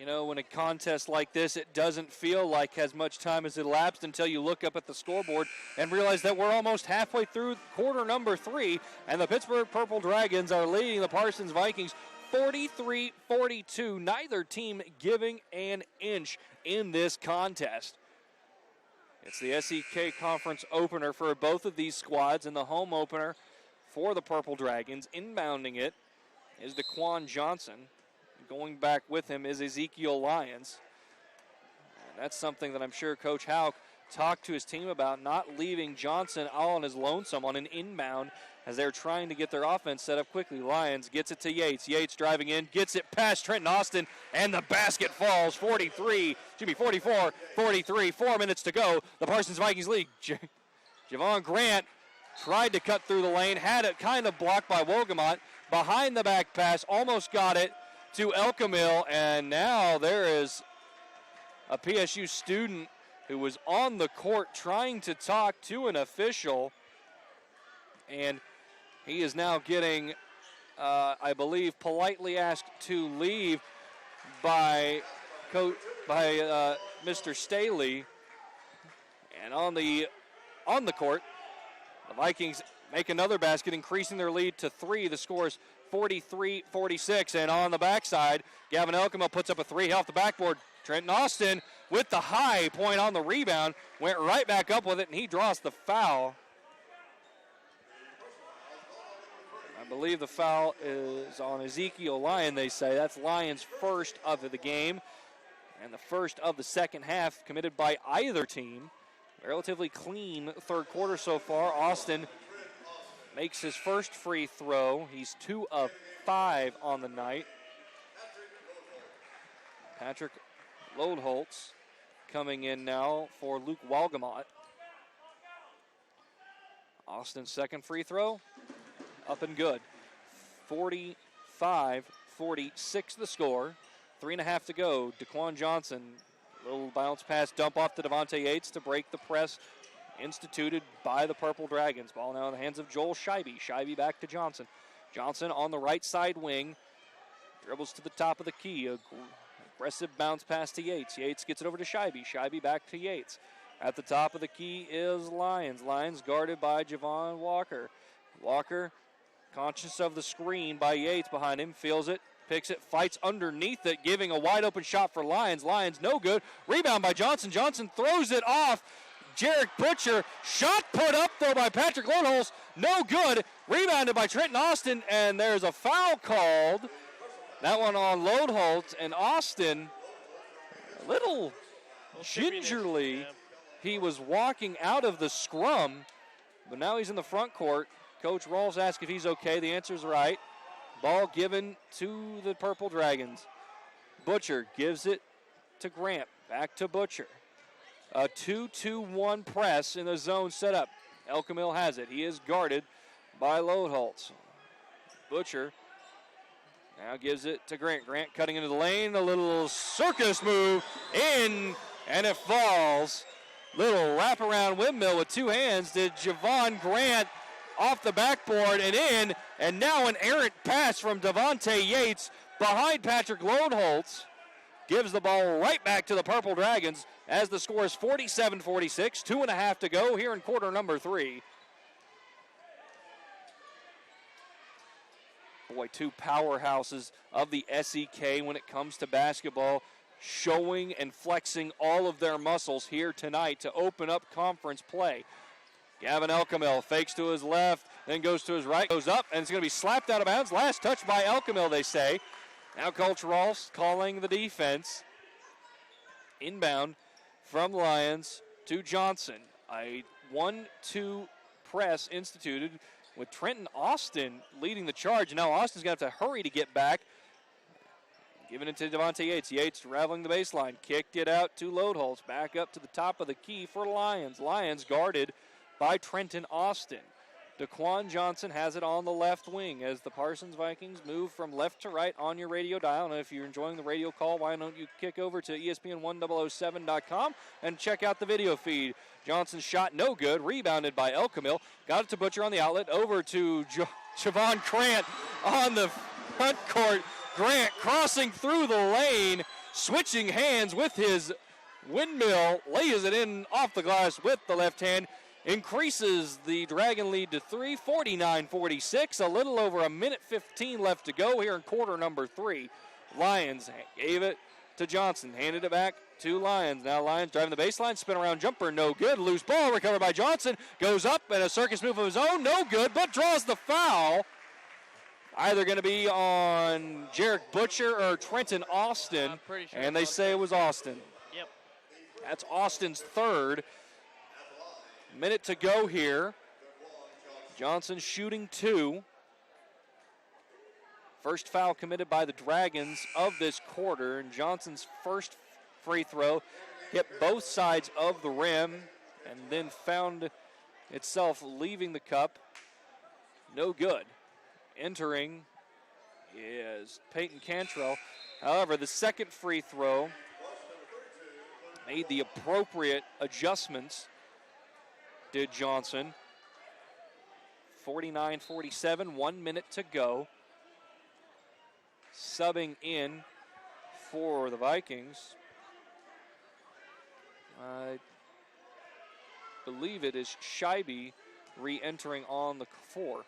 You know, when a contest like this, it doesn't feel like as much time has elapsed until you look up at the scoreboard and realize that we're almost halfway through quarter number 3, and the Pittsburgh Purple Dragons are leading the Parsons Vikings 43-42, neither team giving an inch in this contest. It's the SEK Conference opener for both of these squads, and the home opener for the Purple Dragons. Inbounding it is DeQuan Johnson. Going back with him is Ezekiel Lyons. And that's something that I'm sure Coach Houck talked to his team about, not leaving Johnson all on his lonesome on an inbound as they're trying to get their offense set up quickly. Lyons gets it to Yates. Yates driving in, gets it past Trenton Austin, and the basket falls. 44-43, 4 minutes to go. The Parsons Vikings lead. Javon Grant tried to cut through the lane, had it kind of blocked by Wolgamott. Behind the back pass, almost got it to El Camille, and now there is a PSU student who was on the court trying to talk to an official, and he is now getting, I believe, politely asked to leave by Mr. Staley. And on the court, the Vikings make another basket, increasing their lead to 3. The score is 43-46, and on the backside, Gavin Elkema puts up a 3 off the backboard. Trenton Austin with the high point on the rebound, went right back up with it, and he draws the foul. I believe the foul is on Ezekiel Lyon, they say. That's Lyon's first of the game, and the first of the second half committed by either team. Relatively clean third quarter so far. Austin makes his first free throw. He's 2 of 5 on the night. Patrick Lodeholtz coming in now for Luke Wolgamott. Austin's second free throw, up and good. 45-46 the score. 3.5 to go. DeQuan Johnson, little bounce pass, dump off to Devontae Yates to break the press instituted by the Purple Dragons. Ball now in the hands of Joel Scheibe. Scheibe back to Johnson. Johnson on the right side wing. Dribbles to the top of the key. Aggressive bounce pass to Yates. Yates gets it over to Scheibe. Scheibe back to Yates. At the top of the key is Lyons. Lyons guarded by Javon Walker. Walker, conscious of the screen by Yates behind him, feels it, picks it, fights underneath it, giving a wide open shot for Lyons. Lyons no good. Rebound by Johnson. Johnson throws it off. Jarek Butcher, shot put up though by Patrick Lodeholtz, no good. Rebounded by Trenton Austin, and there's a foul called. That one on Lodeholtz, and Austin, a little gingerly, he was walking out of the scrum, but now he's in the front court. Coach Rawls asked if he's okay. The answer is right. Ball given to the Purple Dragons. Butcher gives it to Grant. Back to Butcher. A 2-2-1 press in the zone setup. El Camille has it. He is guarded by Lodeholtz. Butcher now gives it to Grant. Grant cutting into the lane. A little circus move in, and it falls. Little wraparound windmill with 2 hands to Javon Grant off the backboard and in. And now an errant pass from Devontae Yates behind Patrick Lodeholtz. Gives the ball right back to the Purple Dragons as the score is 47-46. 2.5 to go here in quarter number 3. Boy, 2 powerhouses of the SEK when it comes to basketball, showing and flexing all of their muscles here tonight to open up conference play. Gavin Elkamil fakes to his left, then goes to his right, goes up, and it's going to be slapped out of bounds. Last touch by Elkamil, they say. Now Coach Ross calling the defense. Inbound from Lyons to Johnson. A 1-2 press instituted with Trenton Austin leading the charge. Now Austin's going to have to hurry to get back. Giving it to Devontae Yates. Yates traveling the baseline. Kicked it out to Lodeholtz. Back up to the top of the key for Lyons. Lyons guarded by Trenton Austin. DeQuan Johnson has it on the left wing as the Parsons Vikings move from left to right on your radio dial. And if you're enjoying the radio call, why don't you kick over to ESPN1007.com and check out the video feed. Johnson's shot no good, rebounded by El Camille. Got it to Butcher on the outlet, over to Javon Grant on the front court. Grant crossing through the lane, switching hands with his windmill, lays it in off the glass with the left hand, increases the Dragon lead to 3, 49-46. A little over a minute 15 left to go here in quarter number 3. Lions gave it to Johnson, handed it back to Lions. Now Lions driving the baseline, spin around jumper, no good. Loose ball recovered by Johnson, goes up and a circus move of his own, no good, but draws the foul. Either going to be on Jarek Butcher or Trenton Austin, Sure and they say it was Austin. Yep. That's Austin's third. Minute to go here. Johnson shooting 2. First foul committed by the Dragons of this quarter, and Johnson's first free throw hit both sides of the rim and then found itself leaving the cup. No good. Entering is Peyton Cantrell. However, the second free throw made the appropriate adjustments, did Johnson. 49-47, 1 minute to go. Subbing in for the Vikings, I believe it is Scheibe re-entering on the 4.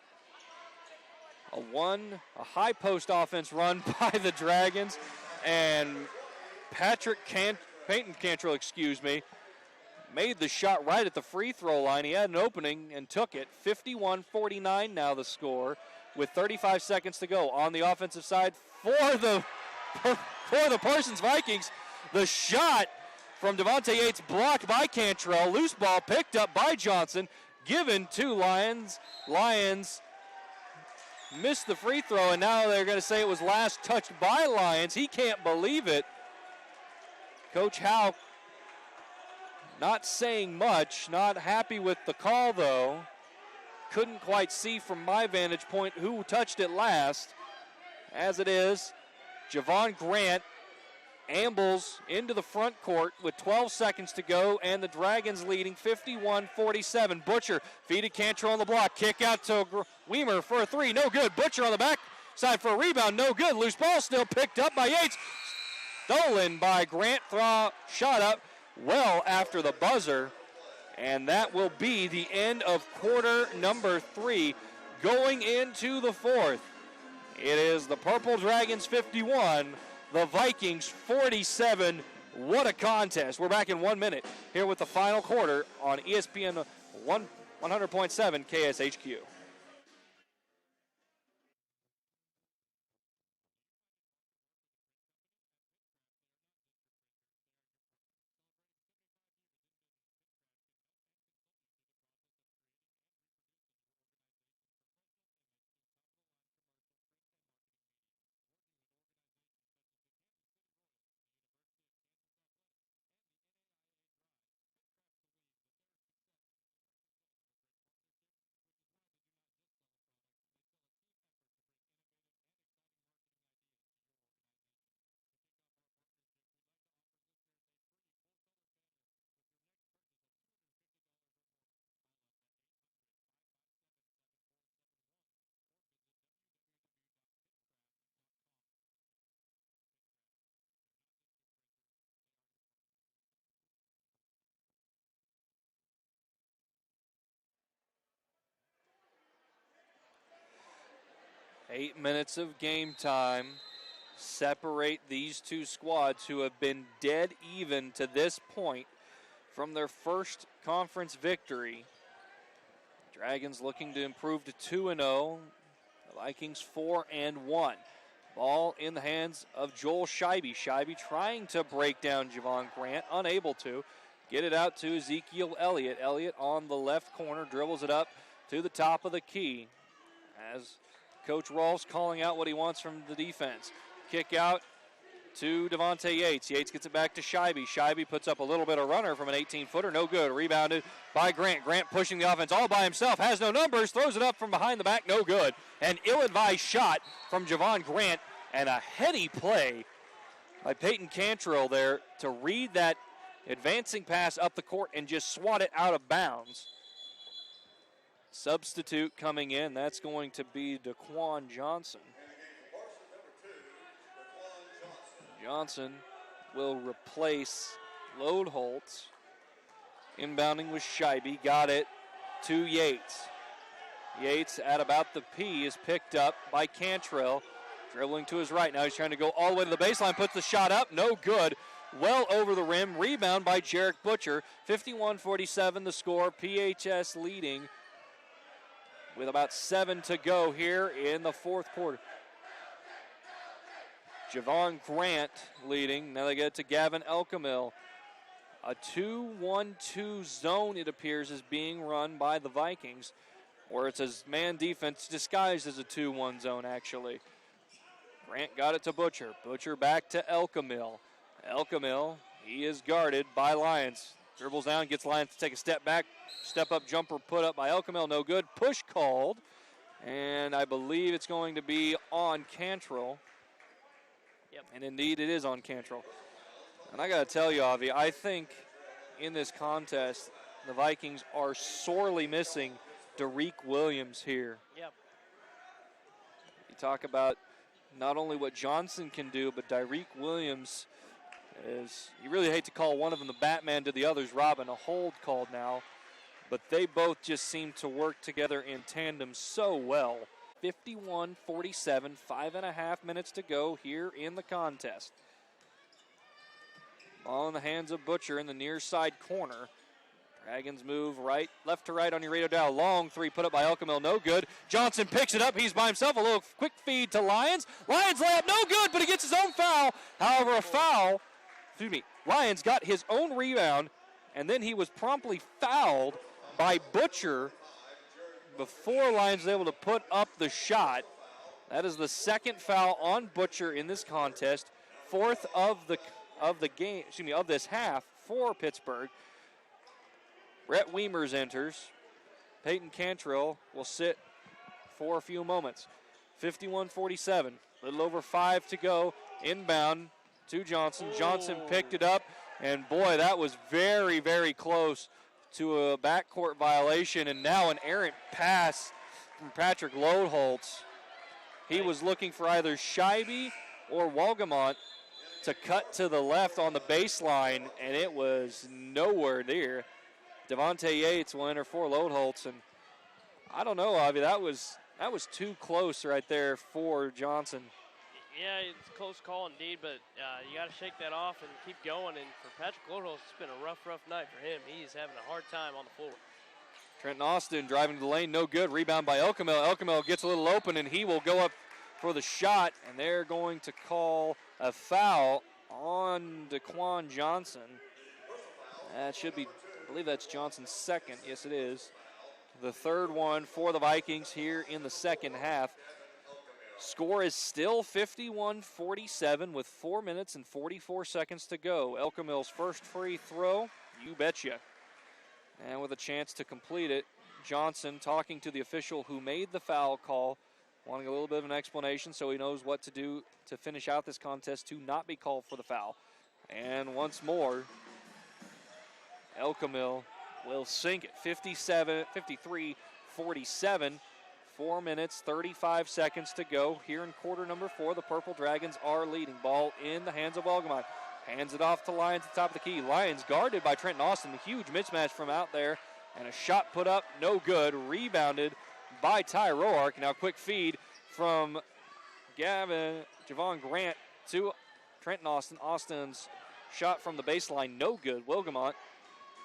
A high post offense run by the Dragons, and Peyton Cantrell, made the shot right at the free throw line. He had an opening and took it. 51-49 now the score with 35 seconds to go. On the offensive side for the Parsons Vikings, the shot from Devontae Yates blocked by Cantrell. Loose ball picked up by Johnson, given to Lions. Lions missed the free throw, and now they're going to say it was last touched by Lions. He can't believe it. Coach Howe not saying much, not happy with the call, though. Couldn't quite see from my vantage point who touched it last. As it is, Javon Grant ambles into the front court with 12 seconds to go, and the Dragons leading 51-47. Butcher feeded Cantrell on the block. Kick out to Weimer for a 3. No good. Butcher on the back side for a rebound. No good. Loose ball still picked up by Yates. Stolen by Grant. Shot up well after the buzzer. And that will be the end of quarter number 3 going into the 4th. It is the Purple Dragons 51, the Vikings 47. What a contest. We're back in 1 minute here with the final quarter on ESPN 100.7 KSHQ. Eight minutes of game time separate these two squads who have been dead even to this point from their first conference victory. Dragons looking to improve to 2-0. The Vikings 4-1. Ball in the hands of Joel Scheibe. Scheibe trying to break down Javon Grant, unable to. Get it out to Ezekiel Elliott. Elliott on the left corner, dribbles it up to the top of the key as Coach Rawls calling out what he wants from the defense. Kick out to Devontae Yates. Yates gets it back to Scheibe. Scheibe puts up a little bit of runner from an 18-footer. No good. Rebounded by Grant. Grant pushing the offense all by himself. Has no numbers. Throws it up from behind the back. No good. An ill-advised shot from Javon Grant. And a heady play by Peyton Cantrell there to read that advancing pass up the court and just swat it out of bounds. Substitute coming in, that's going to be Daquan Johnson. Johnson will replace Lodeholtz. Inbounding with Scheibe, got it to Yates. Yates at about the P is picked up by Cantrell. Dribbling to his right. Now he's trying to go all the way to the baseline. Puts the shot up. No good. Well over the rim. Rebound by Jarek Butcher. 51-47 the score. PHS leading with about 7 to go here in the fourth quarter. Javon Grant leading. Now they get to Gavin Elkamil. A 2-1-2 zone, it appears, is being run by the Vikings, where it's a man defense disguised as a 2-1 zone, actually. Grant got it to Butcher. Butcher back to Elkamil. Elkamil, he is guarded by Lyons. Dribbles down, gets Lyons to take a step back. Step up jumper put up by Elkamil, no good. Push called, and I believe it's going to be on Cantrell. Yep. And indeed it is on Cantrell. And I got to tell you, Avi, I think in this contest, the Vikings are sorely missing Derek Williams here. Yep. You talk about not only what Johnson can do, but Derek Williams is, you really hate to call one of them the Batman to the others, Robin, a hold called now. But they both just seem to work together in tandem so well. 51-47, 5.5 minutes to go here in the contest. Ball in the hands of Butcher in the near side corner. Dragons move left to right on your radio dial. Long three put up by Elkamil, no good. Johnson picks it up, he's by himself. A little quick feed to Lyons. Lyons layup, no good, but he gets his own foul. However, Lyons got his own rebound, and then he was promptly fouled by Butcher before Lyons was able to put up the shot. That is the second foul on Butcher in this contest. Fourth of this half for Pittsburgh. Brett Wiemers enters. Peyton Cantrell will sit for a few moments. 51-47, a little over 5 to go. Inbound to Johnson. Johnson picked it up, and boy, that was very, very close to a backcourt violation, and now an errant pass from Patrick Lodeholtz. He was looking for either Scheibe or Walgamont to cut to the left on the baseline, and it was nowhere near. Devontae Yates will enter for Lodeholtz, and I don't know, Avi, that was too close right there for Johnson. Yeah, it's a close call indeed, but you got to shake that off and keep going. And for Patrick Lodeholtz, it's been a rough night for him. He's having a hard time on the floor. Trenton Austin driving to the lane, no good. Rebound by Elkamil. Elkamil gets a little open, and he will go up for the shot, and they're going to call a foul on Daquan Johnson. That should be, I believe that's Johnson's second. Yes, it is. The third one for the Vikings here in the second half. Score is still 51-47 with 4 minutes and 44 seconds to go. Elkamil's first free throw, you betcha. And with a chance to complete it, Johnson talking to the official who made the foul call, wanting a little bit of an explanation so he knows what to do to finish out this contest to not be called for the foul. And once more, Elkamil will sink it. 53-47. 4 minutes, 35 seconds to go here in quarter number 4. The Purple Dragons are leading. Ball in the hands of Walgamont. Hands it off to Lyons at the top of the key. Lyons guarded by Trenton Austin. A huge mismatch from out there. And a shot put up, no good. Rebounded by Ty Roark. Now quick feed from Javon Grant to Trenton Austin. Austin's shot from the baseline, no good. Walgamont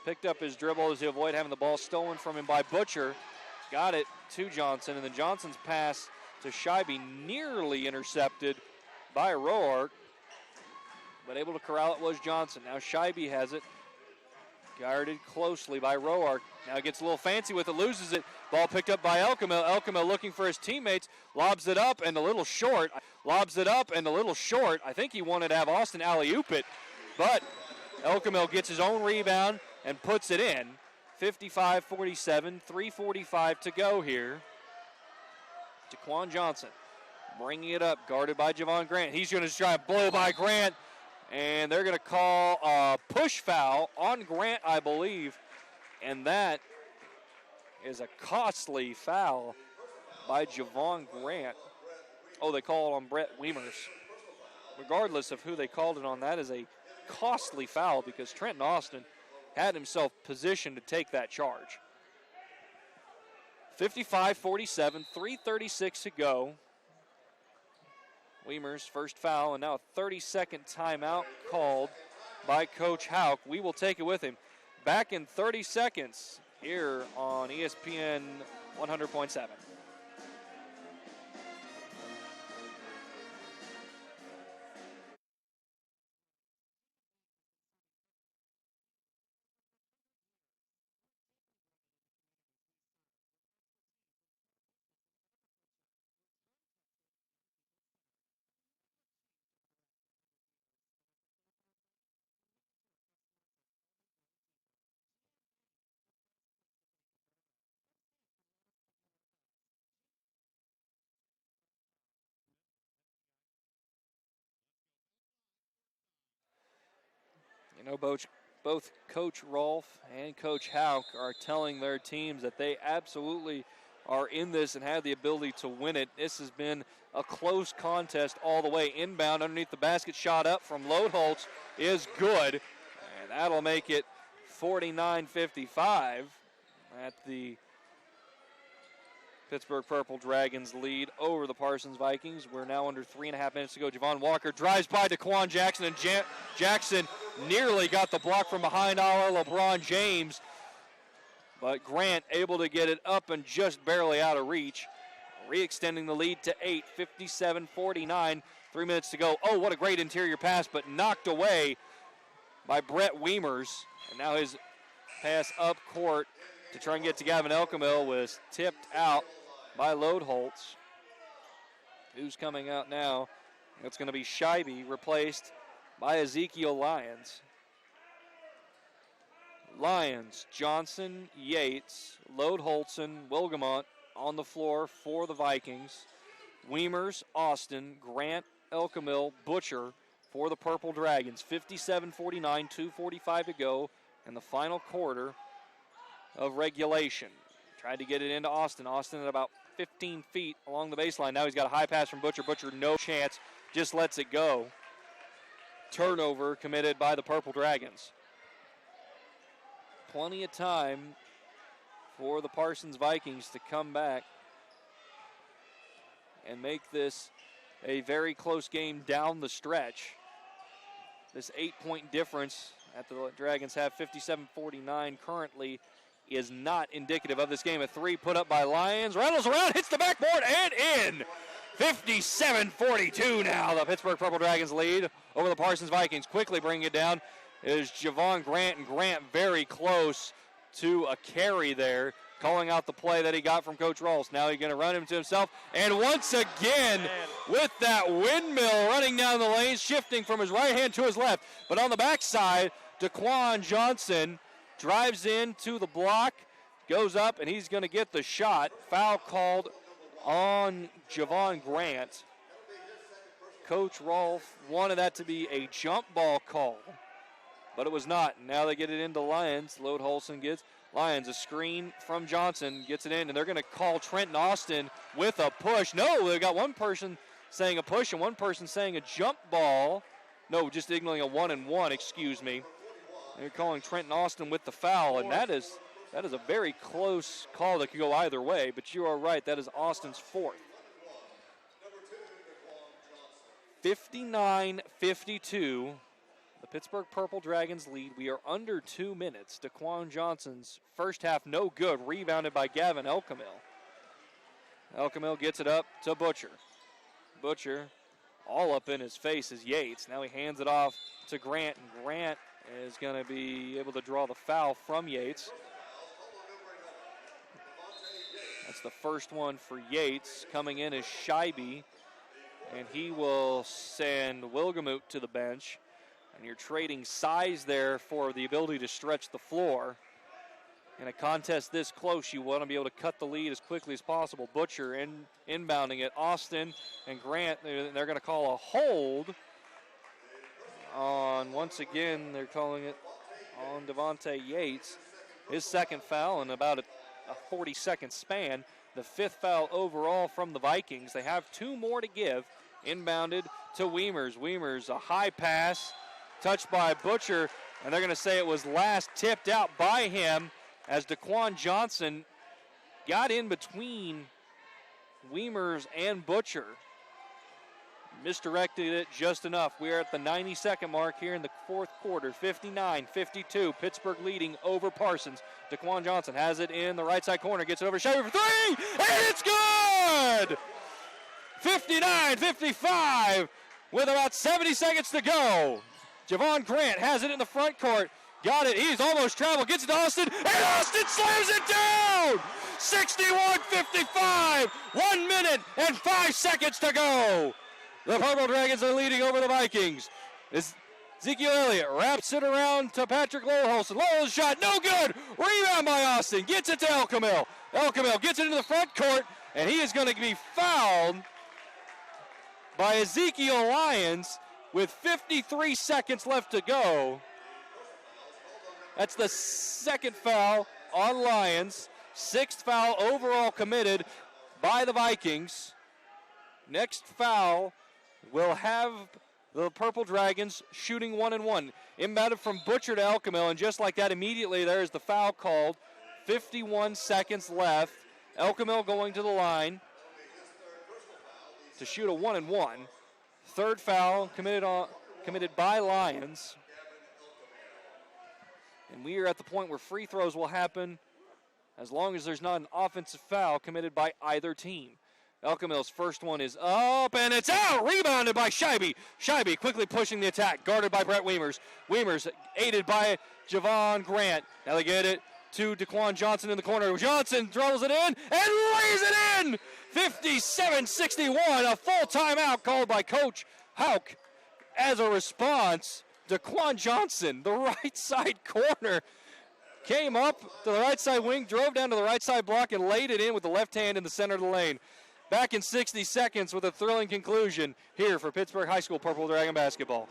picked up his dribble as he avoided having the ball stolen from him by Butcher. Got it to Johnson, and then Johnson's pass to Scheibe nearly intercepted by Roark, but able to corral it was Johnson. Now Scheibe has it, guarded closely by Roark. Now gets a little fancy with it, loses it. Ball picked up by Elkamil. Elkamil looking for his teammates, lobs it up and a little short. I think he wanted to have Austin alley-oop it, but Elkamil gets his own rebound and puts it in. 55-47, 3:45 to go here. Daquan Johnson bringing it up, guarded by Javon Grant. He's going to try to blow by Grant, and they're going to call a push foul on Grant, I believe, and that is a costly foul by Javon Grant. Oh, they call it on Brett Wiemers. regardless of who they called it on, that is a costly foul because Trenton Austin had himself positioned to take that charge. 55-47, 3:36 to go. Weimer's first foul, and now a 30-second timeout called by Coach Hauk. We will take it with him. Back in 30 seconds here on ESPN 100.7. You know, both Coach Rolfe and Coach Hauk are telling their teams that they absolutely are in this and have the ability to win it. This has been a close contest all the way. Inbound underneath the basket, shot up from Lodeholtz is good, and that'll make it 49-55 at the Pittsburgh Purple Dragons lead over the Parsons Vikings. We're now under 3.5 minutes to go. Javon Walker drives by DeQuan Jackson, and Jackson nearly got the block from behind our LeBron James, but Grant able to get it up and just barely out of reach, re-extending the lead to 8, 57-49, 3 minutes to go. Oh, what a great interior pass, but knocked away by Brett Wiemers, and now his pass up court to try and get to Gavin Elkamil was tipped out by Lodeholtz. Who's coming out now? It's going to be Scheibe, replaced by Ezekiel Lyons. Lyons, Johnson, Yates, Lodeholtzen, Wilgemont on the floor for the Vikings. Wiemers, Austin, Grant, Elkamil, Butcher for the Purple Dragons. 57-49, 2:45 to go in the final quarter of regulation. Tried to get it into Austin. Austin at about 15 feet along the baseline. Now he's got a high pass from Butcher. Butcher, no chance, just lets it go. Turnover committed by the Purple Dragons. Plenty of time for the Parsons Vikings to come back and make this a very close game down the stretch. This 8-point difference that the Dragons have, 57-49 currently, is not indicative of this game. A three put up by Lyons. Rattles around, hits the backboard, and in. 57-42 now. The Pittsburgh Purple Dragons lead over the Parsons Vikings. Quickly bringing it down is Javon Grant, and Grant very close to a carry there, calling out the play that he got from Coach Rawls. Now he's going to run him to himself, and once again, with that windmill running down the lane, shifting from his right hand to his left. But on the backside, DeQuan Johnson drives into the block, goes up, and he's going to get the shot. Foul called on Javon Grant. Coach Rolfe wanted that to be a jump ball call, but it was not. Now they get it into Lyons. Lodeholtzen gets Lyons a screen from Johnson, gets it in, and they're going to call Trenton Austin with a push. No, they've got one person saying a push and one person saying a jump ball. No, just signaling a 1-and-1, excuse me. They're calling Trenton Austin with the foul, and that is a very close call that could go either way, but you are right, that is Austin's fourth. 59-52, the Pittsburgh Purple Dragons lead. We are under 2 minutes. DeQuan Johnson's first half no good, rebounded by Gavin Elkamil. Elkamil gets it up to Butcher. Butcher, all up in his face is Yates. Now he hands it off to Grant, and Grant is going to be able to draw the foul from Yates. That's the first one for Yates. Coming in is Scheibe, and he will send Wilgemuth to the bench. And you're trading size there for the ability to stretch the floor. In a contest this close, you want to be able to cut the lead as quickly as possible. Butcher inbounding it. Austin and Grant, they're going to call a hold on, once again, they're calling it on Devontae Yates. His second foul in about a 40-second span. The fifth foul overall from the Vikings. They have two more to give. Inbounded to Wiemers. Wiemers, a high pass, touched by Butcher, and they're going to say it was last tipped out by him as DeQuan Johnson got in between Wiemers and Butcher. Misdirected it just enough. We are at the 90-second mark here in the fourth quarter. 59-52. Pittsburgh leading over Parsons. DeQuan Johnson has it in the right side corner. Gets it over Shelby for three, and it's good! 59-55 with about 70 seconds to go. Javon Grant has it in the front court. Got it. He's almost traveled. Gets it to Austin, and Austin slams it down! 61-55. 1 minute and 5 seconds to go. The Purple Dragons are leading over the Vikings. Ezekiel Elliott wraps it around to Patrick Loweholson. Lowell's shot, no good. Rebound by Austin. Gets it to Elkamil. Elkamil gets it into the front court, and he is going to be fouled by Ezekiel Lyons with 53 seconds left to go. That's the second foul on Lyons. Sixth foul overall committed by the Vikings. Next foul will have the Purple Dragons shooting 1-1. Inbounded from Butcher to Elkamil, and just like that, immediately there is the foul called. 51 seconds left. Elkamil going to the line to shoot a 1-1. Third foul committed by Lyons. And we are at the point where free throws will happen as long as there's not an offensive foul committed by either team. Elkamil's first one is up, and it's out! Rebounded by Scheibe. Scheibe quickly pushing the attack, guarded by Brett Wiemers. Wiemers aided by Javon Grant. Now they get it to DeQuan Johnson in the corner. Johnson throws it in and lays it in! 57-61, a full timeout called by Coach Hauk. As a response, DeQuan Johnson, the right side corner, came up to the right side wing, drove down to the right side block, and laid it in with the left hand in the center of the lane. Back in 60 seconds with a thrilling conclusion here for Pittsburgh High School Purple Dragon basketball.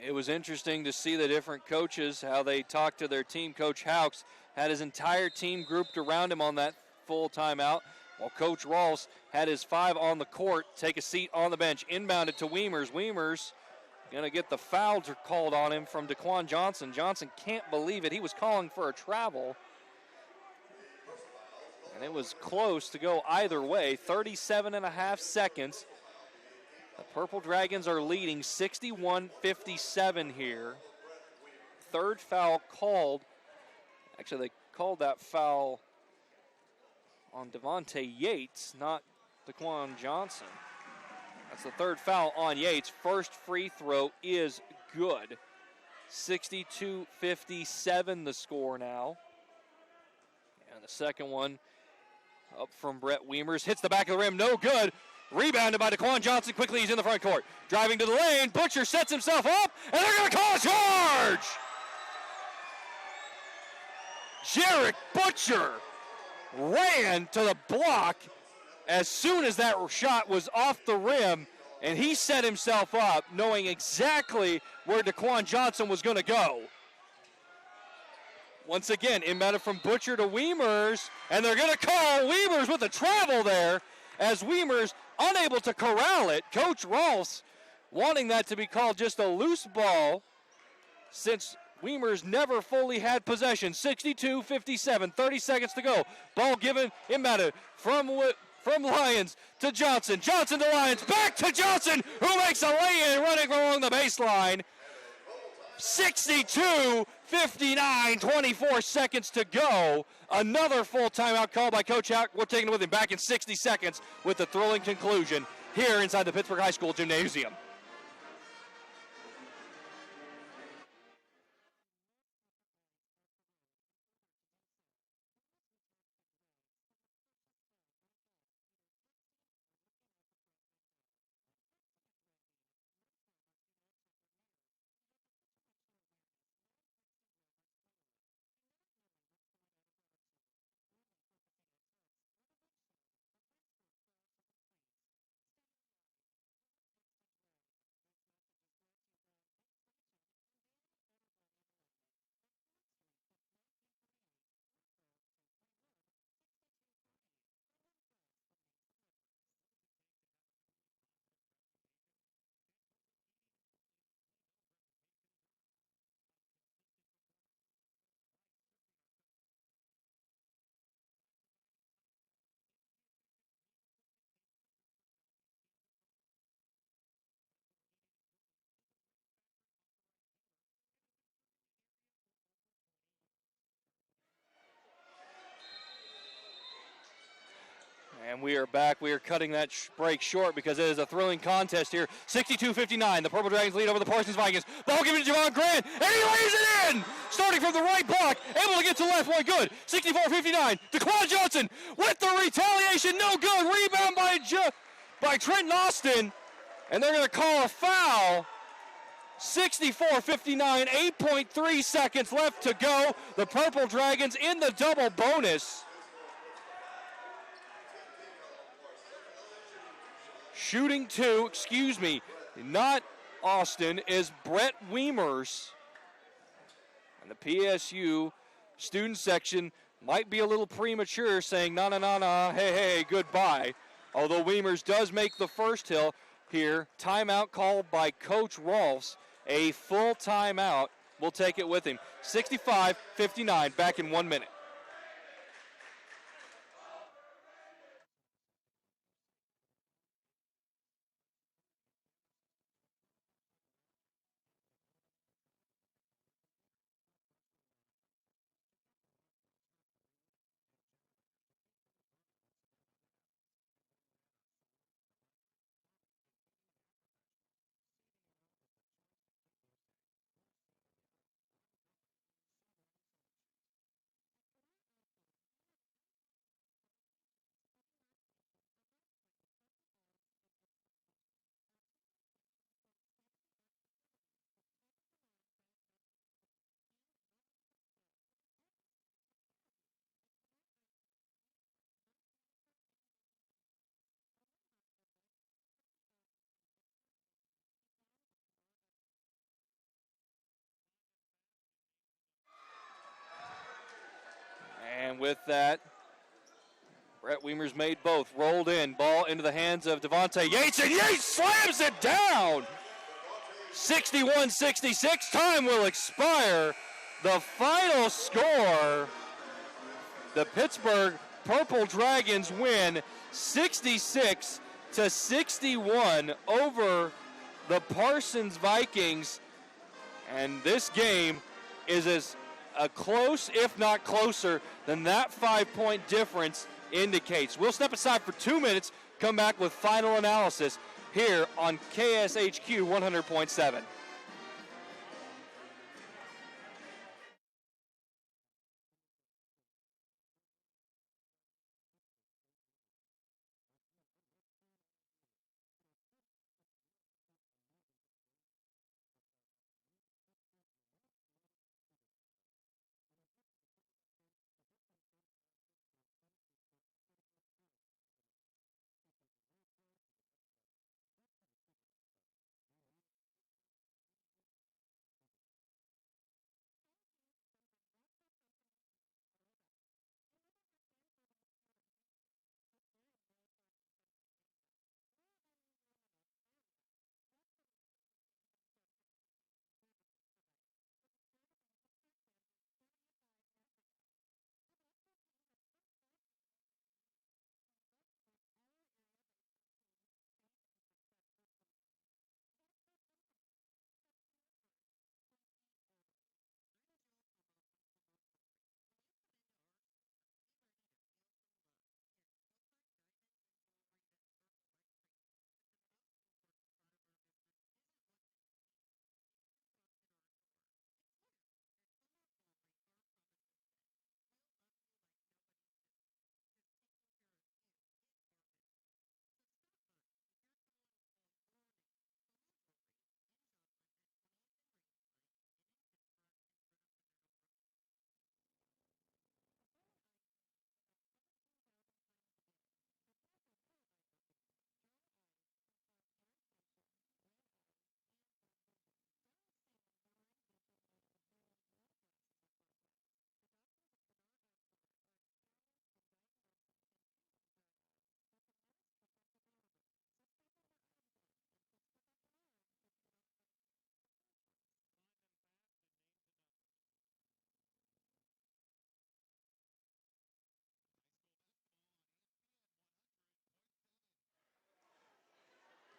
It was interesting to see the different coaches, how they talked to their team. Coach Haux had his entire team grouped around him on that full timeout, while Coach Rawls had his 5 on the court take a seat on the bench. Inbounded to Wiemers. Wiemers going to get the fouls called on him from DeQuan Johnson. Johnson can't believe it. He was calling for a travel. And it was close to go either way. 37.5 seconds. The Purple Dragons are leading 61-57 here. Third foul called. Actually, they called that foul on Devontae Yates, not DeQuan Johnson. That's the third foul on Yates. First free throw is good. 62-57 the score now. And the second one up from Brett Wiemers. Hits the back of the rim, no good. Rebounded by DeQuan Johnson. Quickly, he's in the front court. Driving to the lane. Butcher sets himself up, and they're going to call a charge! Jarek Butcher ran to the block as soon as that shot was off the rim, and he set himself up knowing exactly where DeQuan Johnson was going to go. Once again, inbounded from Butcher to Wiemers, and they're going to call Wiemers with a travel there as Wiemers unable to corral it. Coach Rolfs wanting that to be called just a loose ball since Wiemers never fully had possession. 62-57, 30 seconds to go. Ball given, inbounded from from Lyons to Johnson. Johnson to Lyons. Back to Johnson, who makes a lay-in running along the baseline. 62-59, 24 seconds to go. Another full timeout call by Coach Hack. We're taking it with him back in 60 seconds with the thrilling conclusion here inside the Pittsburg High School Gymnasium. And we are back. We are cutting that break short because it is a thrilling contest here. 62-59. The Purple Dragons lead over the Parsons Vikings. Ball given to Javon Grant, and he lays it in! Starting from the right block, able to get to left one. Good. 64-59. DeQuan Johnson with the retaliation. No good. Rebound by Trenton Austin. And they're going to call a foul. 64-59. 8.3 seconds left to go. The Purple Dragons in the double bonus. Shooting two, not Austin, is Brett Weimers. And the PSU student section might be a little premature saying, no, hey, goodbye. Although Weimers does make the first hill here. Timeout called by Coach Rolfs. A full timeout. We'll take it with him. 65-59, back in 1 minute. And with that, Brett Weimers made both. Rolled in. Ball into the hands of Devontae Yates, and Yates slams it down. 61-66. Time will expire. The final score, the Pittsburg Purple Dragons win 66-61 over the Parsons Vikings. And this game is as close, if not closer, than that 5-point difference indicates. We'll step aside for 2 minutes, come back with final analysis here on KSHQ 100.7.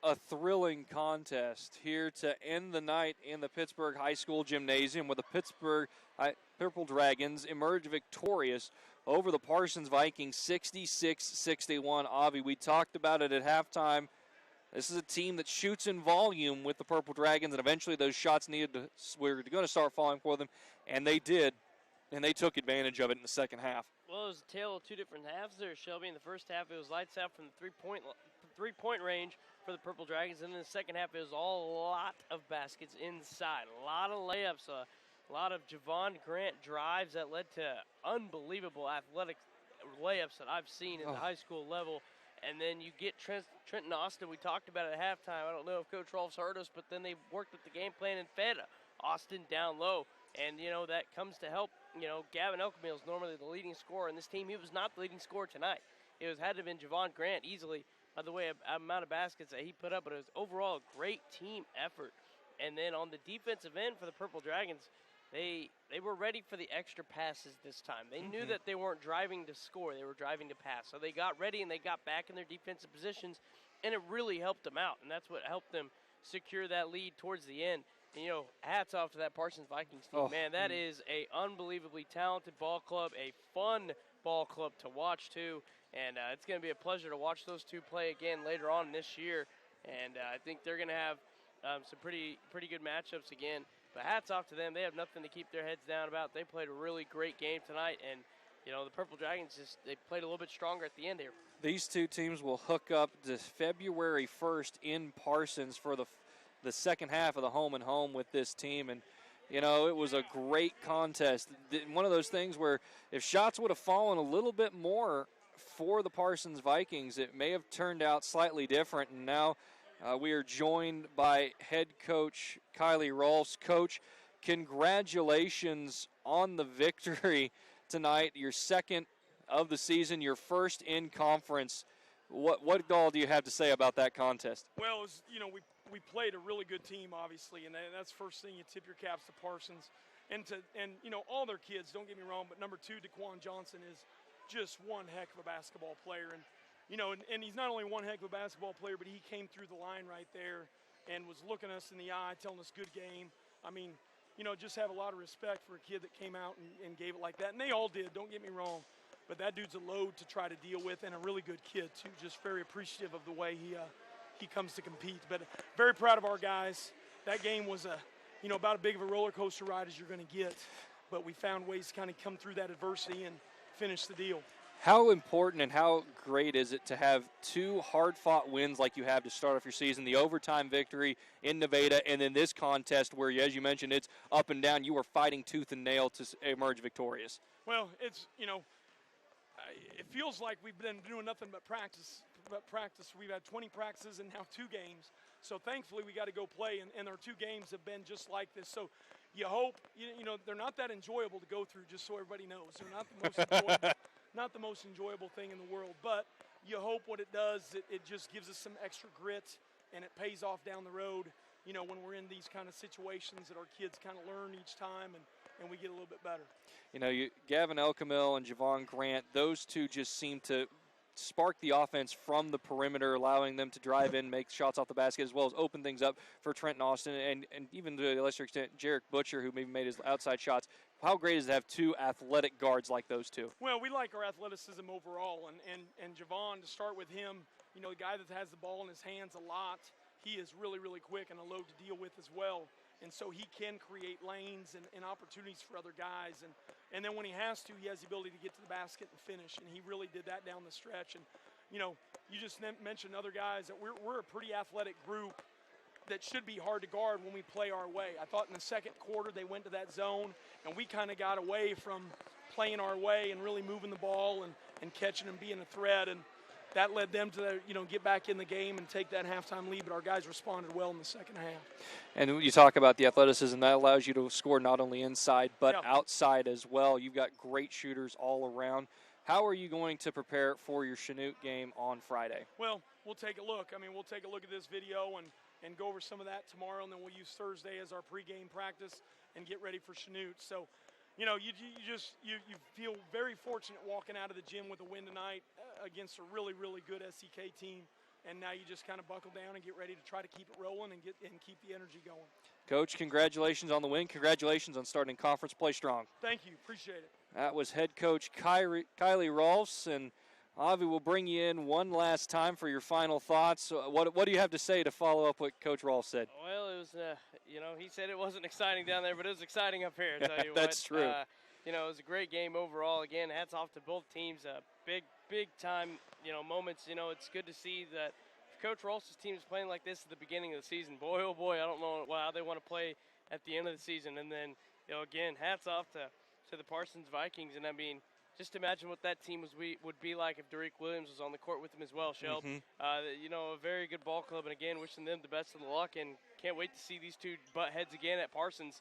a thrilling contest here to end the night in the Pittsburg High School Gymnasium, where the Pittsburg Purple Dragons emerge victorious over the Parsons Vikings 66-61. Avi, we talked about it at halftime. This is a team that shoots in volume with the Purple Dragons, and eventually those shots were going to start falling for them, and they did, and they took advantage of it in the second half. Well, it was a tale of two different halves there, Shelby. In the first half, it was lights out from the three-point range for the Purple Dragons, and in the second half, it was all a lot of baskets inside, a lot of layups, a lot of Javon Grant drives that led to unbelievable athletic layups that I've seen in the high school level. And then you get Trenton Austin. We talked about it at halftime. I don't know if Coach Rolfs heard us, but then they worked with the game plan and fed Austin down low. And, that comes to help. Gavin Elkamil is normally the leading scorer in this team. He was not the leading scorer tonight. Had to have been Javon Grant easily, by the way, amount of baskets that he put up. But it was overall a great team effort. And then on the defensive end for the Purple Dragons, they were ready for the extra passes this time. They knew that they weren't driving to score. They were driving to pass. So they got ready and they got back in their defensive positions, and it really helped them out. And that's what helped them secure that lead towards the end. And, hats off to that Parsons Vikings team. Man, that is a unbelievably talented ball club, a fun ball club to watch, too. And it's going to be a pleasure to watch those two play again later on this year. And I think they're going to have some pretty good matchups again. But hats off to them. They have nothing to keep their heads down about. They played a really great game tonight. And, the Purple Dragons, they played a little bit stronger at the end here. These two teams will hook up this February 1st in Parsons for the second half of the home with this team. And, it was a great contest. One of those things where if shots would have fallen a little bit more for the Parsons Vikings, it may have turned out slightly different. And now we are joined by head coach Kylie Rolfs. Coach, congratulations on the victory tonight. Your second of the season, your first in conference. What all do you have to say about that contest? Well, it was, we played a really good team, obviously, and that's the first thing you tip your caps to Parsons and all their kids. Don't get me wrong, but number 2, DeQuan Johnson, is just one heck of a basketball player, and he's not only one heck of a basketball player, but he came through the line right there and was looking us in the eye, telling us good game. I mean, just have a lot of respect for a kid that came out and gave it like that. And they all did, don't get me wrong. But that dude's a load to try to deal with, and a really good kid, too. Just very appreciative of the way he comes to compete. But very proud of our guys. That game was about as big of a roller coaster ride as you're going to get. But we found ways to kind of come through that adversity and finish the deal. How important and how great is it to have two hard-fought wins like you have to start off your season, the overtime victory in Nevada, and then this contest where, as you mentioned, it's up and down. You were fighting tooth and nail to emerge victorious. Well, it's, it feels like we've been doing nothing but practice. We've had 20 practices and now 2 games. So thankfully we got to go play, and our 2 games have been just like this. So you hope, they're not that enjoyable to go through, just so everybody knows. They're not the most enjoyable. Not the most enjoyable thing in the world, but you hope what it does, it just gives us some extra grit, and it pays off down the road, when we're in these kind of situations that our kids kind of learn each time, and we get a little bit better. Gavin Elkamil and Javon Grant, those two just seem to spark the offense from the perimeter, allowing them to drive in, make shots off the basket, as well as open things up for Trenton Austin and even to a lesser extent, Jarek Butcher, who maybe made his outside shots. How great is it to have 2 athletic guards like those two? Well, we like our athleticism overall, and Javon, to start with him, the guy that has the ball in his hands a lot, he is really, really quick and a load to deal with as well. And so he can create lanes and opportunities for other guys. And then when he has to, he has the ability to get to the basket and finish. And he really did that down the stretch. And, you just mentioned other guys that we're a pretty athletic group that should be hard to guard when we play our way. I thought in the second quarter they went to that zone, and we kind of got away from playing our way and really moving the ball and catching and being a threat. And that led them to, get back in the game and take that halftime lead, but our guys responded well in the second half. And when you talk about the athleticism, that allows you to score not only inside but outside as well. You've got great shooters all around. How are you going to prepare for your Chanute game on Friday? Well, we'll take a look. We'll take a look at this video and go over some of that tomorrow, and then we'll use Thursday as our pregame practice and get ready for Chanute. So, you feel very fortunate walking out of the gym with a win tonight against a really, really good SEK team. and now you just kind of buckle down and get ready to try to keep it rolling and keep the energy going. Coach, congratulations on the win. Congratulations on starting conference play strong. Thank you. Appreciate it. That was head coach Kylie Rolfs, and Avi will bring you in one last time for your final thoughts. What do you have to say to follow up what Coach Rolfs said? Well, it was, he said it wasn't exciting down there, but it was exciting up here, I tell you That's what. true. It was a great game overall. Again, hats off to both teams. Big time, moments. It's good to see that Coach Rolfs' team is playing like this at the beginning of the season. Boy, oh boy, I don't know how they want to play at the end of the season. And then, again, hats off to the Parsons Vikings. And I mean, just imagine what that team would be like if Derek Williams was on the court with them as well, Shelb. A very good ball club, and again, wishing them the best of the luck, and can't wait to see these two butt heads again at Parsons.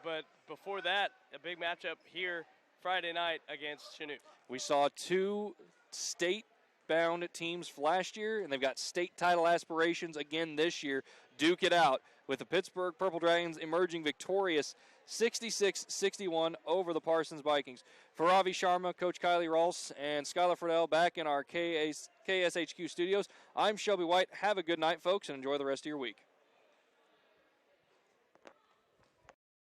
But before that, a big matchup here Friday night against Chanute. We saw two state-bound teams last year, and they've got state title aspirations again this year. Duke it out with the Pittsburgh Purple Dragons emerging victorious 66-61 over the Parsons Vikings. For Avi Sharma, Coach Kylie Rolfs, and Skylar Friedel back in our KSHQ studios, I'm Shelby White. Have a good night, folks, and enjoy the rest of your week.